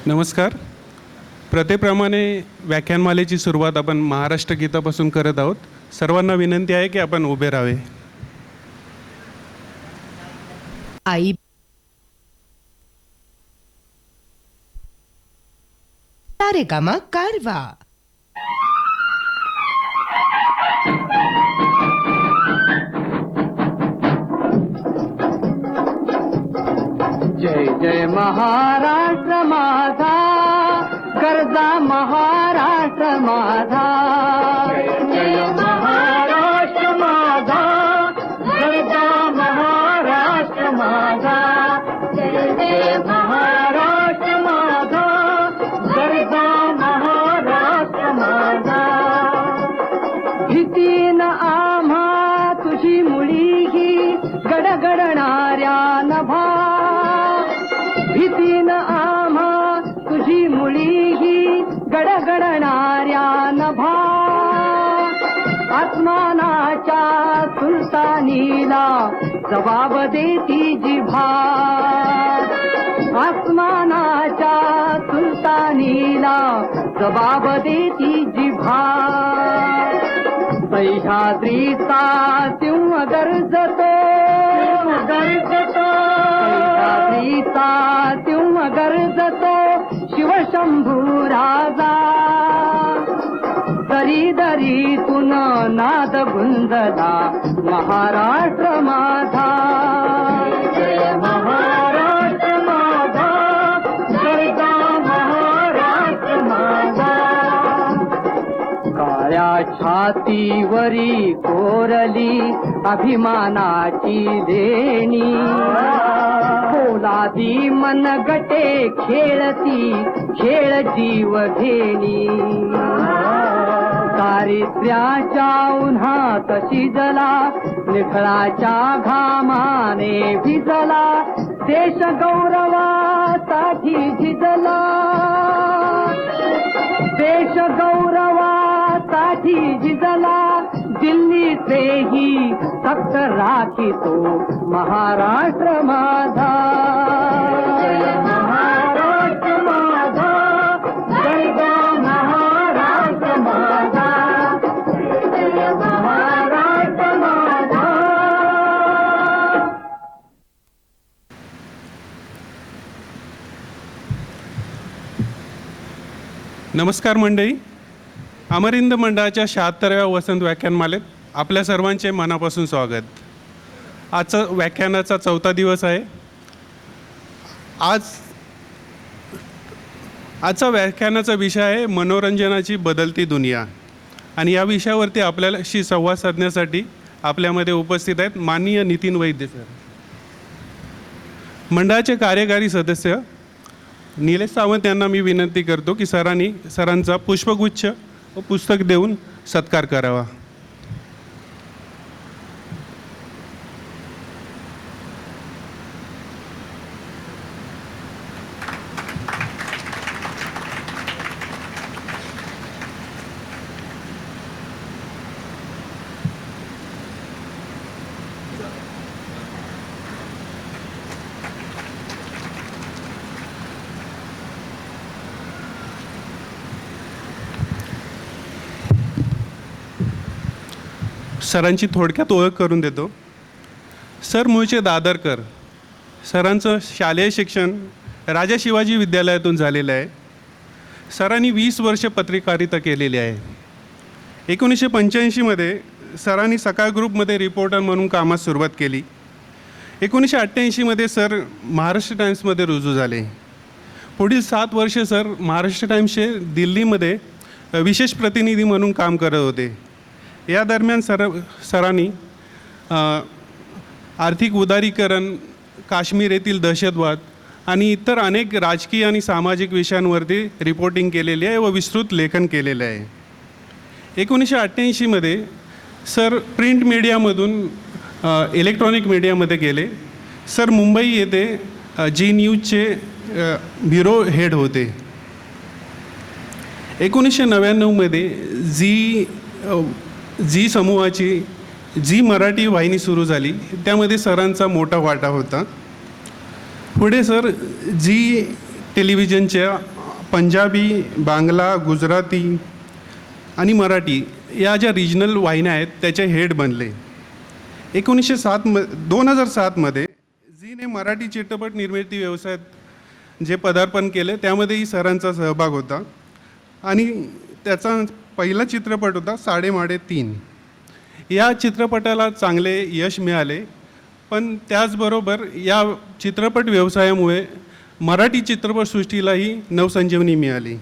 नमस्कार. प्रथेप्रमाणे व्याख्यानमालेची सुरुवात आपण महाराष्ट्र गीतापासून करत आहोत. सर्वांना विनंती आहे की आपण उभे राहावे. आई सारेगामा कारवा. जय जय महाराष्ट्र माझा, गरजा महाराष्ट्र माझा. जय जय महाराष्ट्र माझा, गरजा महाराष्ट्र माझा. जय जय महाराष्ट्र माझा, गरजा महाराष्ट्र माझा. भीतीन आम्हा तुझी मुळी ही गडगडणाऱ्या नभा. भीतीन आम्हा तुझी मुळी ही गडगडणाऱ्या नभा. आसमानाच्या सुलतानीला जबाब देती जिभा. आसमानाच्या सुलतानीला जबाब देती जिभा. सह्याद्रीचा सिंह गरजतो, सह्याद्रीचा सिंह गरजतो, शिवशंभू राजा. दरी दरीतून नाद गुंजला महाराष्ट्र माझा. जय महाराष्ट्र माझा, गरजा महाराष्ट्र माझा. काळ्या छातीवरी कोरली अभिमानाची देणी. पोलादी मनगटे खेळती खेळ जीव घेणी. दारिद्र्याच्या उन्हात शिजला, निखळाच्या घामाने भिजला. देश गौरवासाठी झिजला, देश गौरवासाठी झिजला. दिल्लीचेही तख्त राखितो महाराष्ट्र माझा. महाराष्ट्र माझा, गरजा महाराष्ट्र माझा. महाराष्ट्र माझा. नमस्कार मंडळी. अमरिंद मंडळाच्या 76व्या वसंत व्याख्यानमालेत आपल्या सर्वांचे मनापासून स्वागत. व्याख्यानाचा 4था दिवस आहे. आजचा व्याख्यानाचा विषय आहे मनोरंजनाची बदलती दुनिया. आणि या विषयावरती आपल्याशी संवाद साधण्यासाठी आपल्यामध्ये उपस्थित आहेत माननीय नितीन वैद्य सर, मंडळाचे कार्यकारी सदस्य निलेश सावंत यांना मी विनंती करतो की सरांचा पुष्पगुच्छ व पुस्तक देऊन सत्कार करावा. सरांची थोडक्यात ओळख करून देतो. सर मूळचे दादरकर. सरांचं शालेय शिक्षण राजा शिवाजी विद्यालयातून झालेलं आहे. सरांनी 20 वर्ष पत्रकारिता केलेली आहे. 1985मध्ये सरांनी सकाळ ग्रुपमध्ये रिपोर्टर म्हणून कामास सुरुवात केली. 1988मध्ये सर महाराष्ट्र टाइम्समध्ये रुजू झाले. पुढील 7 वर्ष सर महाराष्ट्र टाइम्सचे दिल्लीमध्ये विशेष प्रतिनिधी म्हणून काम करत होते. या दरम्यान सरांनी आर्थिक उदारीकरण, काश्मीर येथील दहशतवाद आणि इतर अनेक राजकीय आणि सामाजिक विषयांवरती रिपोर्टिंग केलेली आहे व विस्तृत लेखन केलेलं आहे. 1988मध्ये सर प्रिंट मीडियामधून इलेक्ट्रॉनिक मीडियामध्ये गेले. सर मुंबई येथे जी न्यूजचे ब्युरो हेड होते. 1999मध्ये झी समूहाची झी मराठी वाहिनी सुरू झाली. त्यामध्ये सरांचा मोठा वाटा होता. पुढे सर झी टेलिव्हिजनच्या पंजाबी, बांगला, गुजराती आणि मराठी या ज्या रिजनल वाहिन्या आहेत त्याचे हेड बनले. 2007मध्ये झीने मराठी चित्रपट निर्मिती व्यवसायात जे पदार्पण केले त्यामध्येही सरांचा सहभाग होता आणि त्याचा पहिला चित्रपट होता साडेमाडे 3. या चित्रपटाला चांगले यश मिळाले, पण त्याचबरोबर या चित्रपट व्यवसायामुळे मराठी चित्रपटसृष्टीलाही नवसंजीवनी मिळाली.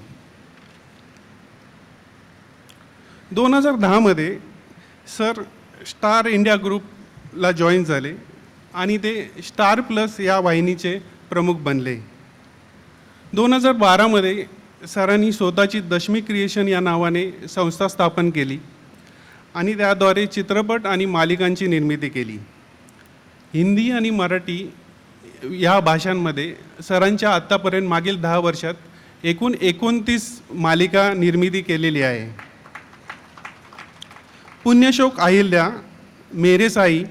2010मध्ये सर स्टार इंडिया ग्रुपला जॉईन झाले आणि ते स्टार प्लस या वाहिनीचे प्रमुख बनले. 2012मध्ये सरांनी स्वतःची दशमी क्रिएशन या नावाने संस्था स्थापन केली आणि त्याद्वारे चित्रपट आणि मालिकांची निर्मिती केली. हिंदी आणि मराठी या भाषांमध्ये सरांच्या आत्तापर्यंत मागील 10 वर्षात एकूण 29 मालिका निर्मिती केलेली आहे. पुण्यशोक अहिल्या, मेरे साई,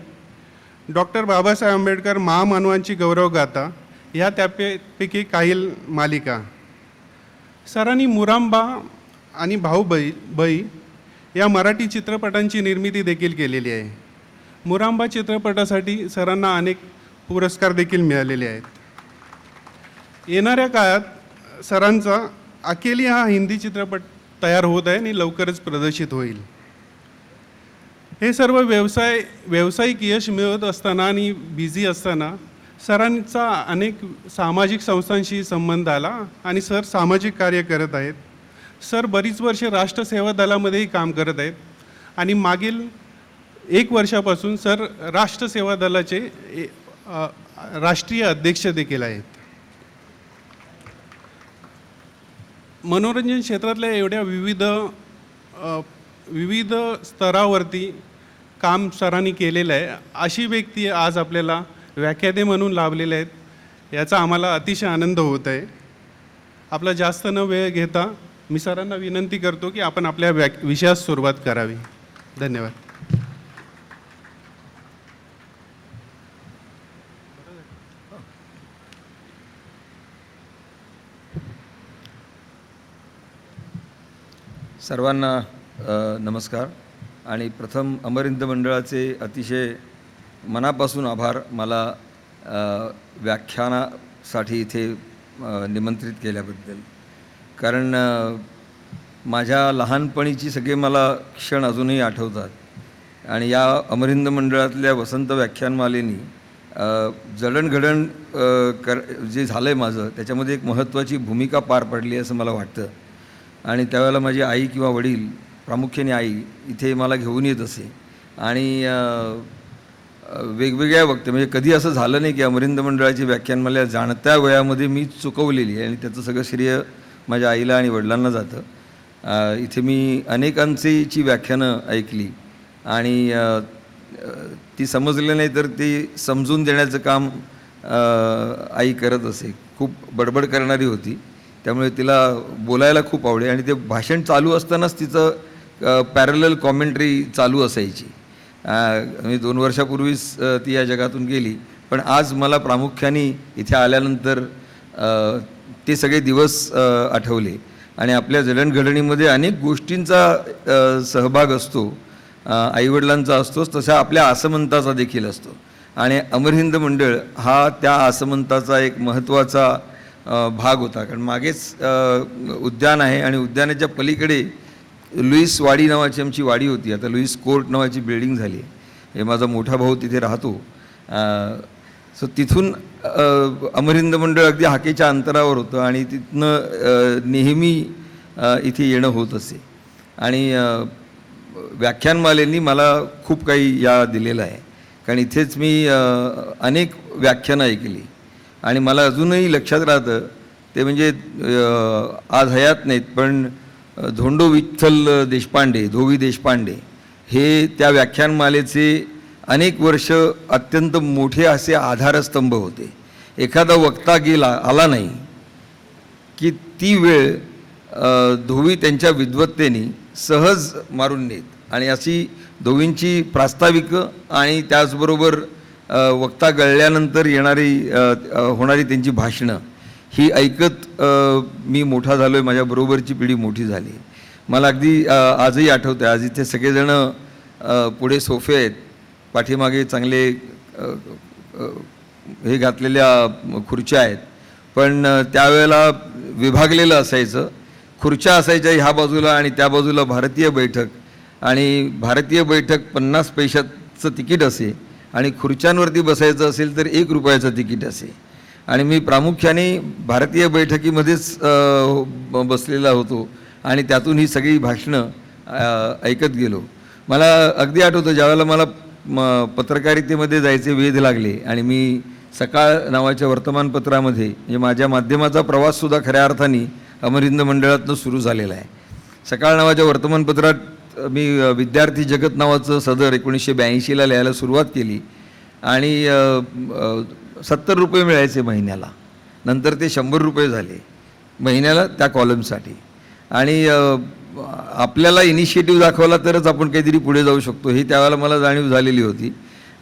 डॉक्टर बाबासाहेब आंबेडकर महामानवांची गौरवगाथा ह्या त्यापैकी काही मालिका. सरांनी मुरांबा आणि भाऊबाई या मराठी चित्रपटांची निर्मिती देखील केलेली आहे. मुरांबा चित्रपटासाठी सरांना अनेक पुरस्कार देखील मिळालेले आहेत. येणाऱ्या काळात सरांचा अकेली हा हिंदी चित्रपट तयार होत आहे आणि लवकरच प्रदर्शित होईल. हे सर्व व्यावसायिक यश मिळवत असताना आणि बिझी असताना सरांचा अनेक सामाजिक संस्थांशी संबंध आला आणि सर सामाजिक कार्य करत आहेत. सर बरीच वर्षे राष्ट्रसेवा दलामध्येही काम करत आहेत आणि मागील 1 वर्षापासून सर राष्ट्रसेवा दलाचे राष्ट्रीय अध्यक्ष देखील आहेत. मनोरंजन क्षेत्रातल्या एवढ्या विविध स्तरावरती काम सरांनी केलेलं आहे. अशी व्यक्ती आज आपल्याला व्याख्याते म्हणून लाभलेले आहेत, याचा आम्हाला अतिशय आनंद होत आहे. आपला जास्त न वेळ घेता मी सरांना विनंती करतो की आपण आपल्या विषयास सुरुवात करावी. धन्यवाद. सर्वांना नमस्कार आणि प्रथम अमरिंद मंडळाचे अतिशय मनापासून आभार मला व्याख्यानासाठी इथे निमंत्रित केल्याबद्दल. कारण माझ्या लहानपणीची सगळे मला क्षण अजूनही आठवतात आणि या अमरिंद मंडळातल्या वसंत व्याख्यानमालेनी जडणघडण जे झालं आहे माझं त्याच्यामध्ये एक महत्त्वाची भूमिका पार पडली असं मला वाटतं. आणि त्यावेळेला माझी आई किंवा वडील, प्रामुख्याने आई, इथे मला घेऊन येत असे आणि वेगवेगळ्या वक्ते म्हणजे कधी असं झालं नाही की अमरिंद मंडळाची व्याख्यानमाला जाणत्या वयामध्ये मी चुकवलेली आहे आणि त्याचं सगळं श्रेय माझ्या आईला आणि वडिलांना जातं. इथे मी अनेकांची व्याख्यानं ऐकली आणि ती समजलं नाही तर ती समजून देण्याचं काम आई करत असे. खूप बडबड करणारी होती, त्यामुळे तिला बोलायला खूप आवडे आणि ते भाषण चालू असतानाच तिचं पॅरलल कॉमेंट्री चालू असायची. मी 2 वर्षापूर्वीच ती या जगातून गेली, पण आज मला प्रामुख्याने इथे आल्यानंतर ते सगळे दिवस आठवले आणि आपल्या जडणघडणीमध्ये अनेक गोष्टींचा सहभाग असतो. आईवडिलांचा असतोच, तसा आपल्या आसमंताचा देखील असतो आणि अमरहिंद मंडळ हा त्या आसमंताचा एक महत्त्वाचा भाग होता. कारण मागेच उद्यान आहे आणि उद्यानाच्या पलीकडे लुईस वाडी नावाची आमची वाडी होती. आता लुईस कोर्ट नावाची बिल्डिंग झाली आहे. हे माझा मोठा भाऊ तिथे राहतो. सो तिथून अमरहिंद मंडळ अगदी हाकेच्या अंतरावर होतं आणि तिथनं नेहमी इथे येणं होत असे. आणि व्याख्यानमालेंनी मला खूप काही या दिलेलं आहे, कारण इथेच मी अनेक व्याख्यानं ऐकली आणि मला अजूनही लक्षात राहतं ते म्हणजे आज हयात नाहीत, पण धोंडो विठ्ठल देशपांडे, धोवी देशपांडे हे त्या व्याख्यानमालेचे अनेक वर्ष अत्यंत मोठे असे आधारस्तंभ होते. एखादा वक्ता आला नाही की ती वेळ धोवी त्यांच्या विद्वत्तेने सहज मारून नेत आणि अशी धोवींची प्रास्ताविकं आणि त्याचबरोबर वक्ता गळल्यानंतर होणारी त्यांची भाषणं ही ऐकत मी मोठा झालो आहे, माझ्याबरोबरची पिढी मोठी झाली. मला अगदी आजही आठवतं आहे, आज इथे सगळेजणं पुढे सोफे आहेत, पाठीमागे चांगले हे घातलेल्या खुर्च्या आहेत, पण त्यावेळेला विभागलेलं असायचं. खुर्च्या असायच्या ह्या बाजूला आणि त्या बाजूला भारतीय बैठक, आणि भारतीय बैठक 50 पैशाचं तिकीट असे, आणि खुर्च्यांवरती बसायचं असेल तर 1 रुपयाचं तिकीट असे. आणि मी प्रामुख्याने भारतीय बैठकीमध्येच बसलेला होतो आणि त्यातून ही सगळी भाषणं ऐकत गेलो. मला अगदी आठवतं ज्यावेळेला मला पत्रकारितेमध्ये जायचे वेध लागले आणि मी सकाळ नावाच्या वर्तमानपत्रामध्ये, म्हणजे माझ्या माध्यमाचा प्रवाससुद्धा खऱ्या अर्थाने अमर हिंद मंडळातनं सुरू झालेला आहे. सकाळ नावाच्या वर्तमानपत्रात मी विद्यार्थी जगत नावाचं सदर 1982ला लिहायला सुरुवात केली आणि 70 रुपये मिळायचे महिन्याला. नंतर ते 100 रुपये झाले महिन्याला त्या कॉलमसाठी. आणि आपल्याला इनिशिएटिव्ह दाखवला तरच आपण काहीतरी पुढे जाऊ शकतो हे त्यावेळेला मला जाणीव झालेली होती.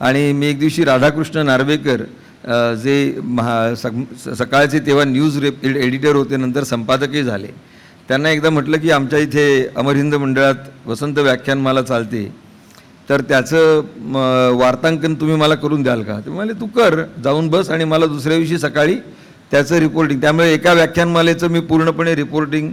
आणि मी एक दिवशी राधाकृष्ण नार्वेकर जे सकाळचे तेव्हा न्यूज एडिटर होते, नंतर संपादकही झाले, त्यांना एकदा म्हटलं की आमच्या इथे अमर हिंद मंडळात वसंत व्याख्यानमाला चालते, तर त्याचं वार्तांकन तुम्ही मला करून द्याल का? ते म्हणाले तू कर, जाऊन बस आणि मला दुसऱ्या दिवशी सकाळी त्याचं रिपोर्टिंग. त्यामुळे एका व्याख्यानमालेचं मी पूर्णपणे रिपोर्टिंग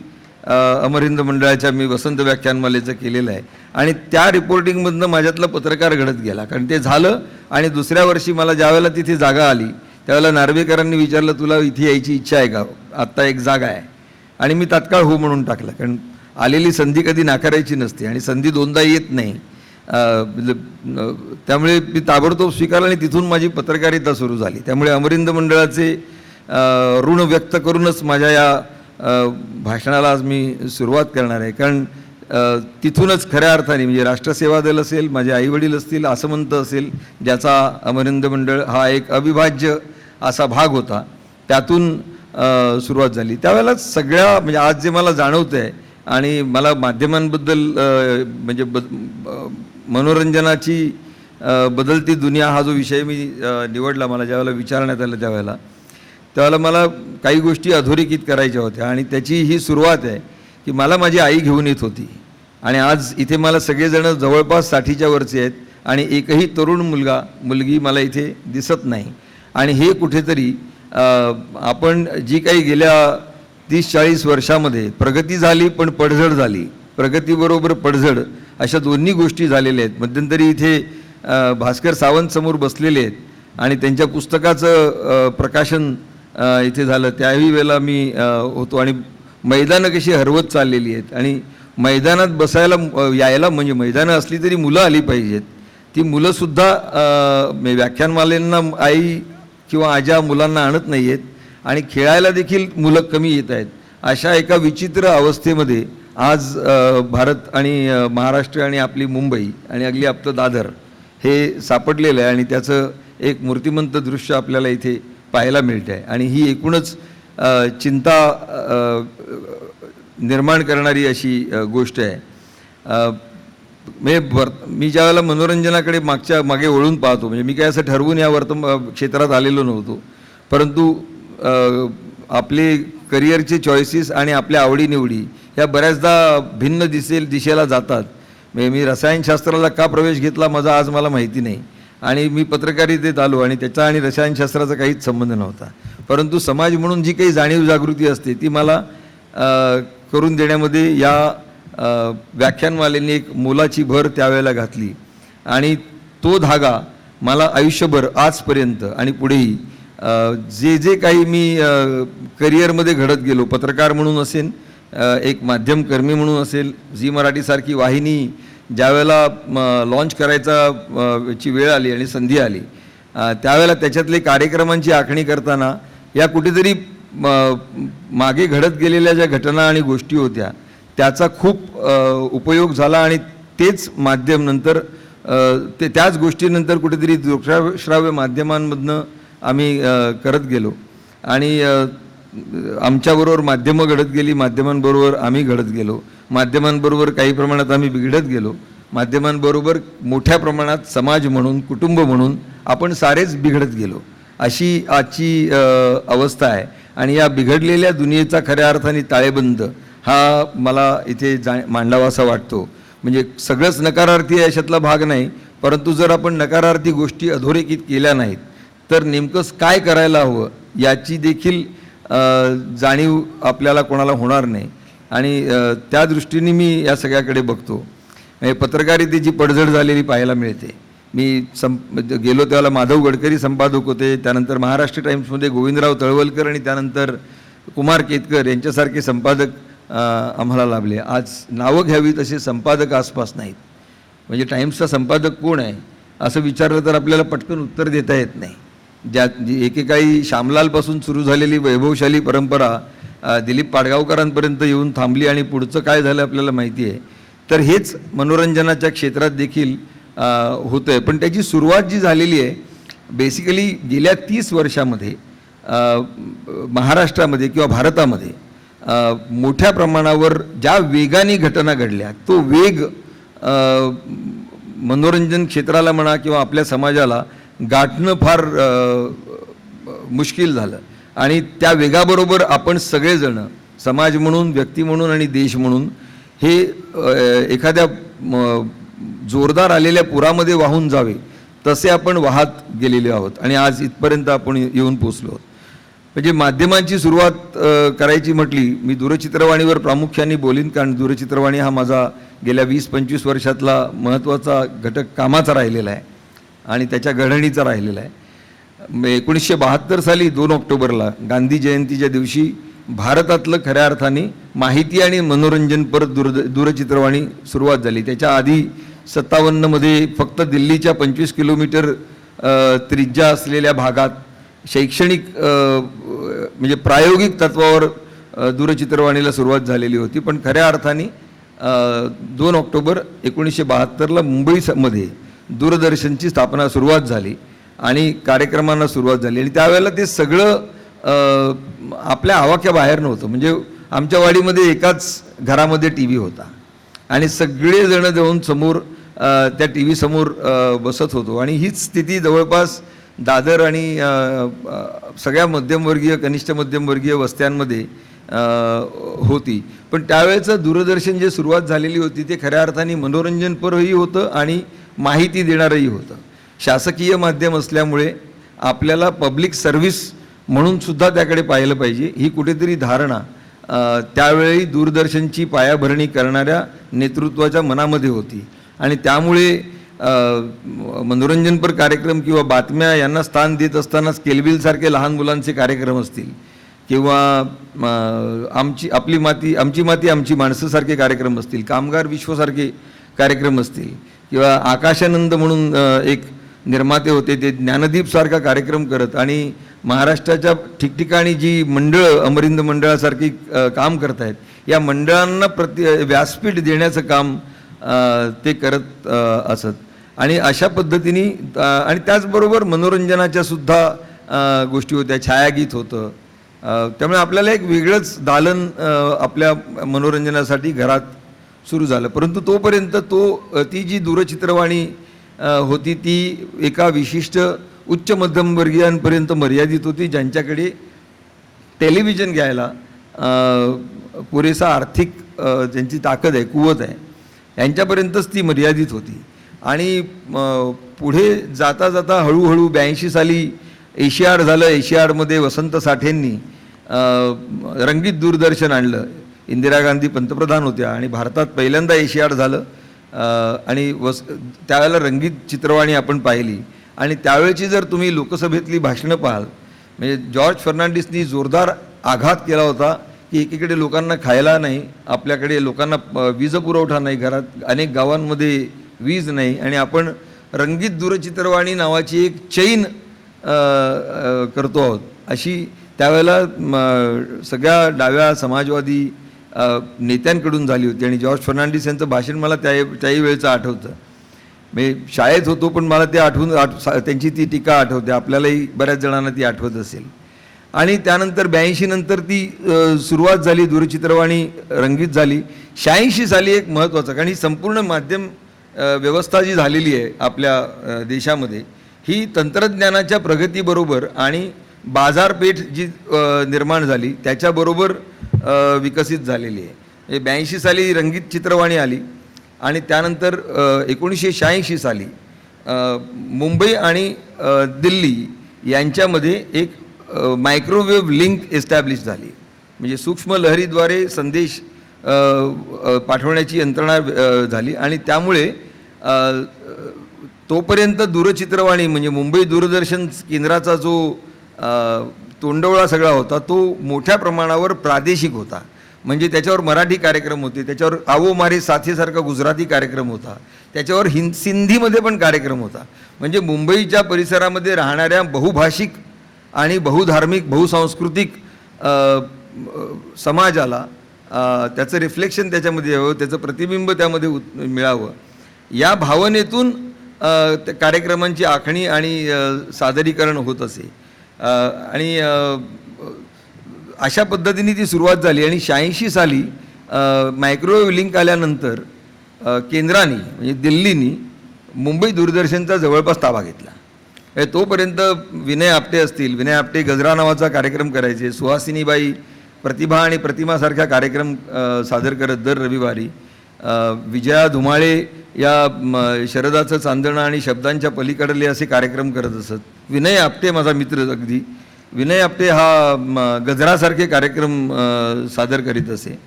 अमर हिंद मंडळाच्या मी वसंत व्याख्यानमालेचं केलेलं आहे. आणि त्या रिपोर्टिंगमधनं माझ्यातला पत्रकार घडत गेला, कारण ते झालं. आणि दुसऱ्या वर्षी मला ज्यावेळेला तिथे जागा आली त्यावेळेला नार्वेकरांनी विचारलं तुला इथे यायची इच्छा आहे का, आत्ता एक जागा आहे. आणि मी तात्काळ हो म्हणून टाकलं, कारण आलेली संधी कधी नाकारायची नसते आणि संधी दोनदा येत नाही. त्यामुळे मी ताबडतोब स्वीकारलं आणि तिथून माझी पत्रकारिता सुरू झाली. त्यामुळे अमर हिंद मंडळाचे ऋण व्यक्त करूनच माझ्या या भाषणाला आज मी सुरुवात करणार आहे. कारण तिथूनच खऱ्या अर्थाने म्हणजे राष्ट्रसेवा दल असेल, माझे आईवडील असतील, आसमंत असेल, ज्याचा अमर हिंद मंडळ हा एक अविभाज्य असा भाग होता, त्यातून सुरुवात झाली. त्यावेळेला सगळ्या म्हणजे आज जे मला जाणवतं आहे आणि मला माध्यमांबद्दल म्हणजे मनोरंजनाची बदलती दुनिया हा जो विषय मी निवडला, मला ज्यावेळेला विचारण्यात आलं त्यावेळेला मला काही गोष्टी अधोरेखित करायच्या होत्या. आणि त्याची ही सुरुवात आहे की मला माझी आई घेऊन येत होती आणि आज इथे मला सगळेजण जवळपास 60च्या वरचे आहेत आणि एकही तरुण मुलगी मला इथे दिसत नाही. आणि हे कुठेतरी आपण जी काही गेल्या 30-40 वर्षामध्ये प्रगती झाली, पण पडझड झाली, प्रगतीबरोबर पडझड अशा दोन्ही गोष्टी झालेल्या आहेत. मध्यंतरी इथे भास्कर सावंत समोर बसलेले आहेत आणि त्यांच्या पुस्तकाचं प्रकाशन इथे झालं, त्याही वेळेला मी होतो. आणि मैदानं कशी हरवत चाललेली आहेत आणि मैदानात बसायला यायला म्हणजे मैदानं असली तरी मुलं आली पाहिजेत. ती मुलंसुद्धा व्याख्यानमालेंना आई किंवा आज्या मुलांना आणत नाही आहेत आणि खेळायला देखील मुलं कमी येत आहेत. अशा एका विचित्र अवस्थेमध्ये आज भारत आणि महाराष्ट्र आणि आपली मुंबई आणि अगदी आपलं दादर हे सापडलेलं आहे आणि त्याचं एक मूर्तिमंत दृश्य आपल्याला इथे पाहायला मिळतं आहे. आणि ही एकूणच चिंता निर्माण करणारी अशी गोष्ट आहे. मी ज्या वेळेला मनोरंजनाकडे मागे वळून पाहतो, म्हणजे मी काय असं ठरवून या क्षेत्रात आलेलो नव्हतो, परंतु आपले करिअरचे चॉईसेस आणि आपल्या आवडीनिवडी ह्या बऱ्याचदा भिन्न दिशेला जातात. म्हणजे मी रसायनशास्त्राला का प्रवेश घेतला माझा आज मला माहिती नाही आणि मी पत्रकारितेत आलो आणि त्याचा आणि रसायनशास्त्राचा काहीच संबंध नव्हता. परंतु समाज म्हणून जी काही जाणीव जागृती असते ती मला करून देण्यामध्ये या व्याख्यानमालेने एक मोलाची भर त्यावेळेला घातली. आणि तो धागा मला आयुष्यभर आजपर्यंत आणि पुढेही जे काही मी करिअरमध्ये घडत गेलो, पत्रकार म्हणून असेल, एक माध्यमकर्मी म्हणून असेल, झी मराठीसारखी वाहिनी ज्यावेळेला लॉन्च ची वेळ आली आणि संधी आली त्यावेळेला त्याच्यातले कार्यक्रमांची आखणी करताना या कुठेतरी मागे घडत गेलेल्या ज्या घटना आणि गोष्टी होत्या त्याचा खूप उपयोग झाला. आणि तेच माध्यम नंतर त्याच गोष्टीनंतर कुठेतरी दृकश्राव्य माध्यमांमधनं आम्ही करत गेलो आणि आमच्याबरोबर माध्यमं घडत गेली, माध्यमांबरोबर आम्ही घडत गेलो, माध्यमांबरोबर काही प्रमाणात आम्ही बिघडत गेलो, माध्यमांबरोबर मोठ्या प्रमाणात समाज म्हणून, कुटुंब म्हणून आपण सारेच बिघडत गेलो, अशी आजची अवस्था आहे. आणि या बिघडलेल्या दुनियेचा खऱ्या अर्थाने ताळेबंद हा मला इथे मांडावा असा वाटतो. म्हणजे सगळंच नकारार्थी आहे याच्यातला भाग नाही, परंतु जर आपण नकारार्थी गोष्टी अधोरेखित केल्या नाहीत तर नेमकंच काय करायला हवं याची देखील जाणीव आपल्याला कोणाला होणार नाही. आणि त्या दृष्टीने मी या सगळ्याकडे बघतो. म्हणजे पत्रकारितेची पडझड झालेली पाहायला मिळते. मी गेलो त्यावेळेला माधव गडकरी संपादक होते, त्यानंतर महाराष्ट्र टाइम्समध्ये गोविंदराव तळवलकर आणि त्यानंतर कुमार केतकर यांच्यासारखे संपादक आम्हाला लाभले. आज नावं घ्यावीत असे संपादक आसपास नाहीत. म्हणजे टाइम्सचा संपादक कोण आहे असं विचारलं तर आपल्याला पटकन उत्तर देता येत नाही. जी एकेकाळी श्यामलालपासून सुरू झालेली वैभवशाली परंपरा दिलीप पाडगावकरांपर्यंत येऊन थांबली आणि पुढचं काय झालं आपल्याला माहिती आहे. तर हेच मनोरंजनाच्या क्षेत्रात देखील होतं आहे. पण त्याची सुरुवात जी झालेली आहे बेसिकली गेल्या 30 वर्षामध्ये महाराष्ट्रामध्ये किंवा भारतामध्ये मोठ्या प्रमाणावर ज्या वेगाने घटना घडल्या तो वेग मनोरंजन क्षेत्राला म्हणा किंवा आपल्या समाजाला गाठणं फार मुश्किल झालं. आणि त्या वेगाबरोबर आपण सगळेजण समाज म्हणून, व्यक्ती म्हणून आणि देश म्हणून हे एखाद्या जोरदार आलेल्या पुरामध्ये वाहून जावे तसे आपण वाहत गेलेले आहोत आणि आज इथपर्यंत आपण येऊन पोचलो आहोत. म्हणजे माध्यमांची सुरुवात करायची म्हटली, मी दूरचित्रवाणीवर प्रामुख्याने बोलीन, कारण दूरचित्रवाणी हा माझा गेल्या 20-25 वर्षातला महत्त्वाचा घटक कामाचा राहिलेला आहे आणि त्याच्या घडणीचा राहिलेला आहे. 1972 साली 2 ऑक्टोबरला गांधी जयंतीच्या दिवशी भारतातलं खऱ्या अर्थाने माहिती आणि मनोरंजनपर दूरचित्रवाणी सुरुवात झाली. त्याच्या आधी 57मध्ये फक्त दिल्लीच्या 25 किलोमीटर त्रिज्या असलेल्या भागात शैक्षणिक म्हणजे प्रायोगिक तत्वावर दूरचित्रवाणीला सुरुवात झालेली होती. पण खऱ्या अर्थाने 2 ऑक्टोबर 1972ला मुंबईमध्ये दूरदर्शनची सुरुवात झाली आणि कार्यक्रमांना सुरुवात झाली. आणि त्यावेळेला ते सगळं आपल्या आवाक्याबाहेर नव्हतं. म्हणजे आमच्या वाडीमध्ये एकाच घरामध्ये टी व्ही होता आणि सगळेजण जाऊन समोर त्या टी व्ही समोर बसत होतो. आणि हीच स्थिती जवळपास दादर आणि सगळ्या मध्यमवर्गीय, कनिष्ठ मध्यमवर्गीय वस्त्यांमध्ये होती. पण त्यावेळेचं दूरदर्शन जे सुरुवात झालेली होती ते खऱ्या अर्थाने मनोरंजनपरही होतं आणि माहिती देणारंही होतं. शासकीय माध्यम असल्यामुळे आपल्याला पब्लिक सर्व्हिस म्हणून सुद्धा त्याकडे पाहिलं पाहिजे ही कुठेतरी धारणा त्यावेळी दूरदर्शनची पायाभरणी करणाऱ्या नेतृत्वाच्या मनामध्ये होती. आणि त्यामुळे मनोरंजनपर कार्यक्रम किंवा बातम्या यांना स्थान देत असतानाच केलबिलसारखे लहान मुलांचे कार्यक्रम असतील किंवा आपली माती आमची माती आमची माणसंसारखे कार्यक्रम असतील, कामगार विश्वसारखे कार्यक्रम असतील किंवा आकाशानंद म्हणून एक निर्माते होते ते ज्ञानदीपसारखा कार्यक्रम करत आणि महाराष्ट्राच्या ठिकठिकाणी जी मंडळं अमरिंद मंडळासारखी काम करत आहेत या मंडळांना व्यासपीठ देण्याचं काम ते करत असत. आणि अशा पद्धतीने आणि त्याचबरोबर मनोरंजनाच्या सुद्धा गोष्टी होत्या, छायागीत होतं. त्यामुळे आपल्याला एक वेगळंच दालन आपल्या मनोरंजनासाठी घरात सुरू झालं. परंतु तोपर्यंत ती जी दूरचित्रवाणी होती ती एका विशिष्ट उच्च मध्यमवर्गीयांपर्यंत मर्यादित होती, ज्यांच्याकडे टेलिव्हिजन घ्यायला पुरेसा आर्थिक ज्यांची ताकद आहे, कुवत आहे, यांच्यापर्यंतच ती मर्यादित होती. आणि पुढे जाता जाता हळूहळू 82 साली एशियाड झालं. एशियाडमध्ये वसंत साठेंनी रंगीत दूरदर्शन आणलं. इंदिरा गांधी पंतप्रधान होत्या आणि भारतात पहिल्यांदा एशियाड झालं आणि त्यावेळेला रंगीत चित्रवाणी आपण पाहिली. आणि त्यावेळची जर तुम्ही लोकसभेतली भाषणं पाहाल म्हणजे जॉर्ज फर्नांडिसनी जोरदार आघात केला होता की एकीकडे लोकांना खायला नाही, आपल्याकडे लोकांना वीज पुरवठा नाही, घरात अनेक गावांमध्ये वीज नाही आणि आपण रंगीत दूरचित्रवाणी नावाची एक चैन करतो आहोत अशी त्यावेळेला सगळ्या डाव्या समाजवादी नेत्यांकडून झाली होती. आणि जॉर्ज फर्नांडिस यांचं भाषण मला त्याही वेळचं आठवतं. मी शाळेत होतो पण मला ते त्यांची ती टीका आठवते, आपल्यालाही बऱ्याच जणांना ती आठवत असेल. आणि त्यानंतर 82 नंतर ती सुरुवात झाली, दूरचित्रवाणी रंगीत झाली. 86 साली एक महत्त्वाचं, कारण ही संपूर्ण माध्यम व्यवस्था जी झालेली आहे आपल्या देशामध्ये ही तंत्रज्ञानाच्या प्रगतीबरोबर आणि बाजारपेठ जी निर्माण झाली त्याच्याबरोबर विकसित झालेली आहे. 82 साली रंगीत चित्रवाणी आली आणि त्यानंतर 1986 साली मुंबई आणि दिल्ली यांच्यामध्ये एक मायक्रोवेव्ह लिंक एस्टॅब्लिश झाली. म्हणजे सूक्ष्म लहरीद्वारे संदेश पाठवण्याची यंत्रणा झाली आणि त्यामुळे तोपर्यंत दूरचित्रवाणी म्हणजे मुंबई दूरदर्शन केंद्राचा जो तोंडवळा सगळा होता तो मोठ्या प्रमाणावर प्रादेशिक होता. म्हणजे त्याच्यावर मराठी कार्यक्रम होते, त्याच्यावर आवो मारे साथीसारखा गुजराती कार्यक्रम होता, त्याच्यावर सिंधीमध्ये पण कार्यक्रम होता. म्हणजे मुंबईच्या परिसरामध्ये राहणाऱ्या बहुभाषिक आणि बहुधार्मिक बहुसांस्कृतिक समाजाला त्याचं रिफ्लेक्शन त्याच्यामध्ये यावं, त्याचं प्रतिबिंब त्यामध्ये मिळावं या भावनेतून त्या कार्यक्रमांची आखणी आणि सादरीकरण होत असे. आणि अशा पद्धतीने ती सुरुवात झाली. आणि 86 साली मायक्रोवेव्ह लिंक आल्यानंतर केंद्राने म्हणजे दिल्लीनी मुंबई दूरदर्शनचा जवळपास ताबा घेतला. तोपर्यंत विनय आपटे असतील, विनय आपटे गजरा नावाचा कार्यक्रम करायचे, सुहासिनीबाई प्रतिभा आणि प्रतिमासारख्या कार्यक्रम सादर करत दर रविवारी, विजया धुमाळे या शरदाचं चांदणं आणि शब्दांच्या पलीकडले असे कार्यक्रम करत असत. विनय आपटे माझा मित्र अगदी, विनय आपटे हा गजरासारखे कार्यक्रम सादर करीत असे.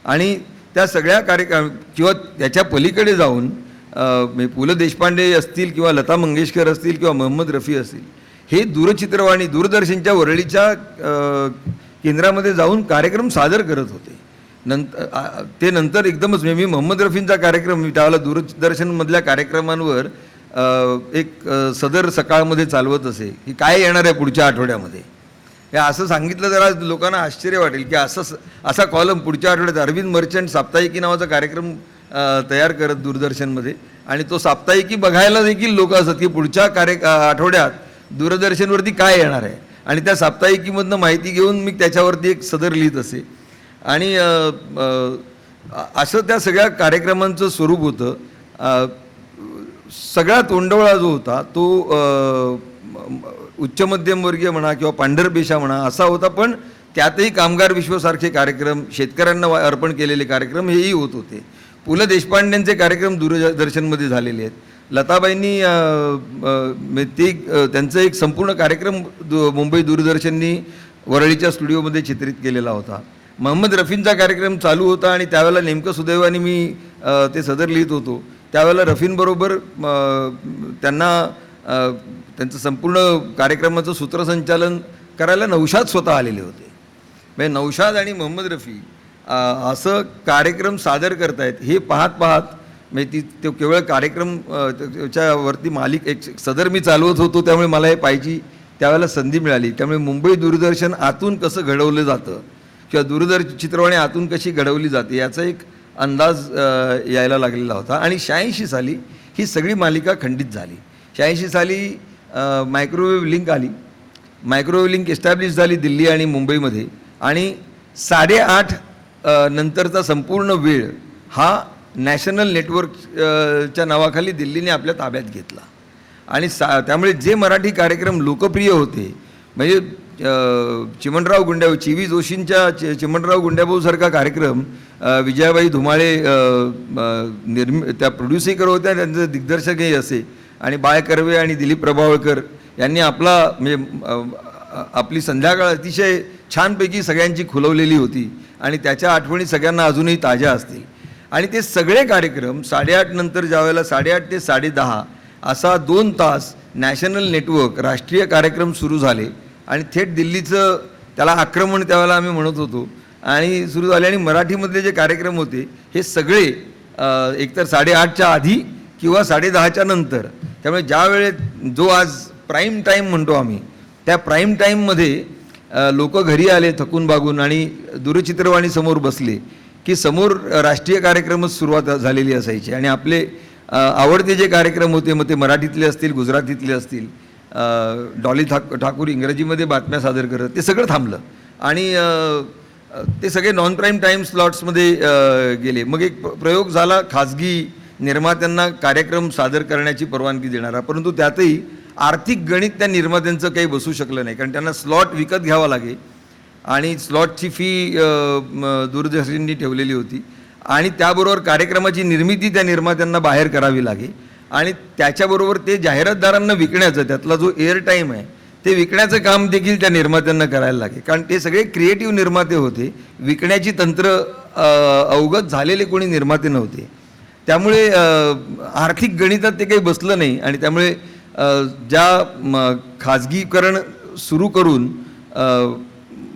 आणि त्या सगळ्या कार्यक्रम किंवा त्याच्या पलीकडे जाऊन पु ल देशपांडे असतील किंवा लता मंगेशकर असतील किंवा मोहम्मद रफी असतील, हे दूरचित्रवाणी दूरदर्शनच्या वरळीच्या केंद्रामध्ये जाऊन कार्यक्रम सादर करत होते. ते नंतर एकदमच मी मोहम्मद रफींचा कार्यक्रम त्यावेळेला दूरदर्शनमधल्या कार्यक्रमांवर एक सदर सकाळमध्ये चालवत असे की काय येणार आहे पुढच्या आठवड्यामध्ये. हे असं सांगितलं जरा लोकांना आश्चर्य वाटेल की असा कॉलम पुढच्या आठवड्यात अरविंद मर्चंट साप्ताहिकी नावाचा कार्यक्रम तयार करत दूरदर्शनमध्ये, आणि तो साप्ताहिकी बघायला देखील लोक असत की पुढच्या आठवड्यात दूरदर्शनवरती काय येणार आहे. आणि त्या साप्ताहिकीमधनं माहिती घेऊन मी त्याच्यावरती एक सदर लिहित असे. आणि असं त्या सगळ्या कार्यक्रमांचं स्वरूप होतं. सगळा तोंडवळा जो होता तो उच्च मध्यमवर्गीय म्हणा किंवा पांढरपेशा म्हणा असा होता, पण त्यातही कामगार विश्वसारखे कार्यक्रम, शेतकऱ्यांना अर्पण केलेले कार्यक्रम हेही होत होते. पु ल देशपांडेंचे कार्यक्रम दूरदर्शनमध्ये झालेले आहेत. लताबाईंनी त्यांचं एक संपूर्ण कार्यक्रम मुंबई दूरदर्शननी वरळीच्या स्टुडिओमध्ये चित्रित केलेला होता. मोहम्मद रफींचा कार्यक्रम चालू होता आणि त्यावेळेला नेमकं सुदैवाने मी ते सदर लिहित होतो. त्यावेळेला रफींबरोबर त्यांचं संपूर्ण कार्यक्रमाचं सूत्रसंचालन करायला नौशाद स्वतः आलेले होते. म्हणजे नौशाद आणि मोहम्मद रफी असं कार्यक्रम सादर करतायत हे पाहत म्हणजे तो केवळ कार्यक्रम त्याच्यावरती मालिक एक सदर मी चालवत होतो, त्यामुळे मला हे पाहिजे त्यावेळेला संधी मिळाली. त्यामुळे मुंबई दूरदर्शन आतून कसं घडवलं जातं किंवा चित्रवाणी आतून कशी घडवली जाते याचा एक अंदाज यायला लागलेला होता. आणि 86 साली ही सगळी मालिका खंडित झाली. 86 साली मायक्रोवेव्ह लिंक आली, मायक्रोवेव्ह लिंक एस्टॅब्लिश झाली दिल्ली आणि मुंबईमध्ये. आणि 8:30 नंतरचा संपूर्ण वेळ हा नॅशनल नेटवर्कच्या नावाखाली दिल्लीने आपल्या ताब्यात घेतला. आणि त्यामुळे जे मराठी कार्यक्रम लोकप्रिय होते म्हणजे चिमणराव गुंड्याभाऊ, चि.व्ही. जोशींच्या चिमणराव गुंड्याभाऊसारखा कार्यक्रम विजयाबाई धुमाळे त्या प्रोड्युसही करत होत्या, त्यांचं दिग्दर्शकही असे. आणि बाळ कर्वे आणि दिलीप प्रभावळकर यांनी आपली संध्याकाळ अतिशय छानपैकी सगळ्यांची खुलवलेली होती आणि त्याच्या आठवणी सगळ्यांना अजूनही ताज्या असतील. आणि ते सगळे कार्यक्रम 8:30 नंतर ज्यावेळेला 8:30 ते 10:30 असा 2 तास नॅशनल नेटवर्क राष्ट्रीय कार्यक्रम सुरू झाले आणि थेट दिल्लीचं त्याला आक्रमण त्यावेळेला आम्ही म्हणत होतो आणि सुरू झाले. आणि मराठीमधले जे कार्यक्रम होते हे सगळे एकतर 8:30च्या आधी किंवा 10:30च्या नंतर. त्यामुळे ज्या वेळेत जो आज प्राईम टाईम म्हणतो आम्ही, त्या प्राईम टाईममध्ये लोक घरी आले थकून बागून आणि दूरचित्रवाणी समोर बसले की समोर राष्ट्रीय कार्यक्रमच सुरुवात झालेली असायची. आणि आपले आवडते जे कार्यक्रम होते मग ते मराठीतले असतील, गुजरातीतले असतील, डॉली ठाकूर इंग्रजीमध्ये बातम्या सादर करत, ते सगळं थांबलं आणि ते सगळे नॉन प्राईम टाईम स्लॉट्समध्ये गेले. मग एक प्रयोग झाला खाजगी निर्मात्यांना कार्यक्रम सादर करण्याची परवानगी देणारा, परंतु त्यातही आर्थिक गणित त्या निर्मात्यांचं काही बसू शकलं नाही, कारण त्यांना स्लॉट विकत घ्यावा लागे आणि स्लॉटची फी दूरदर्शननी ठेवलेली होती आणि त्याबरोबर कार्यक्रमाची निर्मिती त्या निर्मात्यांना बाहेर करावी लागे आणि त्याच्याबरोबर ते जाहिरातदारांना विकण्याचं, त्यातला जो एअर टाईम आहे ते विकण्याचं काम देखील त्या निर्मात्यांना करायला लागे, कारण ते सगळे क्रिएटिव्ह निर्माते होते, विकण्याची तंत्र अवगत झालेले कोणी निर्माते नव्हते. त्यामुळे आर्थिक गणितात ते काही बसलं नाही आणि त्यामुळे खाजगीकरण सुरू करून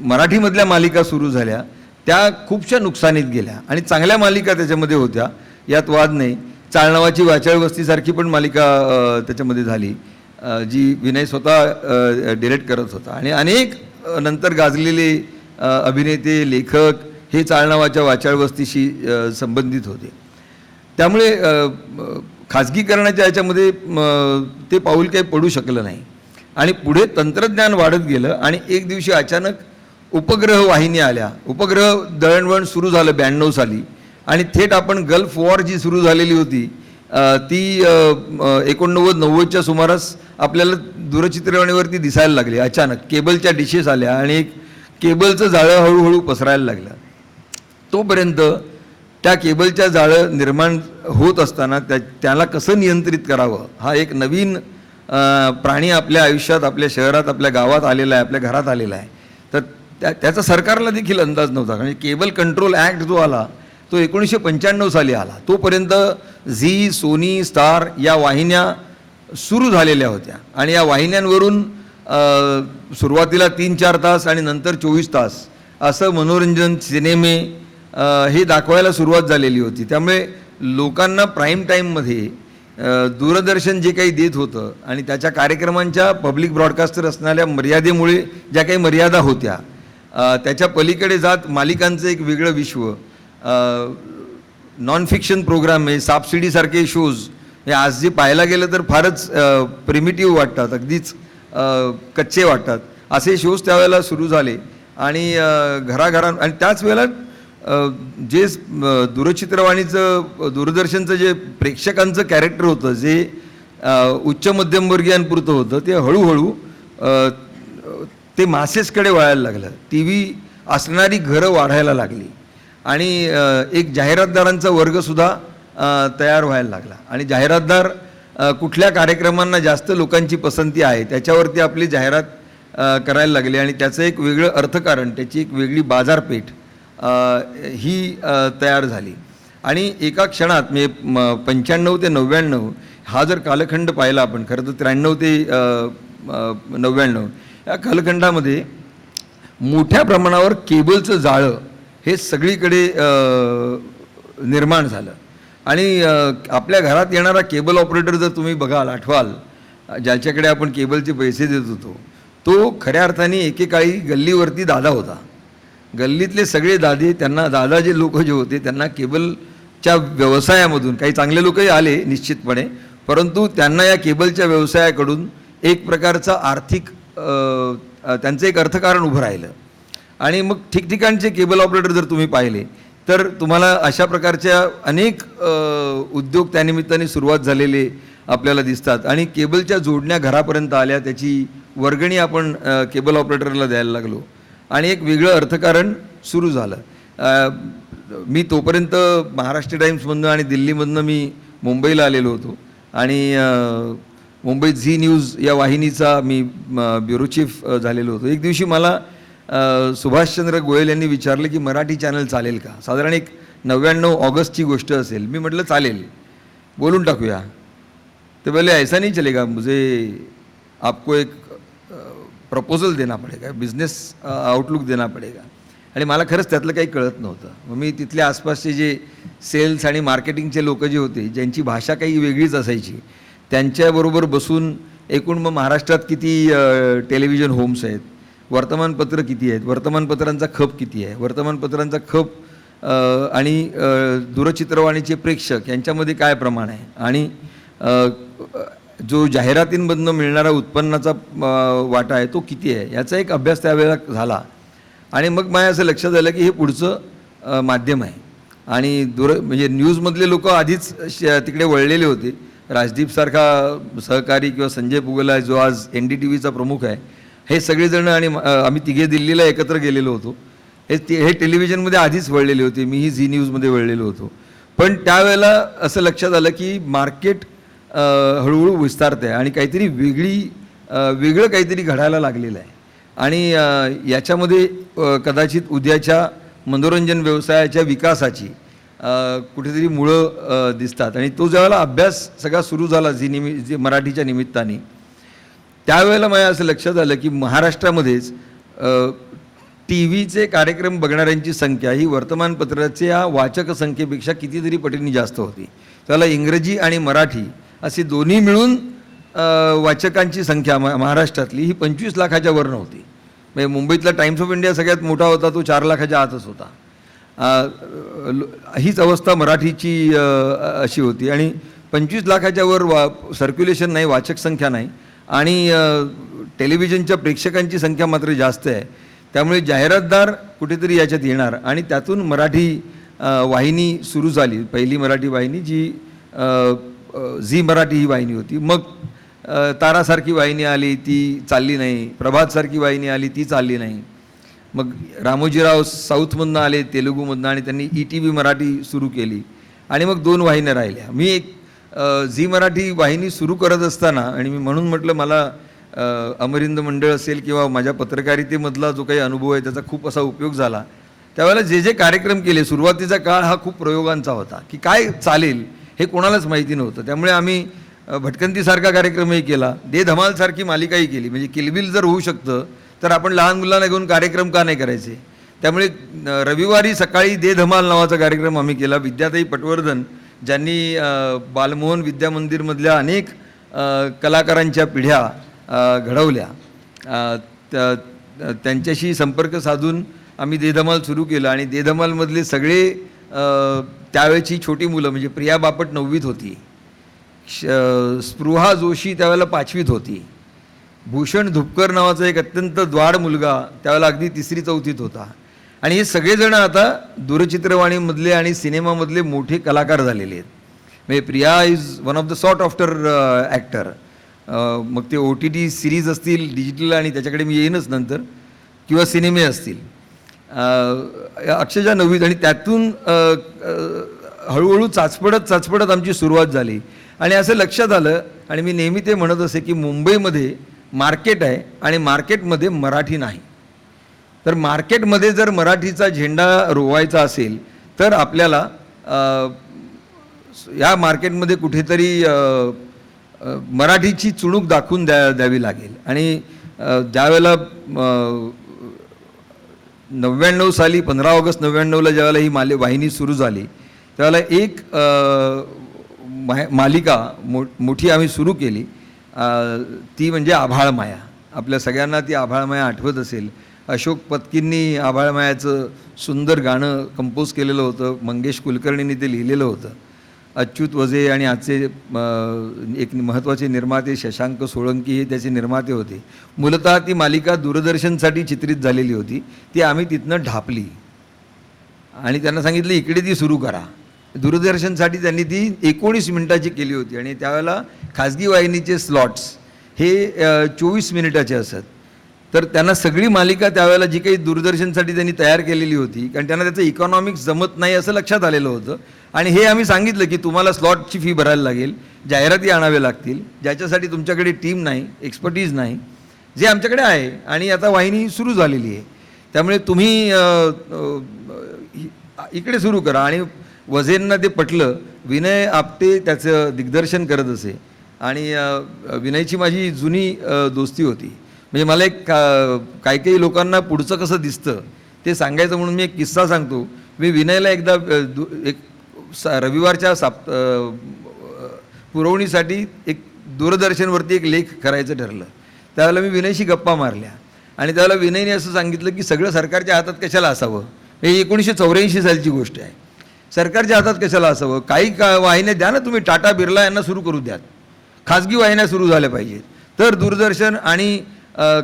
मराठीमधल्या मालिका सुरू झाल्या त्या खूपशा नुकसानीत गेल्या आणि चांगल्या मालिका त्याच्यामध्ये होत्या, यात वाद नाही. चाळणावाची वाचाळ वस्तीसारखी पण मालिका त्याच्यामध्ये झाली, जी विनय स्वतः डिरेक्ट करत होता आणि अनेक नंतर गाजलेले अभिनेते लेखक हे चाळणावाच्या वाचाळ वस्तीशी संबंधित होते. त्यामुळे खाजगीकरणाच्या याच्यामध्ये ते पाऊल काही पडू शकलं नाही आणि पुढे तंत्रज्ञान वाढत गेलं आणि एक दिवशी अचानक उपग्रह वाहिनी आल्या. उपग्रह दळणवळण सुरू झालं 92 साली आणि थेट आपण गल्फ वॉर जी सुरू झालेली होती ती 89-90च्या सुमारास आपल्याला दूरचित्रवाणीवरती दिसायला लागली. अचानक केबलच्या डिशेस आल्या आणि एक केबलचं जाळं हळूहळू पसरायला लागलं. तोपर्यंत त्या केबलच्या जाळं निर्माण होत असताना त्याला कसं नियंत्रित करावं हा एक नवीन प्राणी आपल्या आयुष्यात, आपल्या शहरात, आपल्या गावात आलेला आहे, आपल्या घरात आलेला आहे. तर त्याचा सरकारला देखील अंदाज नव्हता, कारण केबल कंट्रोल ॲक्ट जो आला तो 1995 साली आला. तोपर्यंत झी, सोनी, स्टार या वाहिन्या सुरू झालेल्या होत्या आणि या वाहिन्यांवरून सुरुवातीला 3-4 तास आणि नंतर 24 तास असं मनोरंजन, सिनेमे हे दाखवायला सुरुवात झालेली होती. त्यामुळे लोकांना प्राईम टाईममध्ये दूरदर्शन जे काही देत होतं आणि त्याच्या कार्यक्रमांच्या पब्लिक ब्रॉडकास्टर असणाऱ्या मर्यादेमुळे ज्या काही मर्यादा होत्या त्याच्या पलीकडे जात मालिकांचं एक वेगळं विश्व, नॉन फिक्शन प्रोग्राम हे सापशिडीसारखे शोज हे आज जे पाहायला गेलं तर फारच प्रिमिटिव्ह वाटतात, अगदीच कच्चे वाटतात, असे शोज त्यावेळेला सुरू झाले आणि घराघरात आणि त्याच वेळेला जे दूरचित्रवाणीचं, दूरदर्शनचं जे प्रेक्षकांचं कॅरेक्टर होतं जे उच्च मध्यमवर्गीयांपुरतं होतं ते हळूहळू ते मासेसकडे वळायला लागलं. टी व्ही असणारी घरं वाढायला लागली आणि एक जाहिरातदारांचा वर्गसुद्धा तयार व्हायला लागला आणि जाहिरातदार कुठल्या कार्यक्रमांना जास्त लोकांची पसंती आहे त्याच्यावरती आपली जाहिरात करायला लागली आणि त्याचं एक वेगळं अर्थकारण, त्याची एक वेगळी बाजारपेठ ही तयार झाली आणि एका क्षणात म्हणजे 95 ते 99 हा जर कालखंड पाहिला आपण, खरं तर 93 ते 99 या कालखंडामध्ये मोठ्या प्रमाणावर केबलचं जाळं हे सगळीकडे निर्माण झालं आणि आपल्या घरात येणारा केबल ऑपरेटर जर तुम्ही बघाल, आठवाल, ज्याच्याकडे आपण केबलचे पैसे देत होतो तो खऱ्या अर्थाने एकेकाळी गल्लीवरती दादा होता. गल्लीतले सगळे दादे, त्यांना दादा जे लोक जे होते त्यांना केबलच्या व्यवसायामधून काही चांगले लोकही आले निश्चितपणे, परंतु त्यांना या केबलच्या व्यवसायाकडून एक प्रकारचा आर्थिक त्यांचं एक अर्थकारण उभं राहिलं आणि मग ठिकठिकाणचे केबल ऑपरेटर जर तुम्ही पाहिले तर तुम्हाला अशा प्रकारच्या अनेक उद्योग त्यानिमित्ताने सुरुवात झालेले आपल्याला दिसतात आणि केबलच्या जोडण्या घरापर्यंत आल्या, त्याची वर्गणी आपण केबल ऑपरेटरला द्यायला लागलो आणि एक वेगळं अर्थकारण सुरू झालं. मी तोपर्यंत महाराष्ट्र टाईम्समधनं आणि दिल्लीमधनं मी मुंबईला आलेलो होतो आणि मुंबईत झी न्यूज या वाहिनीचा मी ब्युरो चीफ झालेलो होतो. एक दिवशी मला सुभाषचंद्र गोयल यांनी विचारलं की मराठी चॅनल चालेल का. साधारण एक 99 ऑगस्टची गोष्ट असेल. मी म्हटलं चालेल, बोलून टाकूया. ते बोले ऐसा नहीं चलेगा, मुझे आपको एक प्रपोजल देना पडेगा, बिझनेस आउटलुक देना पडेगा. आणि मला खरंच त्यातलं काही कळत नव्हतं. मग मी तिथल्या आसपासचे जे सेल्स आणि मार्केटिंगचे लोक जे होते ज्यांची भाषा काही वेगळीच असायची त्यांच्याबरोबर बसून एकूण मग महाराष्ट्रात किती टेलिव्हिजन होम्स आहेत, वर्तमानपत्र किती आहेत, वर्तमानपत्रांचा खप किती आहे, वर्तमानपत्रांचा खप आणि दूरचित्रवाणीचे प्रेक्षक यांच्यामध्ये काय प्रमाण आहे आणि जो जाहिरातींमधनं मिळणारा उत्पन्नाचा वाटा आहे तो किती आहे याचा एक अभ्यास त्यावेळेला झाला. आणि मग माझ्या असं लक्षात आलं की हे पुढचं माध्यम आहे आणि म्हणजे न्यूजमधले लोक आधीच तिकडे वळलेले होते. राजदीपसारखा सहकारी किंवा संजय पुगला जो आज NDTVचा प्रमुख आहे, हे सगळेजण आणि आम्ही तिघे दिल्लीला एकत्र गेलेलो होतो. हे टेलिव्हिजनमध्ये आधीच वळलेले होते, मीही झी न्यूजमध्ये वळलेलो होतो. पण त्यावेळेला असं लक्षात आलं की मार्केट हळूहळू विस्तारते आहे आणि काहीतरी वेगळं काहीतरी घडायला लागलेलं आहे. आणि याच्यामध्ये कदाचित उद्याच्या मनोरंजन व्यवसायाच्या विकासाची कुठेतरी मुळं दिसतात. आणि तो ज्यावेळेला अभ्यास सगळा सुरू झाला झी मराठीच्या निमित्ताने, त्यावेळेला मला असं लक्षात आलं की महाराष्ट्रामध्येच TV चे कार्यक्रम बघणाऱ्यांची संख्या ही वर्तमानपत्राच्या वाचक संख्येपेक्षा कितीतरी पटींनी जास्त होती. त्याला इंग्रजी आणि मराठी असे दोन्ही मिळून वाचकांची संख्या महाराष्ट्रातली ही 25 लाखाच्या वर नव्हती. म्हणजे मुंबईतला टाइम्स ऑफ इंडिया सगळ्यात मोठा होता, तो 4 लाखाच्या आतच होता. हीच अवस्था मराठीची अशी होती. आणि 25 लाखाच्या वर सर्क्युलेशन नाही, वाचक संख्या नाही. आणि टेलिव्हिजनच्या प्रेक्षकांची संख्या मात्र जास्त आहे. त्यामुळे जाहिरातदार कुठेतरी याच्यात येणार आणि त्यातून मराठी वाहिनी सुरू झाली. पहिली मराठी वाहिनी जी झी मराठी ही वाहिनी होती. मग तारासारखी वाहिनी आली, ती चालली नाही. प्रभातसारखी वाहिनी आली, ती चालली नाही. मग रामोजीराव साऊथमधनं आले, तेलुगूमधनं, आणि त्यांनी ETV मराठी सुरू केली. आणि मग 2 वाहिन्या राहिल्या. मी एक झी मराठी वाहिनी सुरू करत असताना, आणि मी म्हणून म्हटलं मला अमरिंद मंडळ असेल किंवा माझ्या पत्रकारितेमधला जो काही अनुभव आहे त्याचा खूप असा उपयोग झाला. त्यावेळेला जे कार्यक्रम केले, सुरुवातीचा काळ हा खूप प्रयोगांचा होता की काय चालेल हे कोणालाच माहिती नव्हतं. त्यामुळे आम्ही भटकंतीसारखा कार्यक्रमही केला, दे धमालसारखी मालिकाही केली. म्हणजे किलबिल जर होऊ शकतं तर आपण लहान मुलांना घेऊन कार्यक्रम का नाही करायचे. त्यामुळे रविवारी सकाळी दे धमाल नावाचा कार्यक्रम आम्ही केला. विद्याताई पटवर्धन ज्यांनी बालमोहन विद्यामंदिरमधल्या अनेक कलाकारांच्या पिढ्या घडवल्या, त्यांच्याशी संपर्क साधून आम्ही दे धमाल सुरू केलं. आणि दे धमालमधले सगळे त्यावेळची छोटी मुलं, म्हणजे प्रिया बापट 9वीत होती, स्पृहा जोशी त्यावेळेला 5वीत होती, भूषण धुपकर नावाचा एक अत्यंत द्वाड मुलगा त्यावेळेला अगदी 3री-4थीत होता. आणि हे सगळेजण आता दूरचित्रवाणीमधले आणि सिनेमामधले मोठे कलाकार झालेले आहेत. म्हणजे Priya is one of the sort after actor. मग ते OTT सिरीज असतील, डिजिटल, आणि त्याच्याकडे मी येईनच नंतर, किंवा सिनेमे असतील, अक्षरशः 9वीत. आणि त्यातून हळूहळू चाचपडत आमची सुरुवात झाली. आणि असं लक्षात आलं, आणि मी नेहमी ते म्हणत असे की मुंबईमध्ये मार्केट आहे आणि मार्केटमध्ये मराठी नाही. तर मार्केटमध्ये जर मराठीचा झेंडा रोवायचा असेल तर आपल्याला या मार्केटमध्ये कुठेतरी मराठीची चुणूक दाखवून द्यावी लागेल. आणि ज्यावेळेला 99 साली 15 ऑगस्ट 99ला ज्यावेळेला ही वाहिनी सुरू झाली, त्यावेळेला एक मालिका मोठी आम्ही सुरू केली, ती म्हणजे आभाळमाया. आपल्या सगळ्यांना ती आभाळमाया आठवत असेल. अशोक पत्कींनी आभाळमायाचं सुंदर गाणं कंपोज केलेलं होतं, मंगेश कुलकर्णींनी ते लिहिलेलं होतं. अच्युत वझे आणि आजचे एक महत्त्वाचे निर्माते शशांक सोळंकी हे त्याचे निर्माते होते. मूलतः ती मालिका दूरदर्शनसाठी चित्रित झालेली होती. ती आम्ही तिथनं ढापली आणि त्यांना सांगितलं इकडे ती सुरू करा. दूरदर्शनसाठी त्यांनी ती 19 मिनिटाची केली होती. आणि त्यावेळेला खाजगी वाहिनीचे स्लॉट्स हे 24 मिनिटाचे असत. तर त्यांना सगळी मालिका त्यावेळेला जी काही दूरदर्शनसाठी त्यांनी तयार केलेली होती, कारण त्यांना त्याचं इकॉनॉमिक्स जमत नाही असं लक्षात आलेलं होतं. आणि हे आम्ही सांगितलं की तुम्हाला स्लॉटची फी भरायला लागेल, जाहिराती आणाव्या लागतील, ज्याच्यासाठी तुमच्याकडे टीम नाही, एक्सपर्टीज नाही, जे आमच्याकडे आहे. आणि आता वाहिनी सुरू झालेली आहे, त्यामुळे तुम्ही इकडे सुरू करा. आणि वझेंना ते पटलं. विनय आपटे त्याचं दिग्दर्शन करत असे. आणि विनयची माझी जुनी दोस्ती होती. म्हणजे मला एक काही लोकांना पुढचं कसं दिसतं ते सांगायचं म्हणून मी एक किस्सा सांगतो. मी विनयला एकदा एक रविवारच्या पुरवणीसाठी एक दूरदर्शनवरती एक लेख करायचं ठरलं. त्यावेळेला मी विनयशी गप्पा मारल्या आणि त्यावेळेला विनयने असं सांगितलं की सगळं सरकारच्या हातात कशाला असावं. हे 1984 सालची गोष्ट आहे. सरकारच्या हातात कशाला असावं, काही वाहिन्या द्या ना तुम्ही, टाटा बिर्ला यांना सुरू करू द्यात, खाजगी वाहिन्या सुरू झाल्या पाहिजेत. तर दूरदर्शन आणि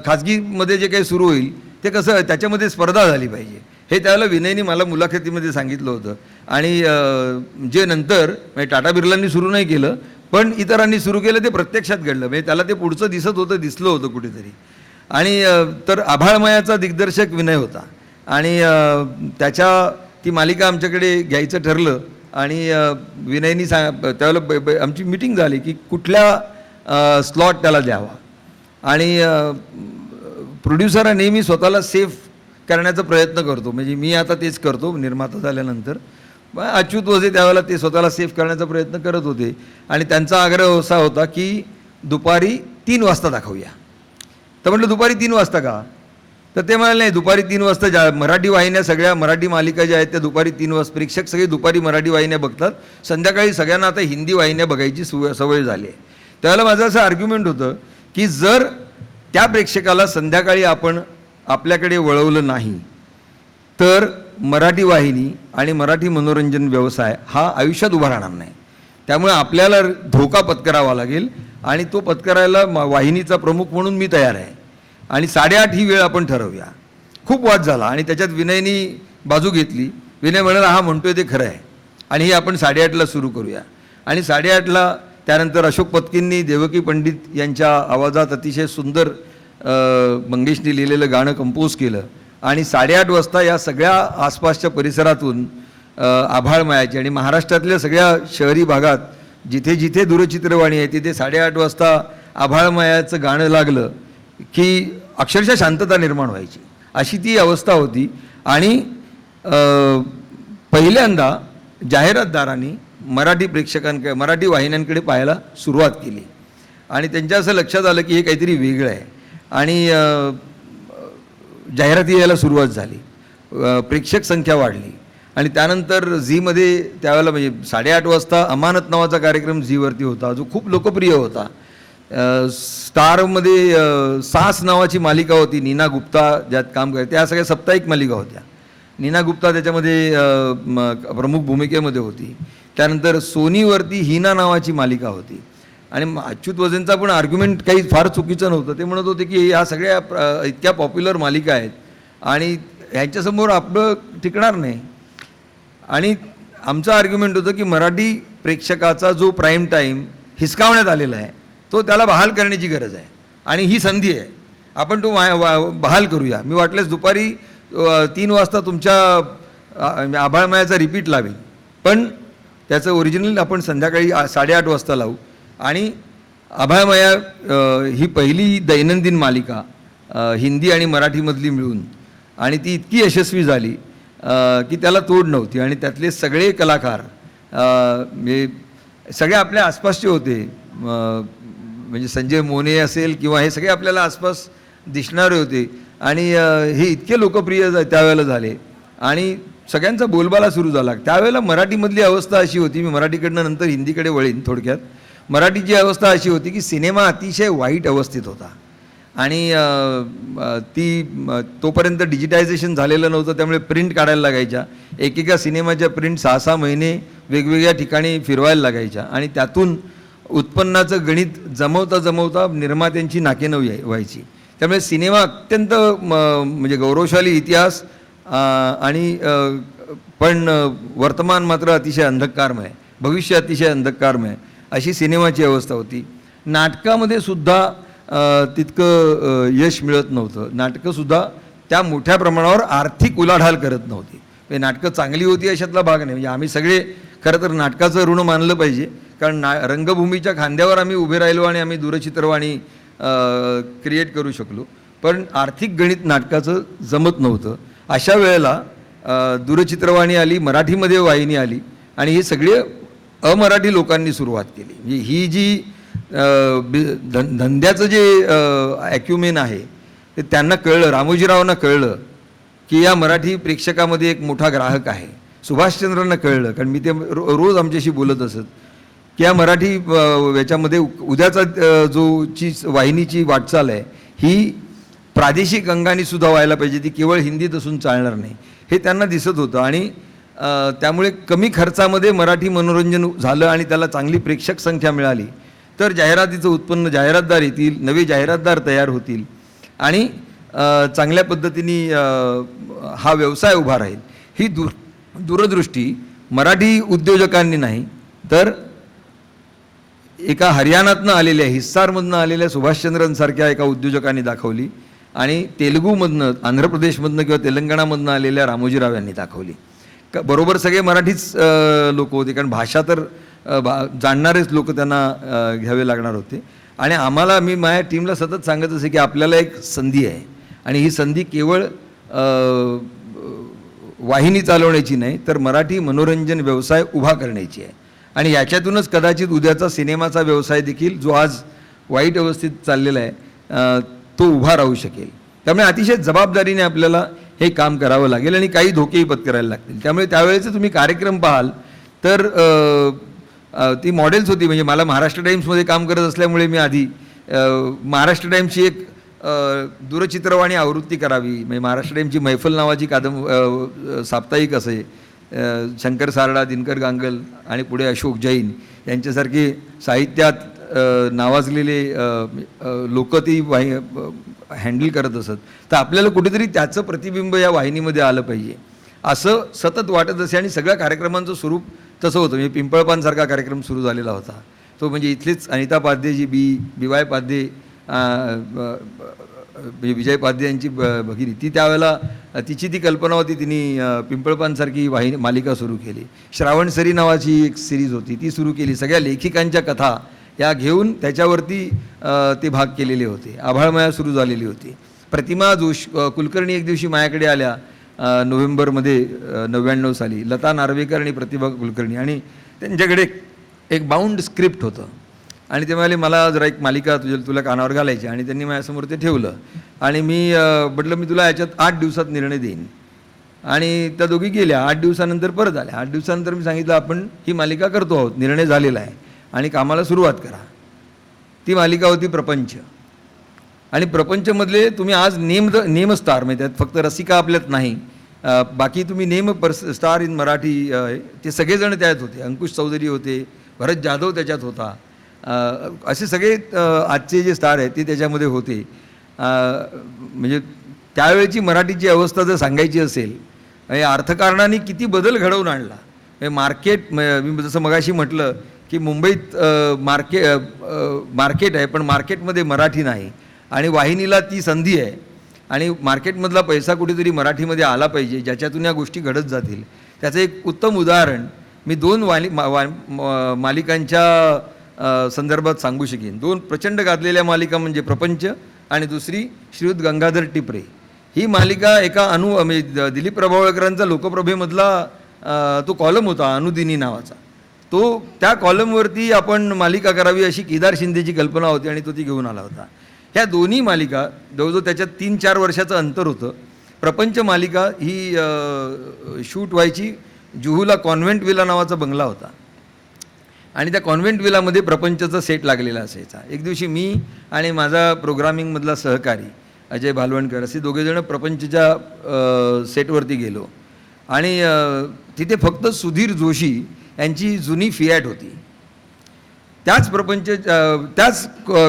खाजगीमध्ये जे काही सुरू होईल ते कसं त्याच्यामध्ये स्पर्धा झाली पाहिजे, हे त्यावेळेला विनयने मला मुलाखतीमध्ये सांगितलं होतं. आणि जे नंतर म्हणजे टाटा बिर्लांनी सुरू नाही केलं, पण इतरांनी सुरू केलं ते प्रत्यक्षात घडलं, म्हणजे त्याला ते पुढचं दिसलं होतं कुठेतरी. आणि तर आभाळमयाचा दिग्दर्शक विनय होता आणि ती मालिका आमच्याकडे घ्यायचं ठरलं आणि विनयनी त्यावेळेला आमची मीटिंग झाली की कुठल्या स्लॉट त्याला द्यावा. आणि प्रोड्युसर हा नेहमी स्वतःला सेफ करण्याचा प्रयत्न करतो, म्हणजे मी आता तेच करतो निर्माता झाल्यानंतर. अच्युत वझे त्यावेळेला ते स्वतःला सेफ करण्याचा प्रयत्न करत होते आणि त्यांचा आग्रह असा होता की दुपारी 3 वाजता दाखवूया. तर म्हटलं दुपारी 3 वाजता का? तर ते म्हणाले नाही, दुपारी 3 वाजता मराठी वाहिन्या सगळ्या मराठी मालिका ज्या आहेत त्या दुपारी 3 वाजता, प्रेक्षक सगळे दुपारी मराठी वाहिन्या बघतात, संध्याकाळी सगळ्यांना आता हिंदी वाहिन्या बघायची सवय झाली आहे. त्यावेळेला माझं असं आर्ग्युमेंट होतं की जर त्या प्रेक्षकाला संध्याकाळी आपण आपल्याकडे वळवलं नाही तर मराठी वाहिनी आणि मराठी मनोरंजन व्यवसाय हा आयुष्यात उभा राहणार नाही. त्यामुळे आपल्याला धोका पत्करावा लागेल आणि तो पत्करायला वाहिनीचा प्रमुख म्हणून मी तयार आहे आणि 8:30 ही वेळ आपण ठरवूया. खूप वाद झाला आणि त्याच्यात विनयनी बाजू घेतली. विनय म्हणाला हा म्हणतोय ते खरं आहे आणि हे आपण 8:30ला सुरू करूया. आणि 8:30ला त्यानंतर अशोक पत्कींनी देवकी पंडित यांच्या आवाजात अतिशय सुंदर मंगेशनी लिहिलेलं गाणं कंपोज केलं आणि 8:30 वाजता या सगळ्या आसपासच्या परिसरातून आभाळमयाची आणि महाराष्ट्रातल्या सगळ्या शहरी भागात जिथे जिथे दूरचित्रवाणी आहे तिथे 8:30 वाजता आभाळमयाचं गाणं लागलं की अक्षरशः शांतता निर्माण व्हायची, अशी ती अवस्था होती. आणि पहिल्यांदा जाहिरातदारांनी मराठी वाहिन्यांकडे पाहायला सुरुवात केली आणि त्यांच्या असं लक्षात आलं की हे काहीतरी वेगळं आहे आणि जाहिराती यायला सुरुवात झाली, प्रेक्षक संख्या वाढली. आणि त्यानंतर झीमध्ये त्यावेळेला म्हणजे 8:30 वाजता अमानत नावाचा कार्यक्रम झीवरती होता जो खूप लोकप्रिय होता. स्टारमध्ये सास नावाची मालिका होती, नीना गुप्ता ज्यात काम करते, त्या सगळ्या साप्ताहिक मालिका होत्या. नीना गुप्ता त्याच्यामध्ये प्रमुख भूमिकेमध्ये होती. त्यानंतर सोनीवरती हिना नावाची मालिका होती आणि अच्युत वझेंचा पण आर्ग्युमेंट काही फार चुकीचं नव्हतं. ते म्हणत होते की ह्या सगळ्या इतक्या पॉप्युलर मालिका आहेत आणि ह्यांच्यासमोर आपलं टिकणार नाही. आणि आमचं आर्ग्युमेंट होतं की मराठी प्रेक्षकाचा जो प्राईम टाईम हिसकावण्यात आलेला आहे तो त्याला बहाल करण्याची गरज आहे आणि ही संधी आहे, आपण तो बहाल करूया. मी वाटल्यास दुपारी 3 वाजता तुमच्या आभाळमयाचा रिपीट लावेल, पण त्याचं ओरिजिनल आपण संध्याकाळी 8:30 वाजता लावू. आणि आभाळमया ही पहिली दैनंदिन मालिका हिंदी आणि मराठीमधली मिळून आणि ती इतकी यशस्वी झाली की त्याला तोड नव्हती. आणि त्यातले सगळे कलाकार म्हणजे सगळे आपल्या आसपासचे होते, म्हणजे संजय मोने असेल किंवा हे सगळे आपल्याला आसपास दिसणारे होते आणि हे इतके लोकप्रिय त्यावेळेला झाले आणि सगळ्यांचा बोलबाला सुरू झाला. त्यावेळेला मराठीमधली अवस्था अशी होती, मी मराठीकडनं नंतर हिंदीकडे वळीन थोडक्यात. मराठीची अवस्था अशी होती की सिनेमा अतिशय वाईट अवस्थेत होता आणि तोपर्यंत डिजिटायझेशन झालेलं नव्हतं, त्यामुळे प्रिंट काढायला लागायच्या. एकेका सिनेमाच्या प्रिंट 6-6 महिने वेगवेगळ्या ठिकाणी फिरवायला लागायच्या आणि त्यातून उत्पन्नाचं गणित जमवता निर्मात्यांची नाकेनऊ व्हायची. त्यामुळे सिनेमा अत्यंत म्हणजे गौरवशाली इतिहास आणि पण वर्तमान मात्र अतिशय अंधकारमय, भविष्य अतिशय अंधकारमय अशी सिनेमाची अवस्था होती. नाटकामध्ये सुद्धा तितकं यश मिळत नव्हतं. नाटकंसुद्धा त्या मोठ्या प्रमाणावर आर्थिक उलाढाल करत नव्हती. म्हणजे नाटकं चांगली होती अशातला भाग नाही. म्हणजे आम्ही सगळे खरं तर नाटकाचं ऋण मानलं पाहिजे, कारण रंगभूमीच्या खांद्यावर आम्ही उभे राहिलो आणि आम्ही दूरचित्रवाणी क्रिएट करू शकलो, पण आर्थिक गणित नाटकाचं जमत नव्हतं. अशा वेळेला दूरचित्रवाणी आली, मराठीमध्ये वाहिनी आली आणि हे सगळे अमराठी लोकांनी सुरुवात केली. म्हणजे ही जी धंद्याचं जे ॲक्युमेन आहे ते त्यांना कळलं, रामोजीरावांना कळलं की या मराठी प्रेक्षकामध्ये एक मोठा ग्राहक आहे. सुभाषचंद्रांना कळलं, कारण मी ते रोज आमच्याशी बोलत असत की या मराठी याच्यामध्ये उद्याचा वाहिनीची वाटचाल आहे ही प्रादेशिक अंगाने सुद्धा व्हायला पाहिजे, ती केवळ हिंदीत असून चालणार नाही, हे त्यांना दिसत होतं. आणि त्यामुळे कमी खर्चामध्ये मराठी मनोरंजन झालं आणि त्याला चांगली प्रेक्षक संख्या मिळाली तर जाहिरातीचं उत्पन्न, जाहिरातदार येतील, नवे जाहिरातदार तयार होतील आणि चांगल्या पद्धतीने हा व्यवसाय उभा राहील. ही दूरदृष्टी मराठी उद्योजकांनी नाही तर एका हरियाणातनं आलेल्या हिस्सारमधनं आलेल्या सुभाषचंद्रनसारख्या एका उद्योजकांनी दाखवली आणि तेलुगूमधनं आंध्र प्रदेशमधनं किंवा तेलंगणामधनं आलेल्या रामोजीराव यांनी दाखवली. बरोबर सगळे मराठीच लोक होते, कारण भाषा तर जाणणारेच लोक त्यांना घ्यावे लागणार होते. आणि आम्हाला, मी माझ्या टीमला सतत सांगत असे की आपल्याला एक संधी आहे आणि ही संधी केवळ वाहिनी चालवण्याची नाही, तर मराठी मनोरंजन व्यवसाय उभा करण्याची आहे. आणि याच्यातूनच कदाचित उद्याचा सिनेमाचा व्यवसाय देखील, जो आज वाईट अवस्थेत चाललेला आहे, तो उभा राहू शकेल. त्यामुळे अतिशय जबाबदारीने आपल्याला हे काम करावं लागेल आणि काही धोकेही पत्करायला लागतील. त्यामुळे त्यावेळेचे तुम्ही कार्यक्रम पाहाल तर ती मॉडेल्स होती. म्हणजे मला महाराष्ट्र टाइम्समध्ये काम करत असल्यामुळे मी आधी महाराष्ट्र टाइम्सची एक दूरचित्रवाणी आवृत्ती करावी, म्हणजे महाराष्ट्र टाइम्सची मैफल नावाची साप्ताहिक असे, शंकर सारडा, दिनकर गांगल आणि पुढे अशोक जैन यांच्यासारखे साहित्यात नावाजलेले लोक ती हँडल करत असत. तर आपल्याला कुठेतरी त्याचं प्रतिबिंब या वाहिनीमध्ये आलं पाहिजे असं सतत वाटत असे. आणि सगळ्या कार्यक्रमांचं स्वरूप तसं होतं. म्हणजे पिंपळपानसारखा कार्यक्रम सुरू झालेला होता, तो म्हणजे इथलीच Anita Padhye G B Y Padhye, विजय पाध्ये यांची भगिनी, ती त्यावेळेला तिची ती कल्पना होती, तिने पिंपळपानसारखी मालिका सुरू केली. श्रावणसरी नावाची एक सिरीज होती, ती सुरू केली. सगळ्या लेखिकांच्या कथा या घेऊन त्याच्यावरती ते भाग केलेले होते. आभाळमाया सुरू झालेली होती. प्रतिमा कुलकर्णी एक दिवशी माझ्याकडे आल्या नोव्हेंबरमध्ये 99 साली, लता नार्वेकर आणि प्रतिभा कुलकर्णी, आणि त्यांच्याकडे एक बाउंड स्क्रिप्ट होतं. आणि ते म्हणाले मला जरा एक मालिका तुला कानावर घालायची. आणि त्यांनी माझ्यासमोर ते ठेवलं आणि मी म्हटलं मी तुला याच्यात 8 दिवसात निर्णय देईन. आणि त्या दोघी गेल्या. 8 दिवसानंतर परत आल्या. 8 दिवसानंतर मी सांगितलं आपण ही मालिका करतो आहोत, निर्णय झालेला आहे आणि कामाला सुरुवात करा. ती मालिका होती प्रपंच. आणि प्रपंचमधले तुम्ही आज नेम स्टार, म्हणजे त्यात फक्त रसिका आपल्यात नाही, बाकी तुम्ही स्टार इन मराठी ते सगळेजण त्यात होते. अंकुश चौधरी होते, भरत जाधव त्याच्यात होता, असे सगळे आजचे जे स्टार आहेत ते त्याच्यामध्ये होते. म्हणजे त्यावेळेची मराठीची अवस्था जर सांगायची असेल, अर्थकारणाने किती बदल घडवून आणला. मार्केट, मी जसं मगाशी म्हटलं की मुंबईत मार्केट आहे, पण मार्केटमध्ये मराठी नाही. आणि वाहिनीला ती संधी आहे आणि मार्केटमधला पैसा कुठेतरी मराठीमध्ये आला पाहिजे, ज्याच्यातून या गोष्टी घडत जातील. त्याचं एक उत्तम उदाहरण मी 2 मालिकांच्या संदर्भात सांगू शकेन. 2 प्रचंड गाजलेल्या मालिका म्हणजे प्रपंच आणि दुसरी श्रीयुत गंगाधर टिपरे. ही मालिका एका म्हणजे दिलीप प्रभावळकरांचा लोकप्रभेमधला तो कॉलम होता अनुदिनी नावाचा. त्या कॉलमवरती आपण मालिका करावी अशी केदार शिंदेची कल्पना होती आणि तो ती घेऊन आला होता. ह्या दोन्ही मालिका जवळजवळ त्याच्यात 3-4 वर्षाचं अंतर होतं. प्रपंच मालिका ही शूट व्हायची जुहूला कॉन्व्हेंट विला नावाचा बंगला होता आणि त्या कॉन्व्हेंट विलामध्ये प्रपंचचा सेट लागलेला असायचा. एक दिवशी मी आणि माझा प्रोग्रामिंगमधला सहकारी अजय भालवणकर असे दोघेजणं प्रपंचच्या सेटवरती गेलो आणि तिथे फक्त सुधीर जोशी यांची जुनी फिॲट होती. त्याच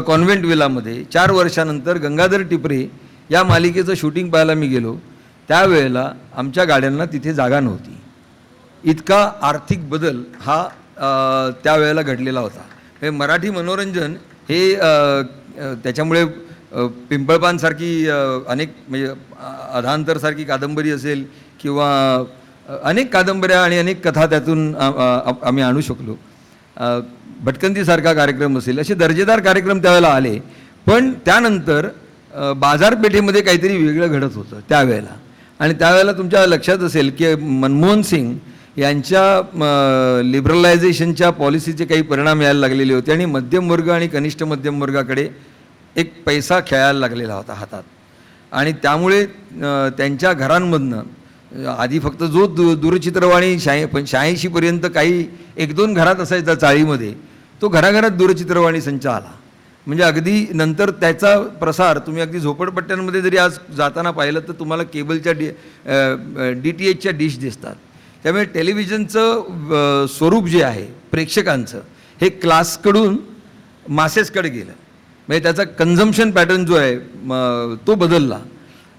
कॉन्व्हेंट विलामध्ये 4 वर्षानंतर गंगाधर टिपरे या मालिकेचं शूटिंग पाहायला मी गेलो. त्यावेळेला आमच्या गाड्यांना तिथे जागा नव्हती. इतका आर्थिक बदल हा त्यावेळेला घडलेला होता. मराठी मनोरंजन हे त्याच्यामुळे पिंपळपानसारखी अनेक, म्हणजे अधांतरसारखी कादंबरी असेल किंवा अनेक कादंबऱ्या आणि अनेक कथा त्यातून आम्ही आणू शकलो. भटकंतीसारखा कार्यक्रम असेल, असे दर्जेदार कार्यक्रम त्यावेळेला आले. पण त्यानंतर बाजारपेठेमध्ये काहीतरी वेगळं घडत होतं त्यावेळेला. आणि त्यावेळेला तुमच्या लक्षात असेल की मनमोहन सिंग यांच्या लिबरलायझेशनच्या पॉलिसीचे काही परिणाम यायला लागलेले होते आणि मध्यमवर्ग आणि कनिष्ठ मध्यम वर्गाकडे एक पैसा खेळायला लागलेला होता हातात. आणि त्यामुळे त्यांच्या घरांमधनं आधी फक्त जो दूरचित्रवाणी 86पर्यंत काही 1-2 घरात असायचा चाळीमध्ये, तो घराघरात दूरचित्रवाणी संच आला. म्हणजे अगदी नंतर त्याचा प्रसार तुम्ही अगदी झोपडपट्ट्यांमध्ये जरी आज जाताना पाहिलं तर तुम्हाला केबलच्या DTHच्या डिश दिसतात. त्यामुळे टेलिव्हिजनचं स्वरूप जे आहे प्रेक्षकांचं, हे क्लासकडून मासेसकडे गेलं. म्हणजे त्याचा कन्झम्पशन पॅटर्न जो आहे तो बदलला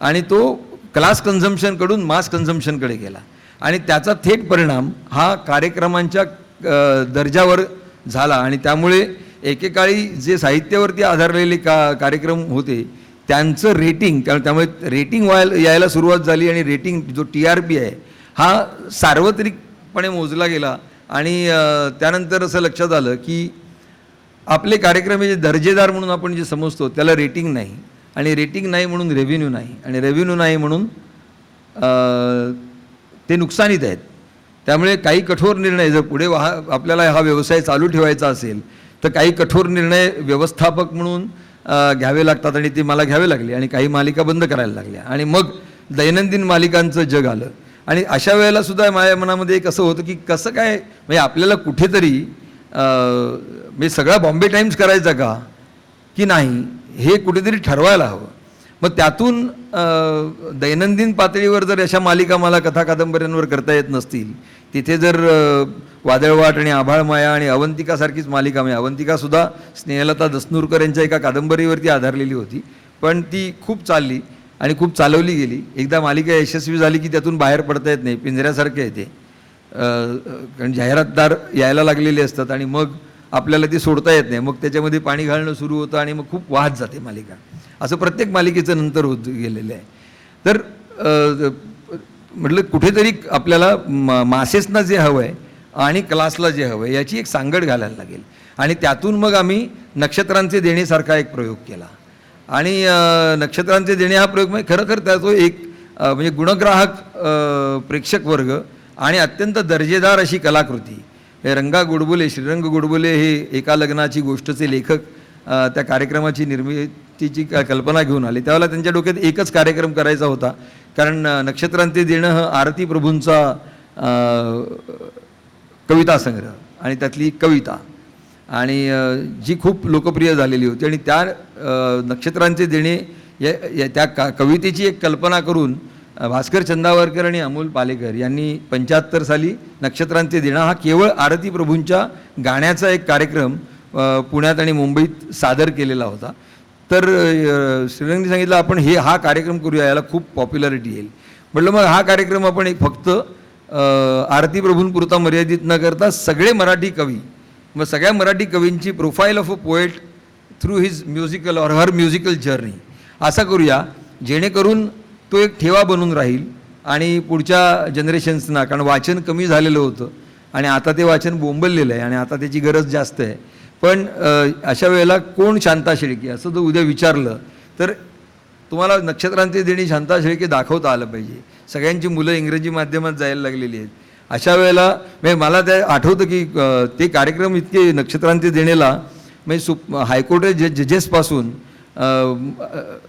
आणि तो क्लास कन्झम्पशनकडून मास कन्झम्पशनकडे गेला. आणि त्याचा थेट परिणाम हा कार्यक्रमांच्या दर्जावर झाला. आणि त्यामुळे एकेकाळी जे साहित्यावरती आधारलेले कार्यक्रम होते त्यांचं रेटिंग त्यामुळे रेटिंग यायला सुरुवात झाली आणि रेटिंग जो TRP आहे हा सार्वत्रिकपणे मोजला गेला. आणि त्यानंतर असं लक्षात आलं की आपले कार्यक्रम हे जे दर्जेदार म्हणून आपण जे समजतो त्याला रेटिंग नाही, आणि रेटिंग नाही म्हणून रेव्हेन्यू नाही, आणि रेव्हेन्यू नाही म्हणून ते नुकसानीत आहेत. त्यामुळे काही कठोर निर्णय जर पुढे आपल्याला हा व्यवसाय चालू ठेवायचा असेल तर काही कठोर निर्णय व्यवस्थापक म्हणून घ्यावे लागतात, आणि ते मला घ्यावे लागले, आणि काही मालिका बंद करायला लागल्या, आणि मग दैनंदिन मालिकांचं जग आलं. आणि अशा वेळेला सुद्धा माझ्या मनामध्ये एक असं होतं की कसं काय म्हणजे आपल्याला कुठेतरी म्हणजे सगळा बॉम्बे टाइम्स करायचा का की नाही हे कुठेतरी ठरवायला हवं. मग त्यातून दैनंदिन पातळीवर जर अशा मालिका मला कथा कादंबऱ्यांवर करता येत नसतील, तिथे जर वादळवाट आणि आभाळमाया आणि अवंतिकासारखीच मालिका, म्हणजे अवंतिकासुद्धा स्नेहलता दसनूरकर यांच्या एका कादंबरीवरती आधारलेली होती, पण ती खूप चालली आणि खूप चालवली गेली. एकदा मालिका यशस्वी झाली की त्यातून बाहेर पडता येत नाही, पिंजऱ्यासारखं आहे ते, कारण जाहिरातदार यायला लागलेले असतात आणि मग आपल्याला ती सोडता येत नाही. मग त्याच्यामध्ये पाणी घालणं सुरू होतं आणि मग खूप वाहत जाते मालिका. असं प्रत्येक मालिकेचं नंतर होत गेलेलं आहे. तर म्हटलं कुठेतरी आपल्याला मासेसना जे हवं आहे आणि क्लासला जे हवं आहे याची एक सांगड घालायला लागेल. आणि त्यातून मग आम्ही नक्षत्रांचे देणेसारखा एक प्रयोग केला. आणि नक्षत्रांचे देणे हा प्रयोग म्हणजे खरं त्याचा एक म्हणजे गुणग्राहक प्रेक्षक वर्ग आणि अत्यंत दर्जेदार अशी कलाकृती. हे रंगा गोडबोले, श्रीरंग गोडबोले हे एका लग्नाची गोष्टचे लेखक त्या कार्यक्रमाची निर्मितीची कल्पना घेऊन आले. त्यावेळेला त्यांच्या डोक्यात एकच कार्यक्रम करायचा होता, कारण नक्षत्रांचे देणं हा आरती प्रभूंचा कविता संग्रह आणि त्यातली कविता आणि जी खूप लोकप्रिय झालेली होती. आणि त्या नक्षत्रांचे देणे त्या कवितेची एक कल्पना करून भास्कर चंदावरकर आणि अमोल पालेकर यांनी 75 साली नक्षत्रांचे देणं हा केवळ आरती प्रभूंच्या गाण्याचा एक कार्यक्रम पुण्यात आणि मुंबईत सादर केलेला होता. तर श्रीरंगनी सांगितलं आपण हा कार्यक्रम करूया, याला खूप पॉप्युलॅरिटी येईल. म्हटलं मग हा कार्यक्रम आपण एक फक्त आरती प्रभूंपुरता मर्यादित न करता सगळे मराठी कवी, मग सगळ्या मराठी कवींची profile of a poet through his musical or her musical journey असा करूया, जेणेकरून तो एक ठेवा बनून राहील आणि पुढच्या जनरेशन्सना, कारण वाचन कमी झालेलं होतं आणि आता ते वाचन बोंबललेलं आहे आणि आता त्याची गरज जास्त आहे. पण अशा वेळेला कोण शांता शेळके असं जर उद्या विचारलं तर तुम्हाला नक्षत्रांचे देणी शांता शेळके दाखवता आलं पाहिजे. सगळ्यांची मुलं इंग्रजी माध्यमात जायला लागलेली आहेत. अशा वेळेला म्हणजे मला ते आठवतं की ते कार्यक्रम इतके नक्षत्रांचे देणेला म्हणजे हायकोर्ट जजेसपासून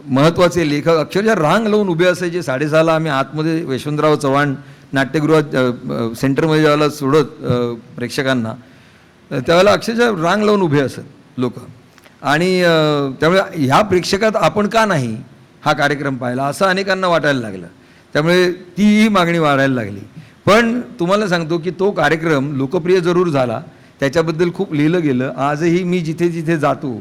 महत्त्वाचे लेखक अक्षरशः रांग लावून उभे असायचे. 6:30ला आम्ही आतमध्ये यशवंतराव चव्हाण नाट्यगृहात सेंटरमध्ये ज्यावेळेला सोडत प्रेक्षकांना, त्यावेळेला अक्षरशः रांग लावून उभे असत लोक. आणि त्यामुळे ह्या प्रेक्षकात आपण का नाही हा कार्यक्रम पाहिला असं अनेकांना वाटायला लागलं. त्यामुळे तीही मागणी वाढायला लागली. पण तुम्हाला सांगतो की तो कार्यक्रम लोकप्रिय जरूर झाला, त्याच्याबद्दल खूप लिहिलं गेलं. आजही मी जिथे जिथे जातो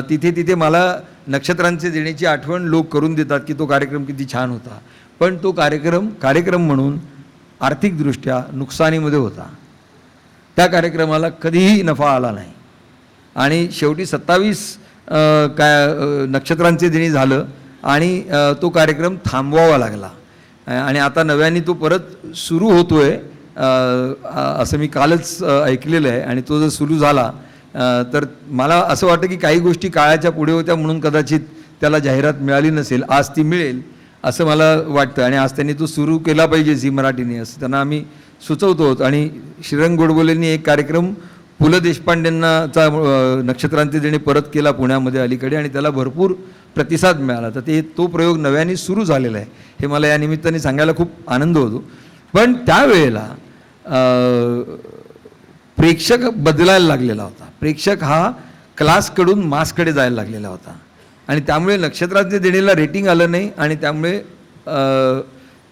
तिथे तिथे मला नक्षत्रांचे देण्याची आठवण लोक करून देतात की तो कार्यक्रम किती छान होता. पण तो कार्यक्रम म्हणून आर्थिकदृष्ट्या नुकसानीमध्ये होता. त्या कार्यक्रमाला कधीही नफा आला नाही. आणि शेवटी 27 नक्षत्रांचे देणी झालं आणि तो कार्यक्रम थांबवावा लागला. आणि आता नव्याने तो परत सुरू होतो आहे असं मी कालच ऐकलेलं आहे. आणि तो जर सुरू झाला तर मला असं वाटतं की काही गोष्टी काळाच्या पुढे होत्या म्हणून कदाचित त्याला जाहिरात मिळाली नसेल. आज ती मिळेल असं मला वाटतं. आणि आज त्यांनी तो सुरू केला पाहिजे झी मराठीने असं त्यांना आम्ही सुचवतो. आणि श्रीरंग गोडबोलेंनी एक कार्यक्रम पु ल देशपांडेंनाचा नक्षत्रांचे देणे परत केला पुण्यामध्ये अलीकडे आणि त्याला भरपूर प्रतिसाद मिळाला. तर तो प्रयोग नव्याने सुरू झालेला आहे हे मला या निमित्ताने सांगायला खूप आनंद होतो. पण त्यावेळेला प्रेक्षक बदलायला लागलेला होता. प्रेक्षक हा क्लासकडून मासकडे जायला लागलेला होता आणि त्यामुळे नक्षत्रांचे देणेला रेटिंग आलं नाही आणि त्यामुळे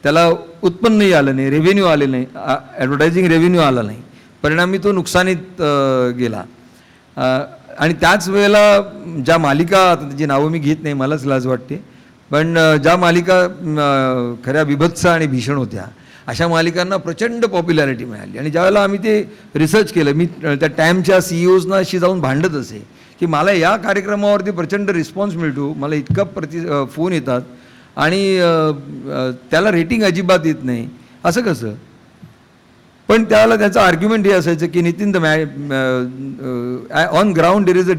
त्याला उत्पन्नही आलं नाही, रेव्हेन्यू आले नाही, ॲडव्हर्टायझिंग रेव्हेन्यू आला नाही. परिणामी तो नुकसानीत गेला. आणि त्याच वेळेला ज्या मालिका, त्याची नावं मी घेत नाही मलाच लाज वाटते, पण ज्या मालिका खऱ्या बिभत्स आणि भीषण होत्या अशा मालिकांना प्रचंड पॉप्युलॅरिटी मिळाली. आणि ज्यावेळेला आम्ही ते रिसर्च केलं, मी त्या टाईमच्या CEOजना अशी जाऊन भांडत असे की मला या कार्यक्रमावरती प्रचंड रिस्पॉन्स मिळतो, मला इतका फोन येतात आणि त्याला रेटिंग अजिबात येत नाही, असं कसं? पण त्याला त्याचं आर्ग्युमेंट हे असायचं की Nitin, the on ground there is a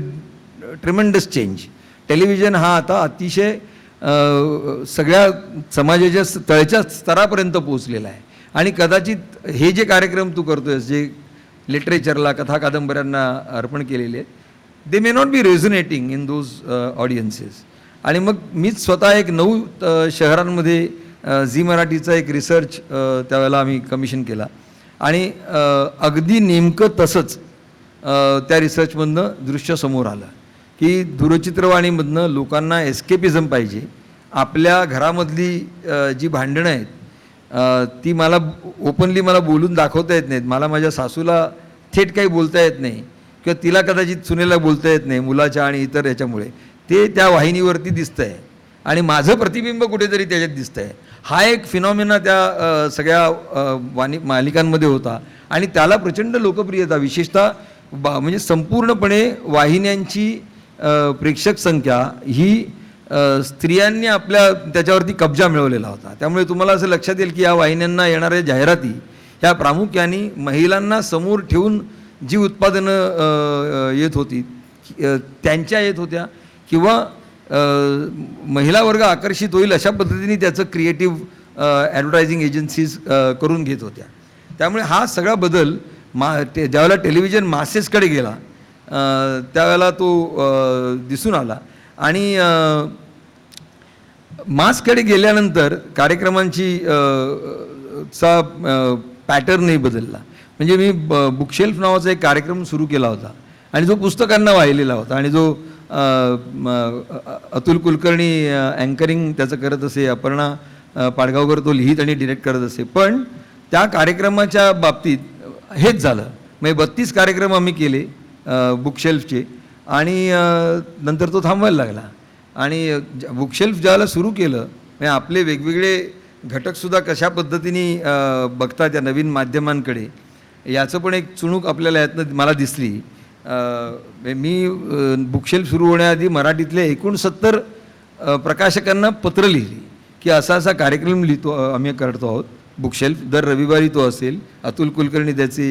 tremendous change. Television हा आता अतिशय सगळ्या समाजाच्या तळच्या स्तरापर्यंत पोहोचलेला आहे. आणि कदाचित हे जे कार्यक्रम तू करतोयस, जे लिटरेचरला, कथा कादंबऱ्यांना अर्पण केलेले आहेत, they may not be resonating in those audiences. आणि मग मीच स्वतः एक 9 शहरांमध्ये झी मराठीचा एक रिसर्च त्यावेळेला आम्ही कमिशन केला. आणि अगदी नेमकं तसंच त्या रिसर्चमधनं दृश्य समोर आलं की दूरचित्रवाणीमधनं लोकांना एस्केपिझम पाहिजे. आपल्या घरामधली जी भांडणं आहेत ती मला ओपनली मला बोलून दाखवता येत नाहीत. मला माझ्या सासूला थेट काही बोलता येत नाही किंवा तिला कदाचित सुनेला बोलता येत नाही मुलाच्या आणि इतर याच्यामुळे. ते त्या वाहिनीवरती दिसतं आहे आणि माझं प्रतिबिंब कुठेतरी त्याच्यात दिसतं आहे. हा एक फिनॉमिना त्या सगळ्या मालिकांमध्ये होता आणि त्याला प्रचंड लोकप्रियता, विशेषतः म्हणजे संपूर्णपणे वाहिन्यांची प्रेक्षक संख्या ही स्त्रियांनी आपल्या त्याच्यावरती कब्जा मिळवलेला होता. त्यामुळे तुम्हाला असं लक्षात येईल की या वाहिन्यांना येणाऱ्या जाहिराती ह्या प्रामुख्याने महिलांना समोर ठेवून जी उत्पादनं येत होती त्यांच्या येत होत्या किंवा महिला वर्ग आकर्षित होईल अशा पद्धतीने त्याचं क्रिएटिव्ह ॲडव्हर्टायझिंग एजन्सीज करून घेत होत्या. त्यामुळे हा सगळा बदल ज्यावेळेला टेलिव्हिजन मासेसकडे गेला त्यावेळेला तो दिसून आला. आणि मासकडे गेल्यानंतर कार्यक्रमांची चा पॅटर्नही बदलला. म्हणजे मी बुकशेल्फ नावाचा एक कार्यक्रम सुरू केला होता आणि जो पुस्तकांना वाहिलेला होता आणि जो अतुल कुलकर्णी अँकरिंग त्याचं करत असे, अपर्णा पाडगावकर तो लिहित आणि डिरेक्ट करत असे. पण त्या कार्यक्रमाच्या बाबतीत हेच झालं. म्हणजे 32 कार्यक्रम आम्ही केले बुकशेल्फचे आणि नंतर तो थांबवायला लागला. आणि बुकशेल्फ ज्याला सुरू केलं म्हणजे आपले वेगवेगळे घटकसुद्धा कशा पद्धतीने बघतात या नवीन माध्यमांकडे याचं पण एक चुणूक आपल्याला यातनं मला दिसली. मी बुकशेल्फ सुरू होण्याआधी मराठीतले 69 प्रकाशकांना पत्र लिहिली की असा असा कार्यक्रम लिहितो आम्ही करतो आहोत बुकशेल्फ. दर रविवारी तो असेल. अतुल कुलकर्णी त्याचे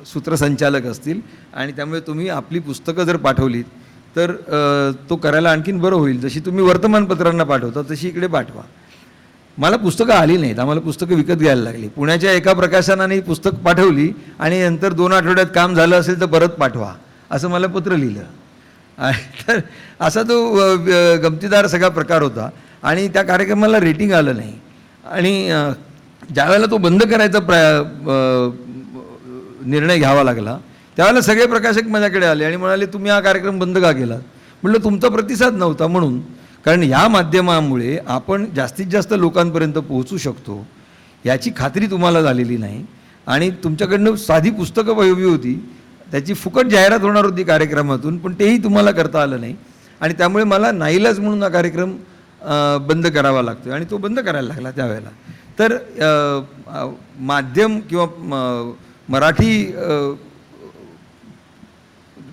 सूत्रसंचालक असतील आणि त्यामुळे तुम्ही आपली पुस्तकं जर पाठवलीत तर तो करायला आणखीन बरं होईल. जशी तुम्ही वर्तमानपत्रांना पाठवता तशी इकडे पाठवा. मला पुस्तकं आली नाहीत, आम्हाला पुस्तकं विकत घ्यायला लागली. पुण्याच्या एका प्रकाशनाने पुस्तक पाठवली आणि नंतर 2 आठवड्यात काम झालं असेल तर परत पाठवा असं मला पत्र लिहिलं. तर असा तो गमतीदार सगळा प्रकार होता आणि त्या कार्यक्रमाला रेटिंग आलं नाही. आणि ज्यावेळेला तो बंद करायचा निर्णय घ्यावा लागला त्यावेळेला सगळे प्रकाशक माझ्याकडे आले आणि म्हणाले तुम्ही हा कार्यक्रम बंद का केला? म्हटलं तुमचा प्रतिसाद नव्हता म्हणून. कारण ह्या माध्यमामुळे आपण जास्तीत जास्त लोकांपर्यंत पोहोचू शकतो याची खात्री तुम्हाला झालेली नाही. आणि तुमच्याकडनं साधी पुस्तकं हवी होती, त्याची फुकट जाहिरात होणार होती कार्यक्रमातून, पण तेही तुम्हाला करता आलं नाही. आणि त्यामुळे मला नाईलाज म्हणून हा कार्यक्रम बंद करावा लागतो आणि तो बंद करायला लागला त्यावेळेला. तर माध्यम किंवा मराठी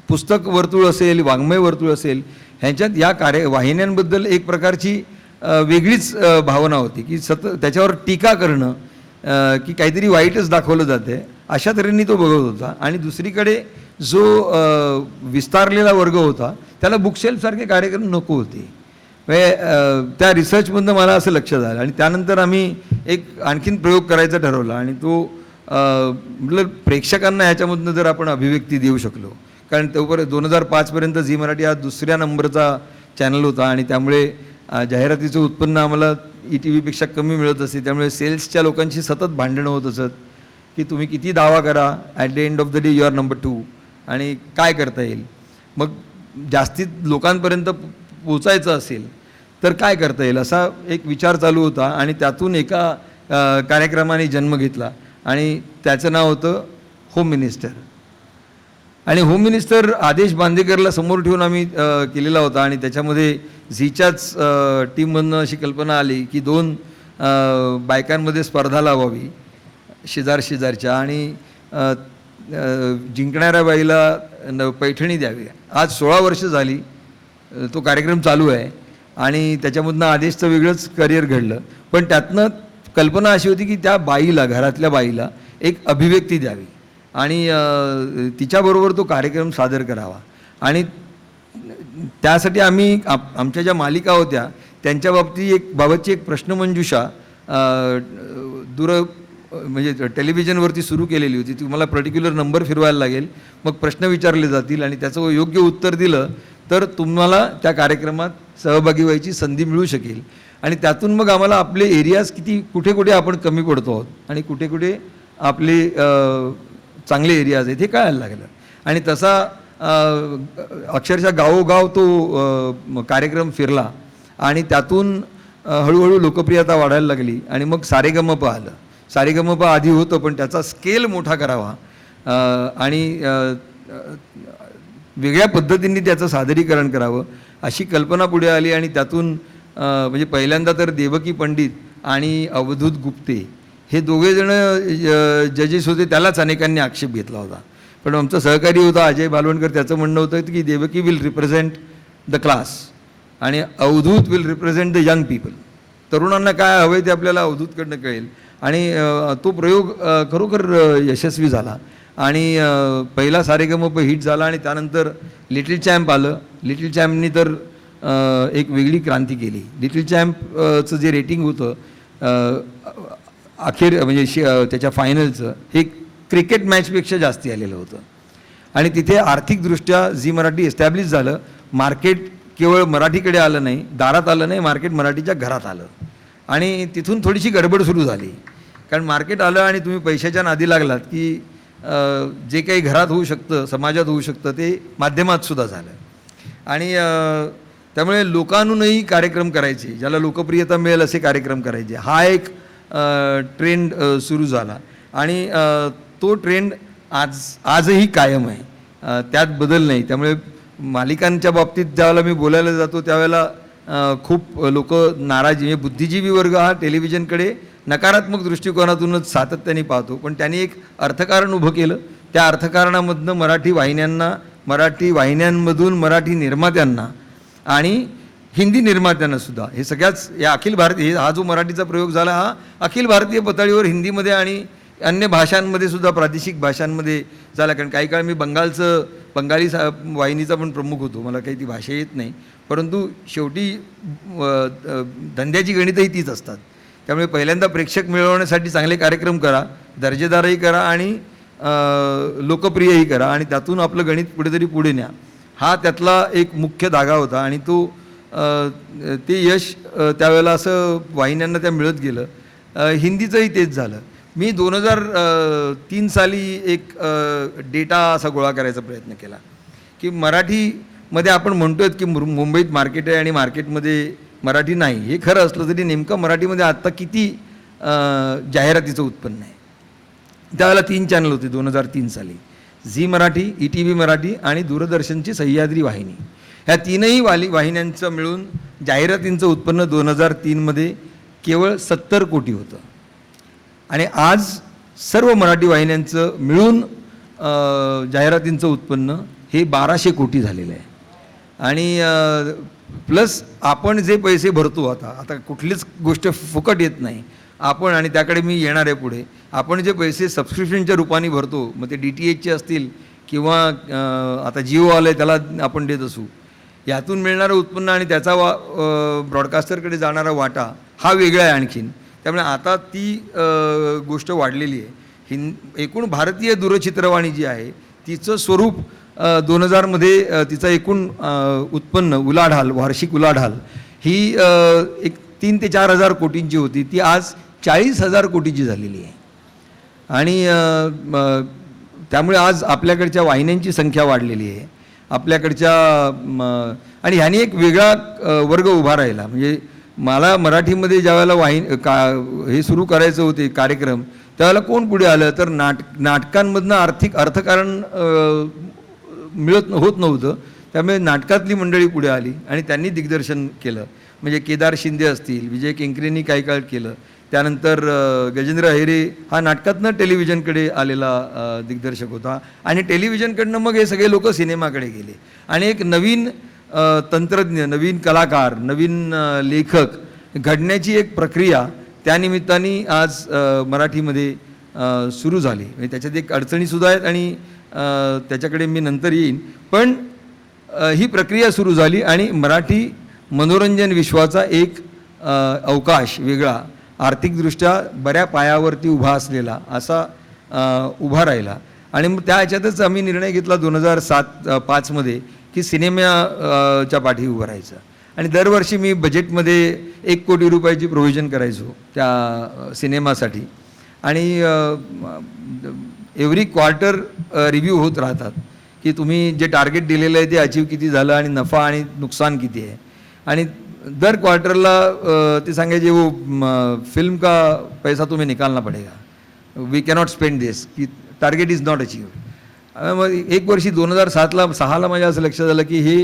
पुस्तक वर्तुळ असेल, वाङ्मय वर्तुळ असेल, ह्यांच्यात या वाहिन्यांबद्दल एक प्रकारची वेगळीच भावना होती की त्याच्यावर टीका करणं की काहीतरी वाईटच दाखवलं जाते अशा तऱ्हेने तो बघत होता. आणि दुसरीकडे जो विस्तारलेला वर्ग होता त्याला बुकशेल्फसारखे कार्यक्रम नको होते. म्हणजे त्या रिसर्चमधनं मला असं लक्षात आलं. आणि त्यानंतर आम्ही एक आणखीन प्रयोग करायचा ठरवला आणि तो म्हटलं प्रेक्षकांना ह्याच्यामधनं जर आपण अभिव्यक्ती देऊ शकलो, कारण तोपर्यंत 2005पर्यंत झी मराठी हा 2ऱ्या नंबरचा चॅनल होता आणि त्यामुळे जाहिरातीचं उत्पन्न आम्हाला ETVपेक्षा कमी मिळत असे. त्यामुळे सेल्सच्या लोकांशी सतत भांडणं होत असत की तुम्ही किती दावा करा, at the end of the day you are number 2 आणि काय करता येईल. मग जास्तीत लोकांपर्यंत पोचायचं असेल तर काय करता येईल असा एक विचार चालू होता. आणि त्यातून एका कार्यक्रमाने जन्म घेतला आणि त्याचं नाव होतं होम मिनिस्टर. आणि होम मिनिस्टर आदेश बांदेकरला समोर ठेवून आम्ही केलेला होता. आणि त्याच्यामध्ये झीच्याच टीममधनं अशी कल्पना आली की 2 बायकांमध्ये स्पर्धा लावावी शेजारच्या आणि जिंकणाऱ्या बाईला पैठणी द्यावी. आज 16 वर्ष झाली तो कार्यक्रम चालू आहे आणि त्याच्यामधनं आदेशचं वेगळंच करिअर घडलं, पण त्यातनं कल्पना अशी होती की त्या बाईला, घरातल्या बाईला एक अभिव्यक्ती द्यावी आणि तिच्याबरोबर तो कार्यक्रम सादर करावा. आणि त्यासाठी आम्ही आमच्या ज्या मालिका होत्या त्यांच्या बाबतची एक प्रश्नमंजुषा म्हणजे टेलिव्हिजनवरती सुरू केलेली होती. तुम्हाला पर्टिक्युलर नंबर फिरवायला लागेल, मग प्रश्न विचारले जातील आणि त्याचं योग्य उत्तर दिलं तर तुम्हाला त्या कार्यक्रमात सहभागी व्हायची संधी मिळू शकेल. आणि त्यातून मग आम्हाला आपले एरियाज कुठे कुठे आपण कमी पडतो आहोत आणि कुठे कुठे आपले चांगले एरियाज आहेत हे कळायला लागलं. आणि तसा अक्षरशः गावोगाव तो कार्यक्रम फिरला आणि त्यातून हळूहळू लोकप्रियता वाढायला लागली. आणि मग सारेगमप आलं. सारेगमप आधी होतं पण त्याचा स्केल मोठा करावा आणि वेगळ्या पद्धतींनी त्याचं सादरीकरण करावं अशी कल्पना पुढे आली. आणि त्यातून म्हणजे पहिल्यांदा तर देवकी पंडित आणि अवधूत गुप्ते हे दोघेजणं जजेस होते. त्यालाच अनेकांनी आक्षेप घेतला होता, पण आमचा सहकारी होता अजय बालवणकर. त्याचं म्हणणं होतं की Devaki will represent the class आणि Avdhoot will represent the young people. तरुणांना काय हवं आहे ते आपल्याला अवधूतकडनं कळेल. आणि तो प्रयोग खरोखर यशस्वी झाला आणि पहिला सारेगमप हिट झाला. आणि त्यानंतर लिटिल चॅम्प आलं. लिटिल चॅम्पनी तर एक वेगळी क्रांती केली. लिटिल चॅम्पचं जे रेटिंग होतं अखेर म्हणजे त्याच्या फायनलचं हे क्रिकेट मॅचपेक्षा जास्ती आलेलं होतं. आणि तिथे आर्थिकदृष्ट्या झी मराठी एस्टॅब्लिश झालं. मार्केट केवळ मराठीकडे आलं नाही, दारात आलं नाही, मार्केट मराठीच्या घरात आलं. आणि तिथून थोडीशी गडबड सुरू झाली, कारण मार्केट आलं आणि तुम्ही पैशाच्या नादी लागलात की जे काही घरात होऊ शकतं, समाजात होऊ शकतं ते माध्यमात सुद्धा झालं. आणि त्यामुळे लोकांनूनही कार्यक्रम करायचे, ज्याला लोकप्रियता मिळेल असे कार्यक्रम करायचे, हा एक ट्रेंड सुरू झाला. आणि तो ट्रेंड आजही कायम आहे, त्यात बदल नाही. त्यामुळे मालिकांच्या बाबतीत ज्यावेळेला मी बोलायला जातो त्यावेळेला खूप लोक नाराज, म्हणजे बुद्धिजीवी वर्ग हा टेलिव्हिजनकडे नकारात्मक दृष्टिकोनातूनच सातत्याने पाहतो. पण त्यांनी एक अर्थकारण उभं केलं. त्या अर्थकारणामधनं मराठी वाहिन्यांना, मराठी वाहिन्यांमधून मराठी निर्मात्यांना आणि हिंदी निर्मात्यांनासुद्धा, हे सगळ्याच या अखिल भारतीय, हा जो मराठीचा प्रयोग झाला हा अखिल भारतीय पातळीवर हिंदीमध्ये आणि अन्य भाषांमध्ये सुद्धा, प्रादेशिक भाषांमध्ये झाला. कारण काही काळ मी बंगाली वाहिनीचा पण प्रमुख होतो. मला काही ती भाषा येत नाही, परंतु शेवटी धंद्याची गणितही तीच असतात. त्यामुळे पहिल्यांदा प्रेक्षक मिळवण्यासाठी चांगले कार्यक्रम करा, दर्जेदारही करा आणि लोकप्रियही करा आणि त्यातून आपलं गणित कुठेतरी पुढे न्या. हा त्यातला एक मुख्य धागा होता आणि तो ते यश त्यावेळेला असं वाहिन्यांना त्या मिळत गेलं. हिंदीचंही तेच झालं. मी 2003 साली एक डेटा असा गोळा करायचा प्रयत्न केला की मराठीमध्ये आपण म्हणतोय की मुंबईत मार्केट आहे आणि मार्केटमध्ये मराठी नाही. हे खरं असलं तरी नेमकं मराठीमध्ये आत्ता किती जाहिरातीचं उत्पन्न आहे. त्यावेळेला 3 चॅनल होते 2003 साली, झी मराठी, ETV मराठी आणि दूरदर्शनची सह्याद्री वाहिनी. ह्या तीनही वाहिन्यांचं मिळून जाहिरातींचं उत्पन्न 2003मध्ये केवळ 70 कोटी होतं. आणि आज सर्व मराठी वाहिन्यांचं मिळून जाहिरातींचं उत्पन्न हे 1200 कोटी झालेलं आहे. आणि प्लस आपण जे पैसे भरतो, आता कुठलीच गोष्ट फुकट येत नाही आपण, आणि त्याकडे मी येणार आहे पुढे. आपण जे पैसे सबस्क्रिप्शनच्या रूपाने भरतो, मग ते DTHचे असतील किंवा आता जिओ आलं आहे त्याला आपण देत असू, यातून मिळणारं उत्पन्न आणि त्याचा ब्रॉडकास्टरकडे जाणारा वाटा हा वेगळा आहे आणखीन. त्यामुळे आता ती गोष्ट वाढलेली आहे. एकूण भारतीय दूरचित्रवाणी जी आहे तिचं स्वरूप 2000मध्ये तिचं एकूण उत्पन्न उलाढाल, वार्षिक उलाढाल ही एक 3 ते 4 हजार कोटींची होती. ती आज 40,000 कोटीची झालेली आहे. आणि त्यामुळे आज आपल्याकडच्या वाहिन्यांची संख्या वाढलेली आहे आपल्याकडच्या. आणि ह्याने एक वेगळा वर्ग उभा राहिला. म्हणजे मला मराठीमध्ये ज्यावेळेला हे सुरू करायचं होते कार्यक्रम, त्यावेळेला कोण पुढे आलं तर नाटकांमधनं अर्थकारण होत नव्हतं. त्यामुळे नाटकातली मंडळी पुढे आली आणि त्यांनी दिग्दर्शन केलं. म्हणजे केदार शिंदे असतील, विजय केंकरेंनी काही काळ केलं, त्यानंतर गजेंद्र अहिरे हा नाटकातनं टेलिव्हिजनकडे आलेला दिग्दर्शक होता आणि टेलिव्हिजनकडनं मग हे सगळे लोक सिनेमाकडे गेले आणि एक नवीन तंत्रज्ञ, नवीन कलाकार, नवीन लेखक घडण्याची एक प्रक्रिया त्यानिमित्ताने आज मराठीमध्ये सुरू झाली. म्हणजे त्याच्यात एक अडचणीसुद्धा आहेत आणि त्याच्याकडे मी नंतर येईन. पण ही प्रक्रिया सुरू झाली आणि मराठी मनोरंजन विश्वाचा एक अवकाश वेगळा, आर्थिकदृष्ट्या बऱ्या पायावरती उभा असलेला असा उभा राहिला. आणि मग त्या ह्याच्यातच आम्ही निर्णय घेतला 2005मध्ये की सिनेमाच्या पाठी उभं राहायचं. आणि दरवर्षी मी बजेटमध्ये 1 कोटी रुपयाची प्रोव्हिजन करायचो त्या सिनेमासाठी. आणि एव्हरी क्वार्टर रिव्ह्यू होत राहतात की तुम्ही जे टार्गेट दिलेलं आहे ते अचीव किती झालं आणि नफा आणि नुकसान किती आहे. आणि दर क्वार्टरला ते सांगायचे वो फिल्म का पैसा तुम्हें निकालना पडेगा, वी कॅनॉट स्पेंड दिस, की टार्गेट इज नॉट अचीव्ड. मग एक वर्षी 2006ला माझ्या असं लक्षात झालं की हे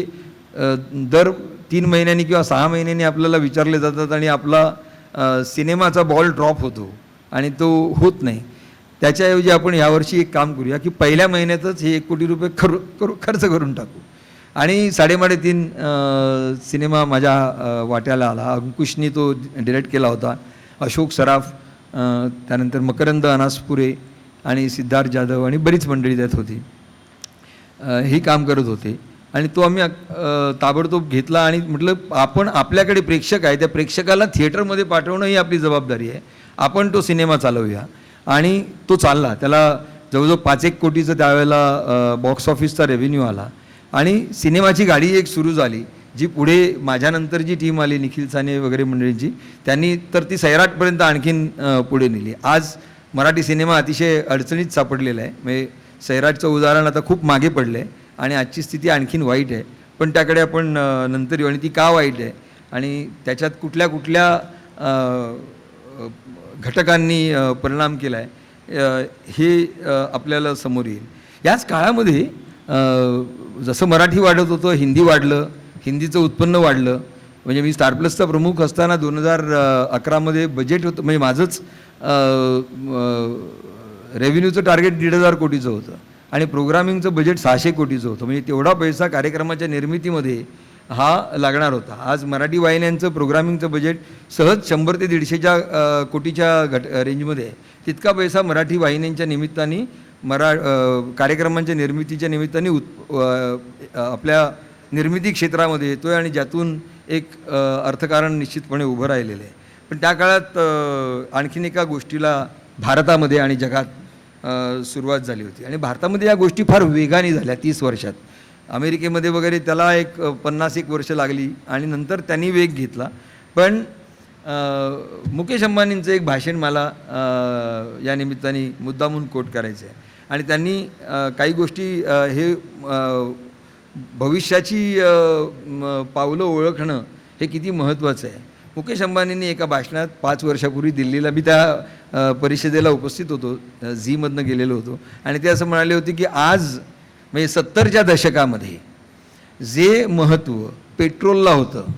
दर 3 महिन्यांनी किंवा 6 महिन्यांनी आपल्याला विचारले जातात आणि आपला सिनेमाचा बॉल ड्रॉप होतो आणि तो होत नाही. त्याच्याऐवजी आपण यावर्षी एक काम करूया की पहिल्या महिन्यातच हे 1 कोटी रुपये खर्च करून टाकू. आणि 3.5 सिनेमा माझ्या वाट्याला आला. अंकुशनी तो डिरेक्ट केला होता, अशोक सराफ, त्यानंतर मकरंद अनासपुरे आणि सिद्धार्थ जाधव आणि बरीच मंडळी त्यात होती, ही काम करत होते. आणि तो आम्ही ताबडतोब घेतला आणि म्हटलं आपण आपल्याकडे प्रेक्षक आहे, त्या प्रेक्षकाला थिएटरमध्ये पाठवणं ही आपली जबाबदारी आहे, आपण तो सिनेमा चालवूया. आणि तो चालला. त्याला जवळजवळ 5-1 कोटीचं त्यावेळेला बॉक्स ऑफिसचा रेव्हेन्यू आला. आणि सिनेमाची गाडी एक सुरू झाली जी पुढे माझ्यानंतर जी टीम आली, निखिल साने वगैरे मंडळींची, त्यांनी तर ती सैराटपर्यंत आणखीन पुढे नेली. आज मराठी सिनेमा अतिशय अडचणीत सापडलेला आहे. म्हणजे सैराटचं उदाहरण आता खूप मागे पडलं आहे आणि आजची स्थिती आणखीन वाईट आहे, पण त्याकडे आपण नंतर येऊ. आणि ती का वाईट आहे आणि त्याच्यात कुठल्या कुठल्या घटकांनी परिणाम केला आहे हे आपल्याला समोर येईल. याच काळामध्ये जसं मराठी वाढत होतं, हिंदी वाढलं, हिंदीचं उत्पन्न वाढलं. म्हणजे मी स्टार प्लसचा प्रमुख असताना 2011मध्ये बजेट होतं, म्हणजे माझंच रेव्हेन्यूचं टार्गेट 1,500 कोटीचं होतं आणि प्रोग्रामिंगचं बजेट 600 कोटीचं होतं. म्हणजे तेवढा पैसा कार्यक्रमाच्या निर्मितीमध्ये हा लागणार होता. आज मराठी वाहिन्यांचं प्रोग्रामिंगचं बजेट सहज 100 ते 150 कोटीच्या रेंजमध्ये आहे. तितका पैसा मराठी वाहिन्यांच्या निमित्ताने कार्यक्रमांच्या निर्मितीच्या निमित्ताने आपल्या निर्मिती क्षेत्रामध्ये येतो आहे आणि ज्यातून एक अर्थकारण निश्चितपणे उभं राहिलेलं आहे. पण त्या काळात आणखीन एका गोष्टीला भारतामध्ये आणि जगात सुरुवात झाली होती आणि भारतामध्ये या गोष्टी फार वेगाने झाल्या 30 वर्षात. अमेरिकेमध्ये वगैरे त्याला एक 50-1 वर्ष लागली आणि नंतर त्यांनी वेग घेतला. पण मुकेश अंबानींचं एक भाषण मला या निमित्ताने मुद्दामून कोट करायचं आहे. आणि त्यांनी काही गोष्टी हे भविष्याची पावलं ओळखणं हे किती महत्त्वाचं आहे. मुकेश अंबानींनी एका भाषणात 5 वर्षापूर्वी दिल्लीला, मी त्या परिषदेला उपस्थित होतो, झीमधनं गेलेलो होतो, आणि ते असं म्हणाले होते की आज म्हणजे 70च्या दशकामध्ये जे महत्त्व पेट्रोलला होतं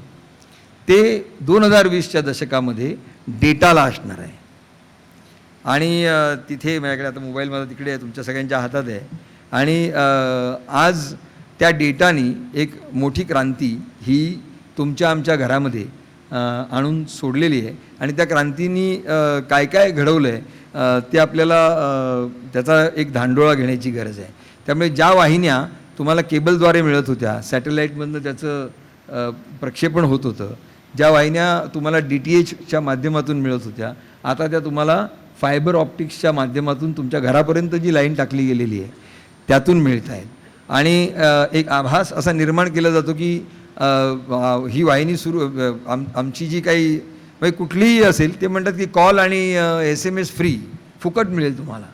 ते 2020च्या दशकामध्ये डेटाला असणार आहे. आणि तिथे माझ्याकडे आता मोबाईल माझा तिकडे आहे, तुमच्या सगळ्यांच्या हातात आहे. आणि आज त्या डेटानी एक मोठी क्रांती ही तुमच्या आमच्या घरामध्ये आणून सोडलेली आहे. आणि त्या क्रांतीनी काय काय घडवलं आहे ते आपल्याला त्याचा एक धांडोळा घेण्याची गरज आहे. त्यामुळे ज्या वाहिन्या तुम्हाला केबलद्वारे मिळत होत्या, सॅटेलाईटमधनं त्याचं प्रक्षेपण होत होतं, ज्या वाहिन्या तुम्हाला DTHच्या माध्यमातून मिळत होत्या, आता त्या तुम्हाला फायबर ऑप्टिक्सच्या माध्यमातून तुमच्या घरापर्यंत जी लाईन टाकली गेलेली आहे त्यातून मिळत आहेत. आणि एक आभास असा निर्माण केला जातो की ही वाहिनी आमची जी काही म्हणजे कुठलीही असेल, ते म्हणतात की कॉल आणि SMS फ्री, फुकट मिळेल तुम्हाला.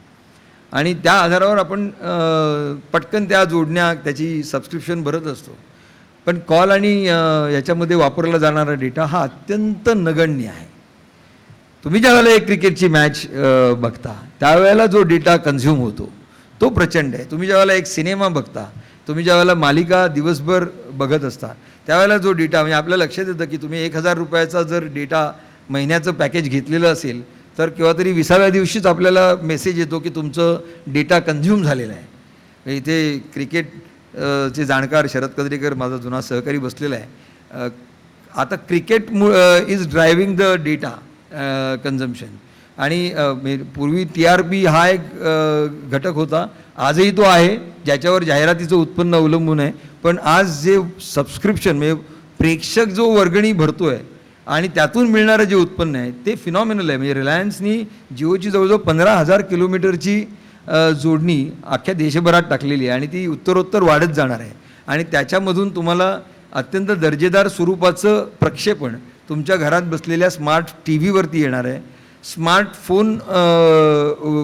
आणि त्या आधारावर आपण पटकन त्या जोडण्या, त्याची सबस्क्रिप्शन भरत असतो. पण कॉल आणि याच्यामध्ये वापरला जाणारा डेटा हा अत्यंत नगण्य आहे. तुम्ही ज्यावेळेला एक क्रिकेटची मॅच बघता त्यावेळेला जो डेटा कन्झ्युम होतो तो प्रचंड आहे. तुम्ही ज्यावेळेला एक सिनेमा बघता, तुम्ही ज्यावेळेला मालिका दिवसभर बघत असता त्यावेळेला जो डेटा म्हणजे आपल्या लक्षात येतं की तुम्ही 1,000 रुपयाचा जर डेटा महिन्याचं पॅकेज घेतलेलं असेल तर केव्हा तरी 20व्या दिवशीच आपल्याला मेसेज येतो की तुमचं डेटा कन्झ्युम झालेला आहे. इथे क्रिकेट चे जाणकार शरद कदरीकर माझा जुना सहकारी बसलेला आहे. आता cricket is driving the data consumption आणि पूर्वी TRP हा एक घटक होता, आजही तो आहे ज्याच्यावर जाहिरातीचं उत्पन्न अवलंबून आहे. पण आज जे सबस्क्रिप्शन म्हणजे प्रेक्षक जो वर्गणी भरतो आहे आणि त्यातून मिळणारं जे उत्पन्न आहे ते फिनॉमिनल आहे. म्हणजे रिलायन्सनी जिओची जवळजवळ 15,000 किलोमीटरची जोडणी अख्ख्या देशभरात टाकलेली आहे आणि ती उत्तरोत्तर वाढत जाणार आहे. आणि त्याच्यामधून तुम्हाला अत्यंत दर्जेदार स्वरूपाचं प्रक्षेपण तुमच्या घरात बसलेल्या स्मार्ट TV वरती येणार आहे, स्मार्टफोन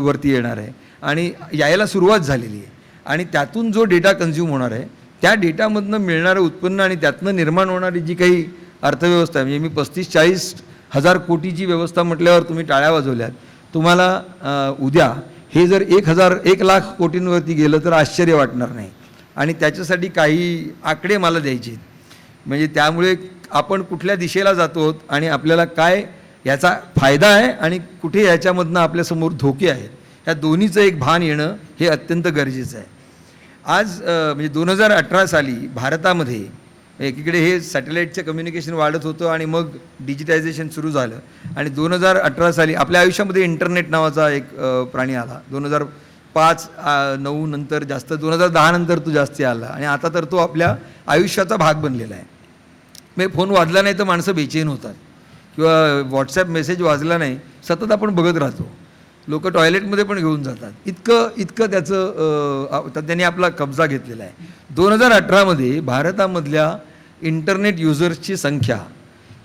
वरती येणार आहे आणि यायला सुरुवात झालेली आहे. आणि त्यातून जो डेटा कन्झ्युम होणार आहे त्या डेटामधनं मिळणारं उत्पन्न आणि त्यातनं निर्माण होणारी जी काही अर्थव्यवस्था आहे, म्हणजे मी 35-40 हजार कोटीची व्यवस्था म्हटल्यावर तुम्ही टाळ्या वाजवल्यात. तुम्हाला उद्या हे जर 1 लाख कोटींवरती गेलं तर आश्चर्य वाटणार नाही. आणि त्याच्यासाठी काही आकडे मला द्यायचे म्हणजे त्यामुळे आपण कुठल्या दिशेला जातो आणि आपल्याला काय याचा फायदा आहे आणि कुठे याच्यामधनं आपल्यासमोर धोके आहेत, या दोन्हीचं एक भान येणं हे अत्यंत गरजेचं आहे. आज म्हणजे 2018 साली भारतामध्ये एकीकडे हे सॅटेलाईटचं कम्युनिकेशन वाढत होतं आणि मग डिजिटायझेशन सुरू झालं आणि 2018 साली आपल्या आयुष्यामध्ये इंटरनेट नावाचा एक प्राणी आला. 2005-09 नंतर जास्त, 2010 नंतर तो जास्ती आला आणि आता तर तो आपल्या आयुष्याचा भाग बनलेला आहे. म्हणजे फोन वाजला नाही तर माणसं बेचैन होतात किंवा व्हॉट्सॲप मेसेज वाजला नाही सतत आपण बघत राहतो. लोक टॉयलेटमध्ये पण घेऊन जातात, इतकं त्याचं त्यांनी आपला कब्जा घेतलेला आहे. 2018मध्ये भारतामधल्या इंटरनेट युजर्सची संख्या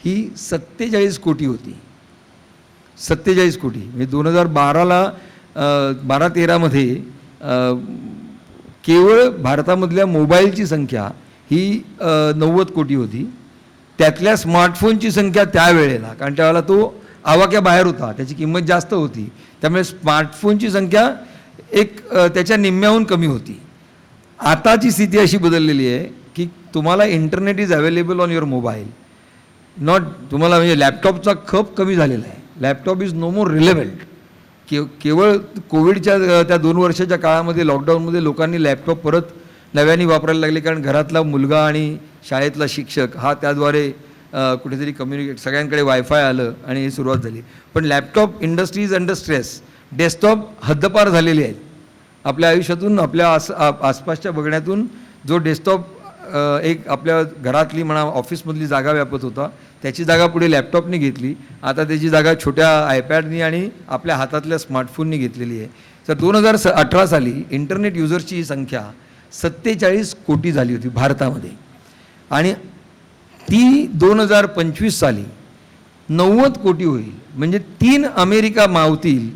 ही 47 कोटी होती. 47 कोटी म्हणजे 2012-13मध्ये केवळ भारतामधल्या मोबाईलची संख्या ही 90 कोटी होती. त्यातल्या स्मार्टफोनची संख्या त्यावेळेला, कारण त्यावेळेला तो आवाक्या बाहेर होता, त्याची किंमत जास्त होती, त्यामुळे स्मार्टफोनची संख्या त्याच्या निम्म्याहून कमी होती. आताची स्थिती अशी बदललेली आहे की तुम्हाला internet is available on your mobile, not तुम्हाला म्हणजे लॅपटॉपचा खप कमी झालेला आहे. Laptop is no more relevant. केवळ कोविडच्या त्या 2 वर्षाच्या काळामध्ये लॉकडाऊनमध्ये लोकांनी लॅपटॉप परत नव्याने वापरायला लागले, कारण घरातला मुलगा आणि शाळेतला शिक्षक हा त्याद्वारे कुठेतरी कम्युनिकेट, सगळ्यांकडे वायफाय आलं आणि ही सुरुवात झाली. पण laptop industry is under stress. Desktop हद्दपार झालेले आहेत आपल्या आयुष्यातून, आपल्या आसपासच्या बघण्यातून. जो डेस्कटॉप एक आपल्या घरातली म्हणा ऑफिसमधली जागा व्यापत होता, त्याची जागा पुढे लॅपटॉपनी घेतली. आता त्याची जागा छोट्या आयपॅडनी आणि आपल्या हातातल्या स्मार्टफोननी घेतलेली आहे. तर 2018 साली इंटरनेट युजर्सची ही संख्या 47 कोटी झाली होती भारतामध्ये आणि ती 2025 साली 90 कोटी होईल. म्हणजे 3 अमेरिका मावतील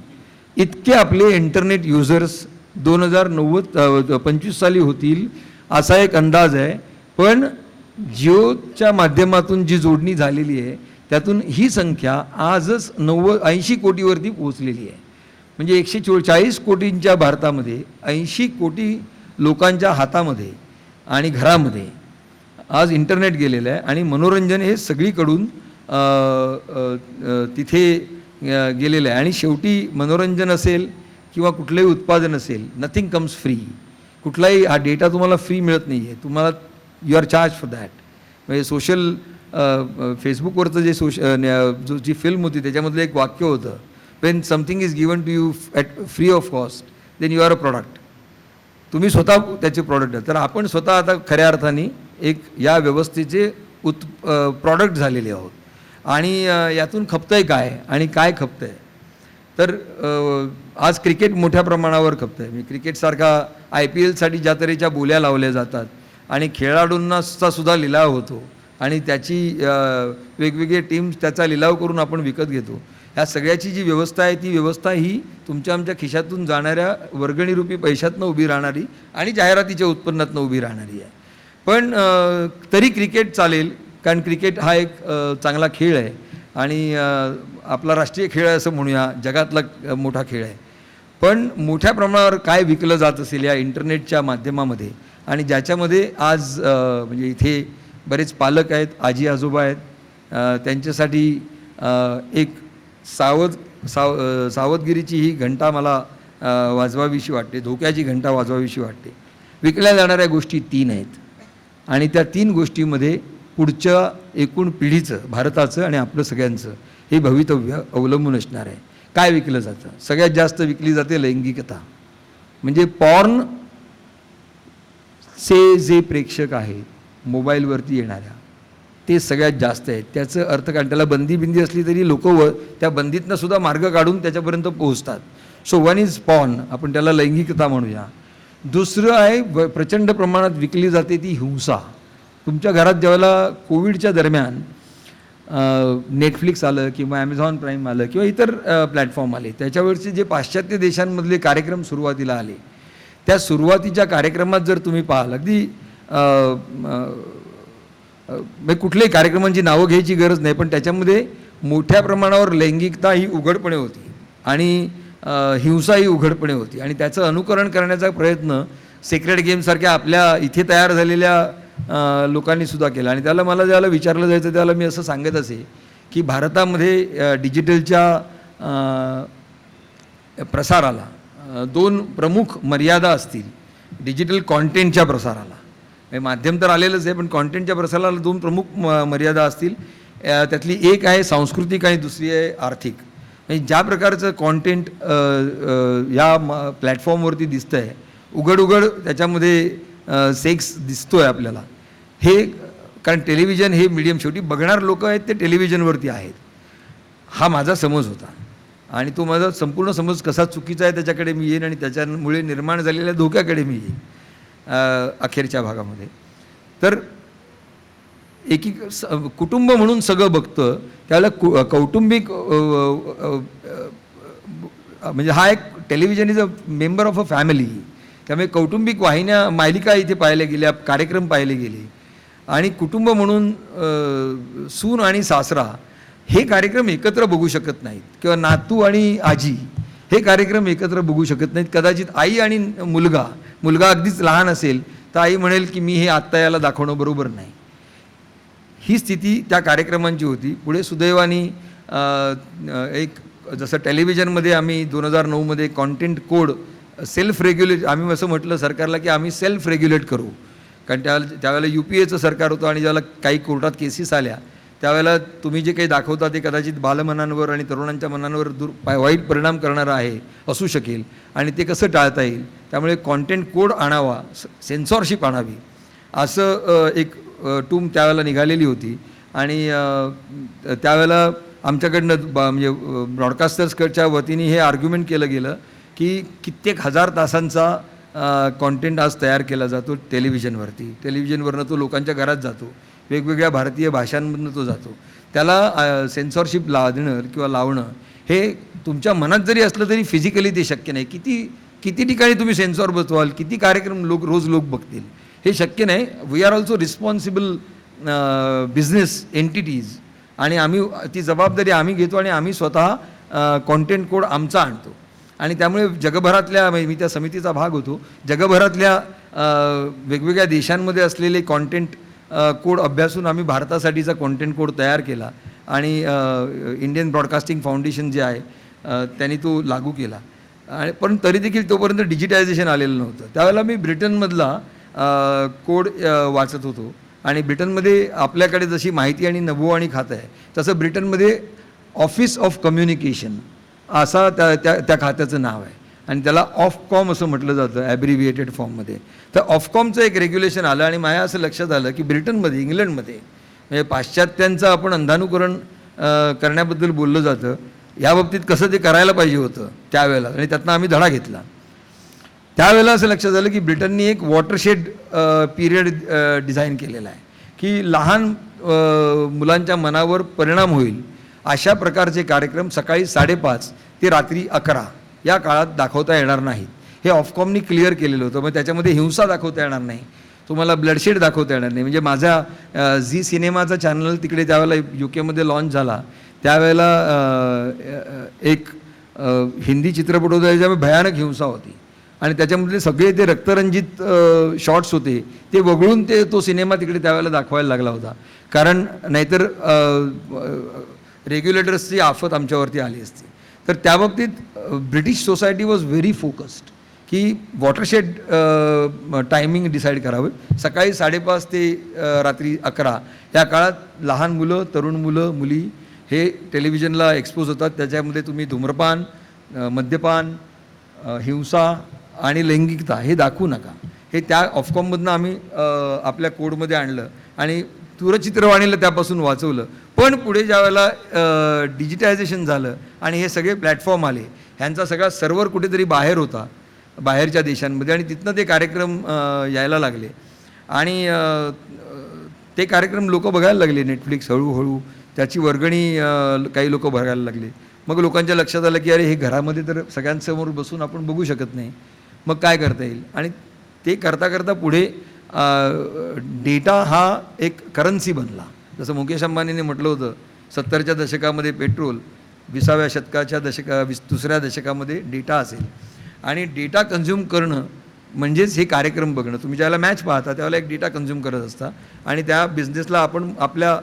इतके आपले इंटरनेट युजर्स 2025 साली होतील असा एक अंदाज आहे. पण जिओच्या माध्यमातून जी जोडणी झालेली आहे त्यातून ही संख्या आजच 80 कोटीवरती पोहोचलेली आहे. म्हणजे 140 कोटींच्या भारतामध्ये 80 कोटी लोकांच्या हातामध्ये आणि घरामध्ये आज इंटरनेट गेलेलं आहे आणि मनोरंजन हे सगळीकडून तिथे गेलेलं आहे. आणि शेवटी मनोरंजन असेल किंवा कुठलंही उत्पादन असेल, नथिंग कम्स फ्री. कुठलाही हा डेटा तुम्हाला फ्री मिळत नाही आहे, तुम्हाला you are charge for that. म्हणजे सोशल फेसबुकवरचं जे जी फिल्म होती त्याच्यामधलं एक वाक्य होतं, when something is given to you at free of cost then you are a product. तुम्ही स्वतः त्याचे प्रॉडक्ट आहे. तर आपण स्वतः आता खऱ्या अर्थाने एक या व्यवस्थेचे प्रॉडक्ट झालेले आहोत. आणि यातून खपतंय काय आणि काय खपतंय, तर आज क्रिकेट मोठ्या प्रमाणावर खपतंय. म्हणजे क्रिकेटसारखा IPLसाठी ज्या तऱ्हेच्या बोल्या लावल्या जातात आणि खेळाडूंनाचा सुद्धा लिलाव होतो आणि त्याची वेगवेगळे टीम्स त्याचा लिलाव करून आपण विकत घेतो. ह्या सगळ्याची जी व्यवस्था आहे ती व्यवस्था ही तुमच्या आमच्या खिशातून जाणाऱ्या वर्गणीरूपी पैशातनं उभी राहणारी आणि जाहिरातीच्या उत्पन्नातनं उभी राहणारी आहे. पण तरी क्रिकेट चालेल, कारण क्रिकेट हा एक चांगला खेळ आहे आणि आपला राष्ट्रीय खेळ आहे असं म्हणूया, जगातला मोठा खेळ आहे. पण मोठ्या प्रमाणावर काय विकलं जात असेल या इंटरनेटच्या माध्यमामध्ये आणि ज्याच्यामध्ये आज म्हणजे इथे बरेच पालक आहेत, आजी आजोबा आहेत, त्यांच्यासाठी एक सावधगिरीची ही घंटा मला वाजवावीशी वाटते, धोक्याची घंटा वाजवावीशी वाटते. विकल्या जाणाऱ्या गोष्टी 3 आहेत आणि त्या 3 गोष्टीमध्ये पुढच्या एकूण पिढीचं, भारताचं आणि आपलं सगळ्यांचं हे भवितव्य अवलंबून असणार आहे. काय विकलं जातं? सगळ्यात जास्त विकली जाते लैंगिकता. म्हणजे पॉर्न चे जे प्रेक्षक आहेत मोबाईलवरती येणाऱ्या ते सगळ्यात जास्त आहेत. त्याचं अर्थ काय, त्याला बंदी असली तरी लोक त्या बंदीतनं सुद्धा मार्ग काढून त्याच्यापर्यंत पोहोचतात. सो वन इज पॉर्न, आपण त्याला लैंगिकता म्हणूया. दुसरं आहे प्रचंड प्रमाणात विकली जाते ती हिंसा. तुमच्या घरात ज्यावेळेला कोविडच्या दरम्यान नेटफ्लिक्स आलं किंवा ॲमेझॉन प्राईम आलं किंवा इतर प्लॅटफॉर्म आले, त्याच्यावरचे जे पाश्चात्य देशांमधले कार्यक्रम सुरुवातीला आले, त्या सुरुवातीच्या कार्यक्रमात जर तुम्ही पाहाल, अगदी कुठल्याही कार्यक्रमांची नावं घ्यायची गरज नाही, पण त्याच्यामध्ये मोठ्या प्रमाणावर लैंगिकता ही उघडपणे होती आणि हिंसा ही उघडपणे होती. आणि त्याचं अनुकरण करण्याचा प्रयत्न सेक्रेड गेमसारख्या आपल्या इथे तयार झालेल्या लोकांनी सुद्धा केला. आणि त्याला मला ज्याला विचारलं जायचं त्याला मी असं सांगत असे की भारतामध्ये डिजिटलच्या प्रसाराला 2 प्रमुख मर्यादा असतील. डिजिटल कॉन्टेंटच्या प्रसाराला, माध्यम तर आलेलंच आहे, पण कॉन्टेंटच्या प्रसाराला 2 प्रमुख मर्यादा असतील. त्यातली एक आहे सांस्कृतिक आणि दुसरी आहे आर्थिक. म्हणजे ज्या प्रकारचं कॉन्टेंट या प्लॅटफॉर्मवरती दिसतं आहे, उघड त्याच्यामध्ये सेक्स दिसतो आहे आपल्याला, हे कारण टेलिव्हिजन हे मीडियम, शेवटी बघणार लोक आहेत ते टेलिव्हिजनवरती आहेत, हा माझा समज होता. आणि तो माझा संपूर्ण समज कसा चुकीचा आहे त्याच्याकडे मी येईन आणि त्याच्यामुळे निर्माण झालेल्या धोक्याकडे मी येईन अखेरच्या भागामध्ये. तर कुटुंब म्हणून सगळं बघतं त्याला कौटुंबिक म्हणजे हा एक television is a member of a family. त्यामुळे कौटुंबिक वाहिन्या, मालिका इथे पाहिल्या गेल्या, कार्यक्रम पाहिले गेले. आणि कुटुंब म्हणून सून आणि सासरा हे कार्यक्रम एकत्र बघू शकत नाहीत किंवा नातू आणि आजी हे कार्यक्रम एकत्र बघू शकत नाहीत. कदाचित आई आणि मुलगा अगदीच लहान असेल तर आई म्हणेल की मी हे आत्ता याला दाखवणं बरोबर नाही. ही स्थिती त्या कार्यक्रमांची होती. पुढे सुदैवाने एक जसं टेलिव्हिजनमध्ये आम्ही 2009मध्ये कॉन्टेंट कोड सेल्फ रेग्युलेट, आम्ही असं म्हटलं सरकारला की आम्ही सेल्फ रेग्युलेट करू. कारण त्यावेळेला UPAचं सरकार होतं आणि ज्यावेळेला काही कोर्टात केसेस आल्या त्यावेळेला तुम्ही जे काही दाखवता ते कदाचित बालमनांवर आणि तरुणांच्या मनांवर वाईट परिणाम करणारा आहे, असू शकेल, आणि ते कसं टाळता येईल. त्यामुळे कॉन्टेंट कोड आणावा, सेन्सॉरशिप आणावी, असं एक टूम त्यावेळेला निघालेली होती. आणि त्यावेळेला आमच्याकडनं म्हणजे ब्रॉडकास्टर्सच्या वतीने हे आर्ग्युमेंट केलं गेलं की कित्येक हजार तासांचा कॉन्टेंट आज तयार केला जातो टेलिव्हिजनवरती. टेलिव्हिजनवरनं तो लोकांच्या घरात जातो, वेगवेगळ्या भारतीय भाषांमधून तो जातो. त्याला सेन्सॉरशिप लादणं किंवा लावणं हे तुमच्या मनात जरी असलं तरी फिजिकली ते शक्य नाही. किती ठिकाणी तुम्ही सेन्सॉर बसवाल, किती कार्यक्रम रोज लोक बघतील, हे शक्य नाही. We are also responsible business entities आणि आम्ही ती जबाबदारी आम्ही घेतो आणि आम्ही स्वतः कॉन्टेंट कोड आमचा आणतो. आणि त्यामुळे जगभरातल्या, मी त्या समितीचा भाग होतो, जगभरातल्या वेगवेगळ्या देशांमध्ये असलेले कॉन्टेंट कोड अभ्यासून आम्ही भारतासाठीचा कॉन्टेंट कोड तयार केला आणि इंडियन ब्रॉडकास्टिंग फाउंडेशन जे आहे त्यांनी तो लागू केला. आणि पण तरी देखील तोपर्यंत डिजिटायझेशन आलेलं नव्हतं. त्यावेळेला मी ब्रिटनमधला कोड वाचत होतो आणि ब्रिटनमध्ये आपल्याकडे जशी माहिती आणि नभोवाणी खातं आहे तसं ब्रिटनमध्ये ऑफिस ऑफ कम्युनिकेशन असा त्या खात्याचं नाव आहे आणि त्याला ऑफकॉम असं म्हटलं जातं ॲब्रिव्हिएटेड फॉर्ममध्ये. तर ऑफकॉमचं एक रेग्युलेशन आलं आणि माझ्या असं लक्षात आलं की ब्रिटनमध्ये, इंग्लंडमध्ये म्हणजे पाश्चात्यांचं आपण अंधानुकरण करण्याबद्दल बोललं जातं, या बाबतीत कसं ते करायला पाहिजे होतं त्यावेळेला, आणि त्यातनं आम्ही धडा घेतला. त्यावेळेला असं लक्षात आलं की ब्रिटननी एक वॉटरशेड पिरियड डिझाईन केलेला आहे की लहान मुलांच्या मनावर परिणाम होईल अशा प्रकारचे कार्यक्रम सकाळी 5:30 ते रात्री 11 या काळात दाखवता येणार नाहीत. हे ऑफकॉमनी क्लिअर केलेलं होतं. मग त्याच्यामध्ये हिंसा दाखवता येणार नाही, तुम्हाला ब्लडशेड दाखवता येणार नाही. म्हणजे माझा झी सिनेमाचा चॅनल तिकडे त्यावेळेला UK लॉन्च झाला त्यावेळेला एक हिंदी चित्रपट होता ज्याच्यामध्ये भयानक हिंसा होती आणि त्याच्यामधले सगळे ते रक्तरंजित शॉट्स होते ते वगळून तो सिनेमा तिकडे त्यावेळेला दाखवायला लागला होता, कारण नाहीतर रेग्युलेटर्सची आफत आमच्यावरती आली असती. तर त्या बाबतीत British society was very focused की वॉटरशेड टायमिंग डिसाईड करावे. सकाळी 5:30 ते रात्री 11 या काळात लहान मुलं, तरुण मुलं, मुली हे टेलिव्हिजनला एक्सपोज होतात. त्याच्यामध्ये तुम्ही धूम्रपान, मद्यपान, हिंसा आणि लैंगिकता हे दाखवू नका. हे त्या ऑफकॉममधनं आम्ही आपल्या कोडमध्ये आणलं आणि दूरचित्रवाणीला त्यापासून वाचवलं. पण पुढे ज्यावेळेला डिजिटायझेशन झालं आणि हे सगळे प्लॅटफॉर्म आले, ह्यांचा सगळा सर्व्हर कुठेतरी बाहेर होता, बाहेरच्या देशांमध्ये, आणि तिथनं ते कार्यक्रम यायला लागले आणि ते कार्यक्रम लोक बघायला लागले. नेटफ्लिक्स हळूहळू त्याची वर्गणी काही लोक बघायला लागले. मग लोकांच्या लक्षात आलं की अरे हे घरामध्ये तर सगळ्यांसमोर बसून आपण बघू शकत नाही, मग काय करता येईल. आणि ते करता करता पुढे डेटा हा एक करन्सी बनला. जसं मुकेश अंबानीने म्हटलं होतं 70च्या दशकामध्ये पेट्रोल, 20व्या शतकाच्या दुसऱ्या दशकामध्ये डेटा असेल. आणि डेटा कन्झ्युम करणं म्हणजेच हे कार्यक्रम बघणं. तुम्ही ज्यावेळेला मॅच पाहता त्यावेळेला एक डेटा कन्झ्युम करत असता आणि त्या बिझनेसला आपण आपल्या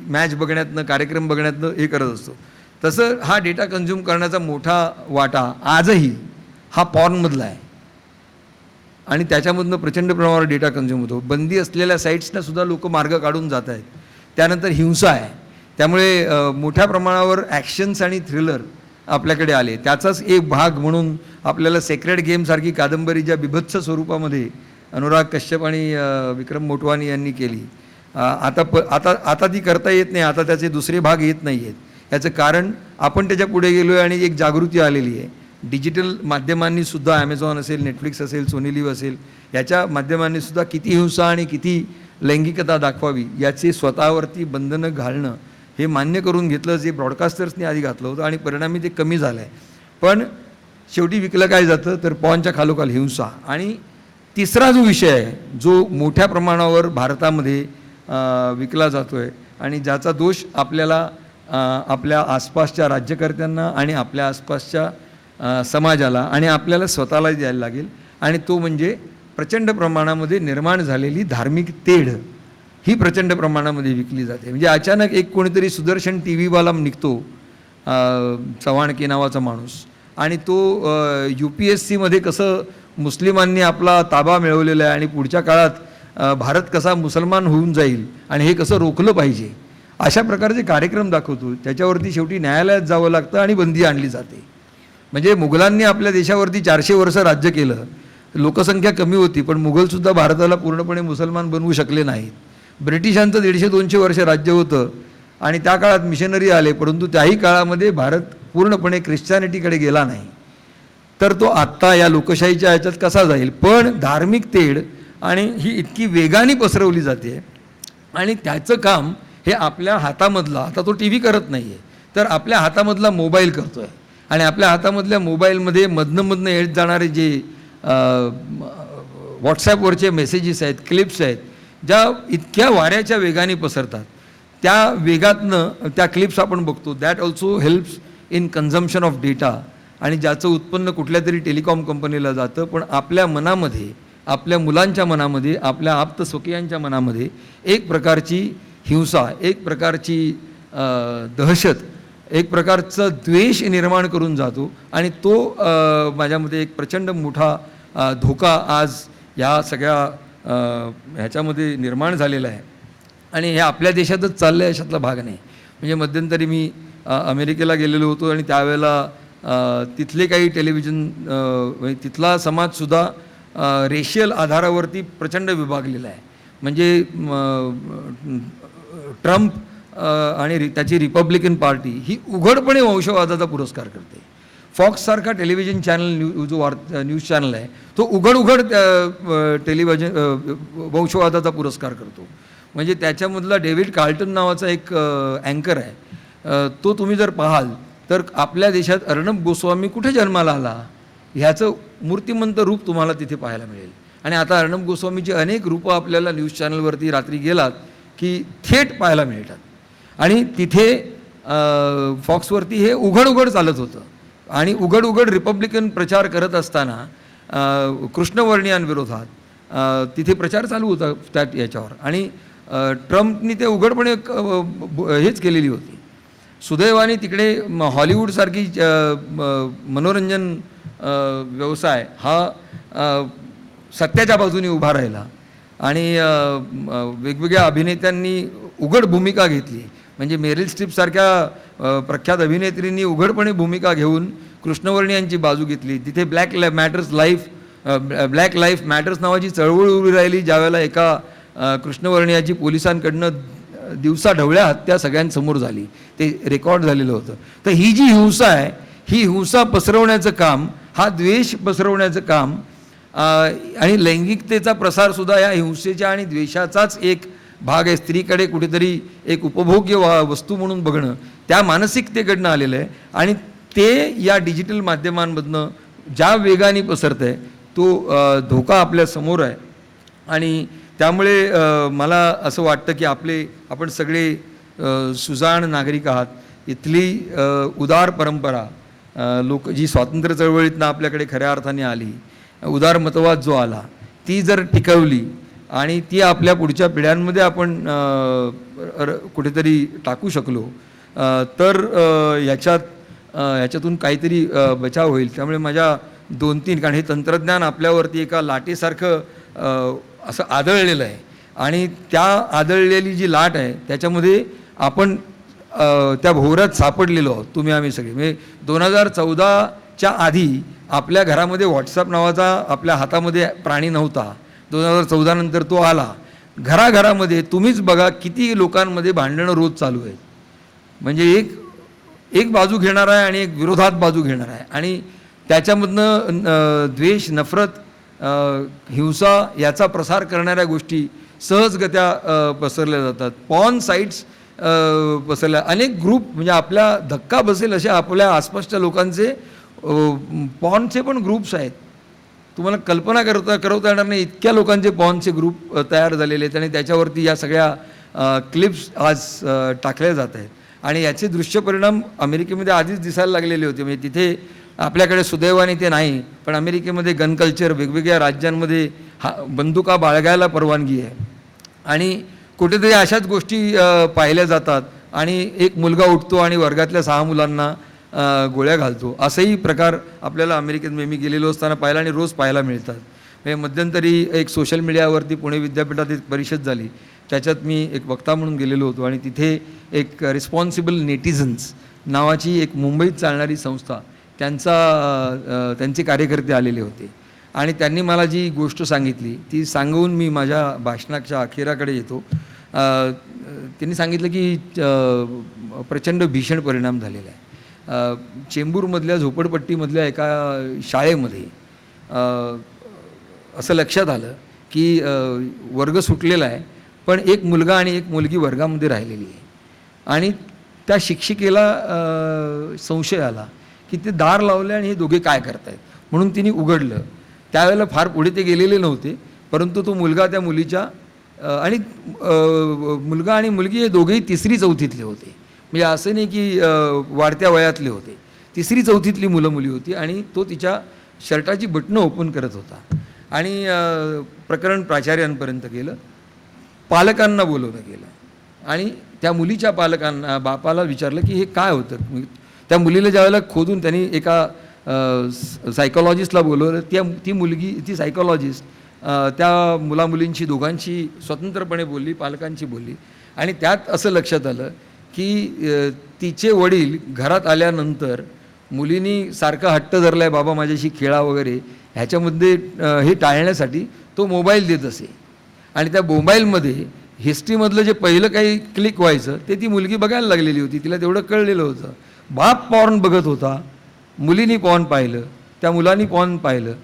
मॅच बघण्यातनं, कार्यक्रम बघण्यातनं हे करत असतो. तसं हा डेटा कन्झ्युम करण्याचा मोठा वाटा आजही हा पॉर्नमधला आहे आणि त्याच्यामधनं प्रचंड प्रमाणावर डेटा कन्झ्युम होतो. बंदी असलेल्या साईट्सना सुद्धा लोक मार्ग काढून जात आहेत. त्यानंतर हिंसा आहे, त्यामुळे मोठ्या प्रमाणावर ॲक्शन्स आणि थ्रिलर आपल्याकडे आले. त्याचाच एक भाग म्हणून आपल्याला सेक्रेड गेमसारखी कादंबरी ज्या बिभत्स स्वरूपामध्ये अनुराग कश्यप आणि विक्रम मोटवानी यांनी केली, आता ती करता येत नाही. आता त्याचे दुसरे भाग येत नाही आहेत. याचं कारण आपण त्याच्या पुढे गेलो आहे आणि एक जागृती आलेली आहे. डिजिटल माध्यमांनी सुद्धा, ॲमेझॉन असेल, नेटफ्लिक्स असेल, सोनी लिव्ह असेल, याच्या माध्यमांनी सुद्धा किती हिंसा आणि किती लैंगिकता दाखवावी याचे स्वतःवरती बंधनं घालणं हे मान्य करून घेतलं, जे ब्रॉडकास्टर्सनी आधी घातलं होतं आणि परिणामी ते कमी झालं आहे. पण शेवटी विकलं काय जातं तर पॉनच्या खालोखाल हिंसा. आणि तिसरा जो विषय आहे जो मोठ्या प्रमाणावर भारतामध्ये विकला जातो आहे आणि ज्याचा दोष आपल्याला आपल्या आसपासच्या राज्यकर्त्यांना आणि आपल्या आसपासच्या समाजाला आणि आपल्याला स्वतःला द्यायला लागेल, आणि तो म्हणजे प्रचंड प्रमाणामध्ये निर्माण झालेली धार्मिक तेढ ही प्रचंड प्रमाणामध्ये विकली जाते. म्हणजे अचानक एक कोणीतरी सुदर्शन TV वाला निघतो, चव्हाणके नावाचा माणूस, आणि तो UPSCमध्ये कसं मुस्लिमांनी आपला ताबा मिळवलेला आहे आणि पुढच्या काळात भारत कसा मुसलमान होऊन जाईल आणि हे कसं रोखलं पाहिजे अशा प्रकारचे कार्यक्रम दाखवतो. त्याच्यावरती शेवटी न्यायालयात जावं लागतं आणि बंदी आणली जाते. म्हणजे मुघलांनी आपल्या देशावरती 400 वर्ष राज्य केलं, लोकसंख्या कमी होती, पण मुघलसुद्धा भारताला पूर्णपणे मुसलमान बनवू शकले नाहीत. ब्रिटिशांचं 150-200 वर्ष राज्य होतं आणि त्या काळात मिशनरी आले, परंतु त्याही काळामध्ये भारत पूर्णपणे ख्रिश्चॅनिटीकडे गेला नाही. तर तो आत्ता या लोकशाहीच्या ह्याच्यात कसा जाईल. पण धार्मिक तेढ आणि ही इतकी वेगाने पसरवली जाते आणि त्याचं काम हे आपल्या हातामधला, आता तो TV करत नाही आहे, तर आपल्या हातामधला मोबाईल करतो आहे. आणि आपल्या हातामधल्या मोबाईलमध्ये मधनं येत जाणारे जे व्हॉट्सॲपवरचे मेसेजेस आहेत, क्लिप्स आहेत, ज्या इतक्या वाऱ्याच्या वेगाने पसरतात, त्या वेगातनं त्या क्लिप्स आपण बघतो. That also helps in consumption of data, आणि ज्याचं उत्पन्न कुठल्या तरी टेलिकॉम कंपनीला जातं. पण आपल्या मनामध्ये, आपल्या मुलांच्या मनामध्ये, आपल्या आप्तस्वकीयांच्या मनामध्ये एक प्रकारची हिंसा, एक प्रकारची दहशत, एक प्रकारचं द्वेष निर्माण करून जातो. आणि तो माझ्या मते एक प्रचंड मोठा धोका आज ह्या सगळ्या ह्याच्यामध्ये निर्माण झालेला आहे. आणि हे आपल्या देशातच चाललं आहे अशातला भाग नाही. म्हणजे मध्यंतरी मी अमेरिकेला गेलेलो होतो आणि त्यावेळेला तिथले काही टेलिव्हिजन, तिथला समाजसुद्धा रेशियल आधारावरती प्रचंड विभागलेला आहे. म्हणजे ट्रम्प आणि त्याची रिपब्लिकन पार्टी ही उघडपणे वंशवादाचा पुरस्कार करते. फॉक्ससारखा टेलिव्हिजन चॅनल जो न्यूज चॅनल आहे तो उघड वंशवादाचा पुरस्कार करतो. म्हणजे त्याच्यामधला डेव्हिड कार्ल्टन नावाचा एक अँकर आहे, तो तुम्ही जर पाहाल तर आपल्या देशात अर्णब गोस्वामी कुठे जन्माला आला ह्याचं मूर्तिमंत रूप तुम्हाला तिथे पाहायला मिळेल. आणि आता अर्णब गोस्वामीची अनेक रूपं आपल्याला न्यूज चॅनलवरती रात्री गेलात की थेट पाहायला मिळतात. आणि तिथे फॉक्सवरती हे उघड चालत होतं आणि उघड उघड रिपब्लिकन प्रचार करत असताना कृष्णवर्णियांविरोधात तिथे प्रचार चालू होता त्या याच्यावर, आणि ट्रम्पनी ते उघडपणे हेच केलेली होती. सुदैवाने तिकडे हॉलिवूडसारखी मनोरंजन व्यवसाय हा सत्याच्या बाजूने उभा राहिला आणि वेगवेगळ्या अभिनेत्यांनी उघड भूमिका घेतली. म्हणजे मेरिल स्ट्रीपसारख्या प्रख्यात अभिनेत्रींनी उघडपणे भूमिका घेऊन कृष्णवर्णियांची बाजू घेतली. तिथे ब्लॅक लाईफ मॅटर्स नावाची चळवळ उभी राहिली, ज्यावेळेला एका कृष्णवर्णियाची पोलिसांकडनं दिवसा ढवळ्या हत्या सगळ्यांसमोर झाली. ते रेकॉर्ड झालेलं होतं. तर ही जी हिंसा आहे, ही हिंसा पसरवण्याचं काम, हा द्वेष पसरवण्याचं काम आणि लैंगिकतेचा प्रसारसुद्धा या हिंसेच्या आणि द्वेषाचाच एक भाग आहे. स्त्रीकडे कुठेतरी एक उपभोग्य वस्तू म्हणून बघणं, त्या मानसिकतेकडनं आलेलं आहे. आणि ते या डिजिटल माध्यमांमधनं ज्या वेगाने पसरतं आहे, तो धोका आपल्या समोर आहे. आणि त्यामुळे मला असं वाटतं की आपण सगळे सुजाण नागरिक आहात. इथली उदार परंपरा, लोक जी स्वातंत्र्य चळवळीतनं आपल्याकडे खऱ्या अर्थाने आली, उदारमतवाद जो आला, ती जर टिकवली आणि ती आपल्या पुढच्या पिढ्यांमध्ये आपण कुठेतरी टाकू शकलो तर ह्याच्यातून काहीतरी बचाव होईल. त्यामुळे माझ्या 2-3, कारण हे तंत्रज्ञान आपल्यावरती एका लाटेसारखं असं आदळलेलं आहे, आणि त्या आदळलेली जी लाट आहे त्याच्यामध्ये आपण त्या भोवऱ्यात सापडलेलो आहोत, तुम्ही आम्ही सगळे. म्हणजे 2014च्या आधी आपल्या घरामध्ये व्हॉट्सअप नावाचा आपल्या हातामध्ये प्राणी नव्हता. 2014 नंतर तो आला. घराघरामध्ये तुम्हीच बघा किती लोकांमध्ये भांडणं रोज चालू आहेत. म्हणजे एक बाजू घेणार आहे आणि एक विरोधात बाजू घेणार आहे, आणि त्याच्यामधनं द्वेष, नफरत, हिंसा याचा प्रसार करणाऱ्या गोष्टी सहजगत्या पसरल्या जातात. पॉर्न साईट्स पसरल्या, अनेक ग्रुप, म्हणजे आपल्या धक्का बसेल अशा आपल्या आसपासच्या लोकांचे पॉर्नचे पण ग्रुप्स आहेत. तुम्हाला कल्पना करवता येणार नाही, इतक्या लोकांचे पॉर्नचे ग्रुप तयार झालेले आहेत, आणि त्याच्यावरती या सगळ्या क्लिप्स आज टाकल्या जात आहेत. आणि याचे दृश्य परिणाम अमेरिकेमध्ये आधीच दिसायला लागलेले होते. म्हणजे तिथे आपल्याकडे सुदैवाने ते नाही, पण अमेरिकेमध्ये गन कल्चर, वेगवेगळ्या राज्यांमध्ये बंदुका बाळगायला परवानगी आहे, आणि कुठेतरी अशाच गोष्टी पाहिल्या जातात. आणि एक मुलगा उठतो आणि वर्गातल्या 6 मुलांना गोळ्या घालतो. असंही प्रकार आपल्याला अमेरिकेत मी गेलेलो असताना पाहिला आणि रोज पाहायला मिळतात. म्हणजे मध्यंतरी एक सोशल मीडियावरती पुणे विद्यापीठात एक परिषद झाली, त्याच्यात मी एक वक्ता म्हणून गेलेलो होतो, आणि तिथे एक रिस्पॉन्सिबल नेटिझन्स नावाची एक मुंबईत चालणारी संस्था, त्यांचे कार्यकर्ते आलेले होते, आणि त्यांनी मला जी गोष्ट सांगितली ती सांगून मी माझ्या भाषणाच्या अखेराकडे येतो. त्यांनी सांगितलं की प्रचंड भीषण परिणाम झालेला आहे. चेंबूरमधल्या झोपडपट्टीमधल्या एका शाळेमध्ये असं लक्षात आलं की वर्ग सुटलेला आहे, पण एक मुलगा आणि एक मुलगी वर्गामध्ये राहिलेली आहे. आणि त्या शिक्षिकेला संशय आला की ते दार लावले आणि हे दोघे काय करतायत, म्हणून तिने उघडलं. त्यावेळेला फार पुढे ते गेलेले नव्हते, परंतु तो मुलगा त्या मुलीच्या आणि मुलगा आणि मुलगी हे दोघेही 3री-4थीतले होते. म्हणजे असं नाही की वाढत्या वयातले होते, 3री-4थीतली मुलं मुली होती. आणि तो तिच्या शर्टाची बटणं ओपन करत होता. आणि प्रकरण प्राचार्यांपर्यंत गेलं, पालकांना बोलवलं गेलं, आणि त्या मुलीच्या बापाला विचारलं की हे काय होतं. त्या मुलीला ज्यावेळेला खोदून त्यांनी एका सायकॉलॉजिस्टला बोलवलं. ती सायकॉलॉजिस्ट त्या मुलामुलींची दोघांची स्वतंत्रपणे बोलली, पालकांची बोलली. आणि त्यात असं लक्षात आलं की तिचे वडील घरात आल्यानंतर मुलींनी सारखा हट्ट धरला आहे, बाबा माझ्याशी खेळा वगैरे, ह्याच्यामध्ये हे टाळण्यासाठी तो मोबाईल देत असे. आणि त्या मोबाईलमध्ये हिस्ट्रीमधलं जे पहिलं काही क्लिक व्हायचं ते ती मुलगी बघायला लागलेली होती. तिला तेवढं कळलेलं होतं. बाप पॉर्न बघत होता, मुलींनी पॉर्न पाहिलं, त्या मुलांनी पॉर्न पाहिलं.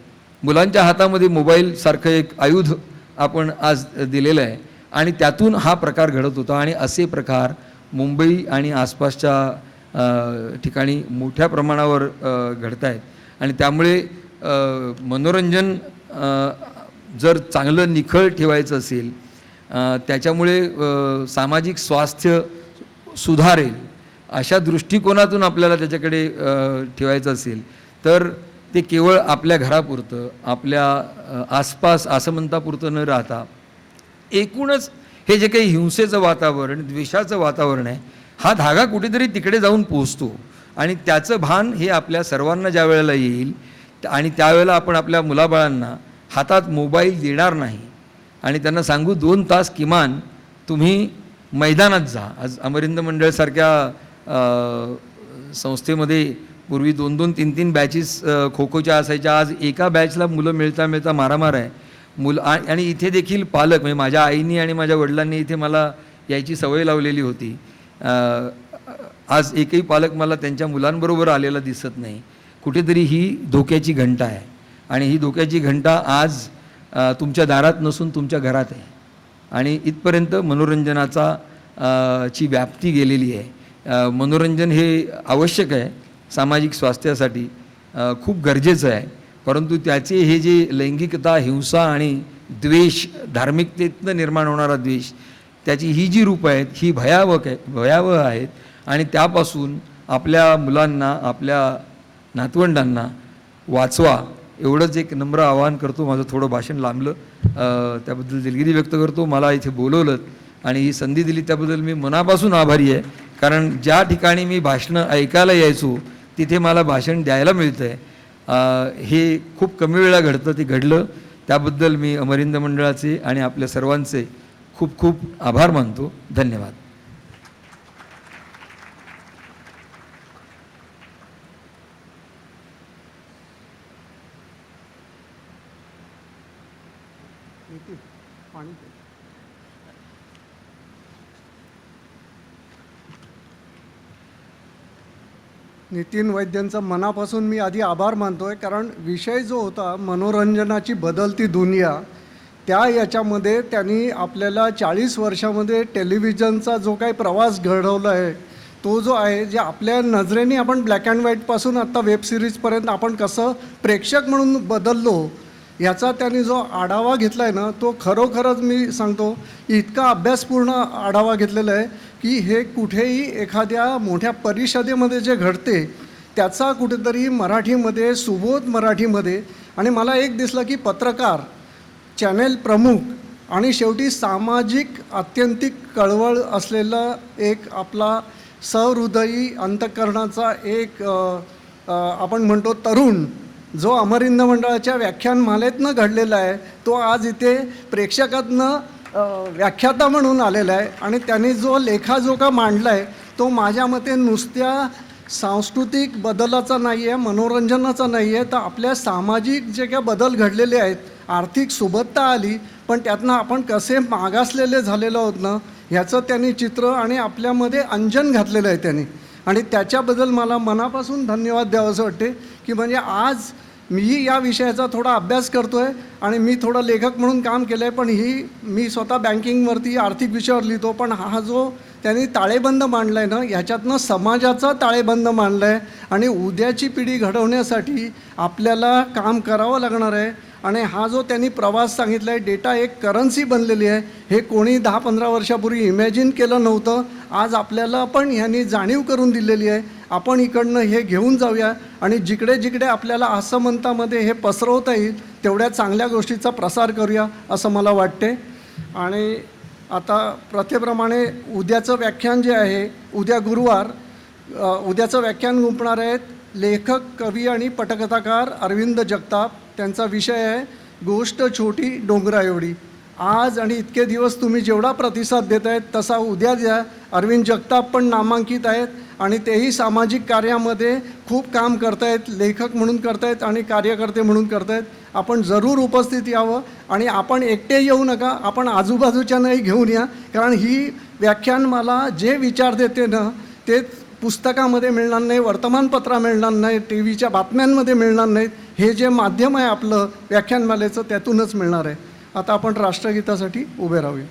मुलांच्या हातामध्ये मोबाईलसारखं एक आयुध आपण आज दिलेलं आहे, आणि त्यातून हा प्रकार घडत होता. आणि असे प्रकार मुंबई आणि आसपासच्या ठिकाणी मोठ्या प्रमाणावर घडत आहेत. आणि त्यामुळे मनोरंजन जर चांगलं निखळ ठेवायचं असेल, त्याच्यामुळे सामाजिक स्वास्थ्य सुधारेल अशा दृष्टिकोनातून आपल्याला त्याच्याकडे ठेवायचं असेल तर ते केवळ आपल्या घरापुरतं, आपल्या आसपास आसमंतापुरतं न राहता एकूणच हे जे काही हिंसेचं वातावरण, द्वेषाचं वातावरण आहे, हा धागा कुठेतरी तिकडे जाऊन पोचतो आणि त्याचं भान हे आपल्या सर्वांना ज्या वेळेला येईल आणि त्यावेळेला आपण आपल्या मुलाबाळांना हातात मोबाईल देणार नाही आणि त्यांना सांगू 2 तास किमान तुम्ही मैदानात जा. आज अमरिंद मंडळसारख्या संस्थेमध्ये पूर्वी 2-2, 3-3 बॅचेस खो खोच्या असायच्या. आज एका बॅचला मुलं मिळता मारामार आहे. आणि इथे देखील पालक, म्हणजे माझ्या आईनी आणि माझ्या वडिलांनी इथे मला यायची सवय लावलेली होती. आज एकही पालक मला त्यांच्या मुलांबरोबर आलेला दिसत नाही. कुठेतरी ही धोक्याची घंटा आहे आणि ही धोक्याची घंटा आज तुमच्या दारात नसून तुमच्या घरात आहे आणि इथपर्यंत मनोरंजनाचा ची व्याप्ती गेलेली आहे. मनोरंजन हे आवश्यक आहे सामाजिक स्वास्थ्यासाठी, खूप गरजेचं आहे, परंतु त्याचे हे जे लैंगिकता, हिंसा आणि द्वेष, धार्मिकतेतनं निर्माण होणारा द्वेष, त्याची ही जी रूपं आहेत ही भयावह आहेत आणि त्यापासून आपल्या मुलांना, आपल्या नातवंडांना वाचवा एवढंच एक नम्र आवाहन करतो. माझं थोडं भाषण लांबलं, त्याबद्दल दिलगिरी व्यक्त करतो. मला इथे बोलवलं आणि ही संधी दिली त्याबद्दल मी मनापासून आभारी आहे, कारण ज्या ठिकाणी मी भाषणं ऐकायला यायचो तिथे मला भाषण द्यायला मिळतं आहे. हे खूप कमी वेळा घडतं, ते घडलं. त्याबद्दल मी अमरिंद मंडळाचे आणि आपल्या सर्वांचे खूप खूप आभार मानतो. धन्यवाद. नितीन वैद्यांचा मनापासून मी आधी आभार मानतोय, कारण विषय जो होता मनोरंजनाची बदलती दुनिया, याच्यामध्ये त्यांनी आपल्याला 40 वर्षामध्ये टेलिव्हिजनचा जो काही प्रवास घडवला आहे तो जो आहे, जे आपल्या नजरेने आपण ब्लॅक अँड व्हाईटपासून आत्ता वेब सिरीजपर्यंत आपण कसं प्रेक्षक म्हणून बदललो याचा त्यांनी जो आढावा घेतला आहे ना, तो खरोखरच मी सांगतो इतका अभ्यासपूर्ण आढावा घेतलेला आहे की हे कुठेही एखाद्या मोठ्या परिषदेमध्ये जे घडते त्याचा कुठेतरी मराठीमध्ये, सुबोध मराठीमध्ये, आणि मला एक दिसलं की पत्रकार, चॅनेल प्रमुख आणि शेवटी सामाजिक आत्यंतिक कळवळ असलेला एक आपला सहृदयी अंतःकरणाचा एक आपण म्हणतो तरुण, जो अमरिंद मंडळाच्या व्याख्यानमालेतनं घडलेला आहे, तो आज इथे प्रेक्षकातनं व्याख्याता म्हणून आलेला आहे आणि त्यांनी जो लेखाजोखा मांडला आहे तो माझ्या मते नुसत्या सांस्कृतिक बदलाचा नाही आहे, मनोरंजनाचा नाही आहे, तर आपल्या सामाजिक जे काय बदल घडलेले आहेत, आर्थिक सुबत्ता आली पण त्यातनं आपण कसे मागासलेले झालेलो आहोत ना ह्याचं त्यांनी चित्र आणि आपल्यामध्ये अंजन घातलेलं आहे त्यांनी, आणि त्याच्याबद्दल मला मनापासून धन्यवाद द्यावंसं वाटते की म्हणजे आज मी या विषयाचा थोडा अभ्यास करतो आहे आणि मी थोडं लेखक म्हणून काम केलं आहे, पण मी स्वतः बँकिंगवरती आर्थिक विषयावर लिहितो, पण हा जो त्यांनी ताळेबंद मांडला आहे ना ह्याच्यातनं समाजाचा ताळेबंद मांडला आहे आणि उद्याची पिढी घडवण्यासाठी आपल्याला काम करावं लागणार आहे. आणि हा जो त्यांनी प्रवास सांगितला आहे, डेटा एक करन्सी बनलेली आहे, हे कोणी 10-15 वर्षापूर्वी इमॅजिन केलं नव्हतं. आज आपल्याला पण ह्यांनी जाणीव करून दिलेली आहे. आपण इकडनं हे घेऊन जाऊया आणि जिकडे जिकडे आपल्याला असमंतामध्ये हे पसरवता येईल तेवढ्या चांगल्या गोष्टीचा प्रसार करूया असं मला वाटते. आणि आता प्रथेप्रमाणे उद्याचं व्याख्यान जे आहे, उद्या गुरुवार, उद्याचं व्याख्यान गुंफणार आहेत लेखक, कवी आणि पटकथाकार अरविंद जगताप. त्यांचा विषय आहे गोष्ट छोटी डोंगरा एवढी. आज आणि इतके दिवस तुम्ही जेवढा प्रतिसाद देत आहेत तसा उद्या द्या. अरविंद जगताप पण नामांकित आहेत आणि तेही सामाजिक कार्यामध्ये खूप काम करतायत, लेखक म्हणून करतायत आणि कार्यकर्ते म्हणून करतायत. आपण जरूर उपस्थित यावं आणि आपण एकटे येऊ नका, आपण आजूबाजूच्यांनाही घेऊन या, कारण ही व्याख्यान मला जे विचार देते ना ते पुस्तकामध्ये मिळणार नाही, वर्तमानपत्रा मिळणार नाही, टी व्हीच्या बातम्यांमध्ये मिळणार नाहीत. हे जे माध्यम आहे आपलं व्याख्यानमालेचं त्यातूनच मिळणार आहे. आता आपण राष्ट्रगीतासाठी उभे राहूया.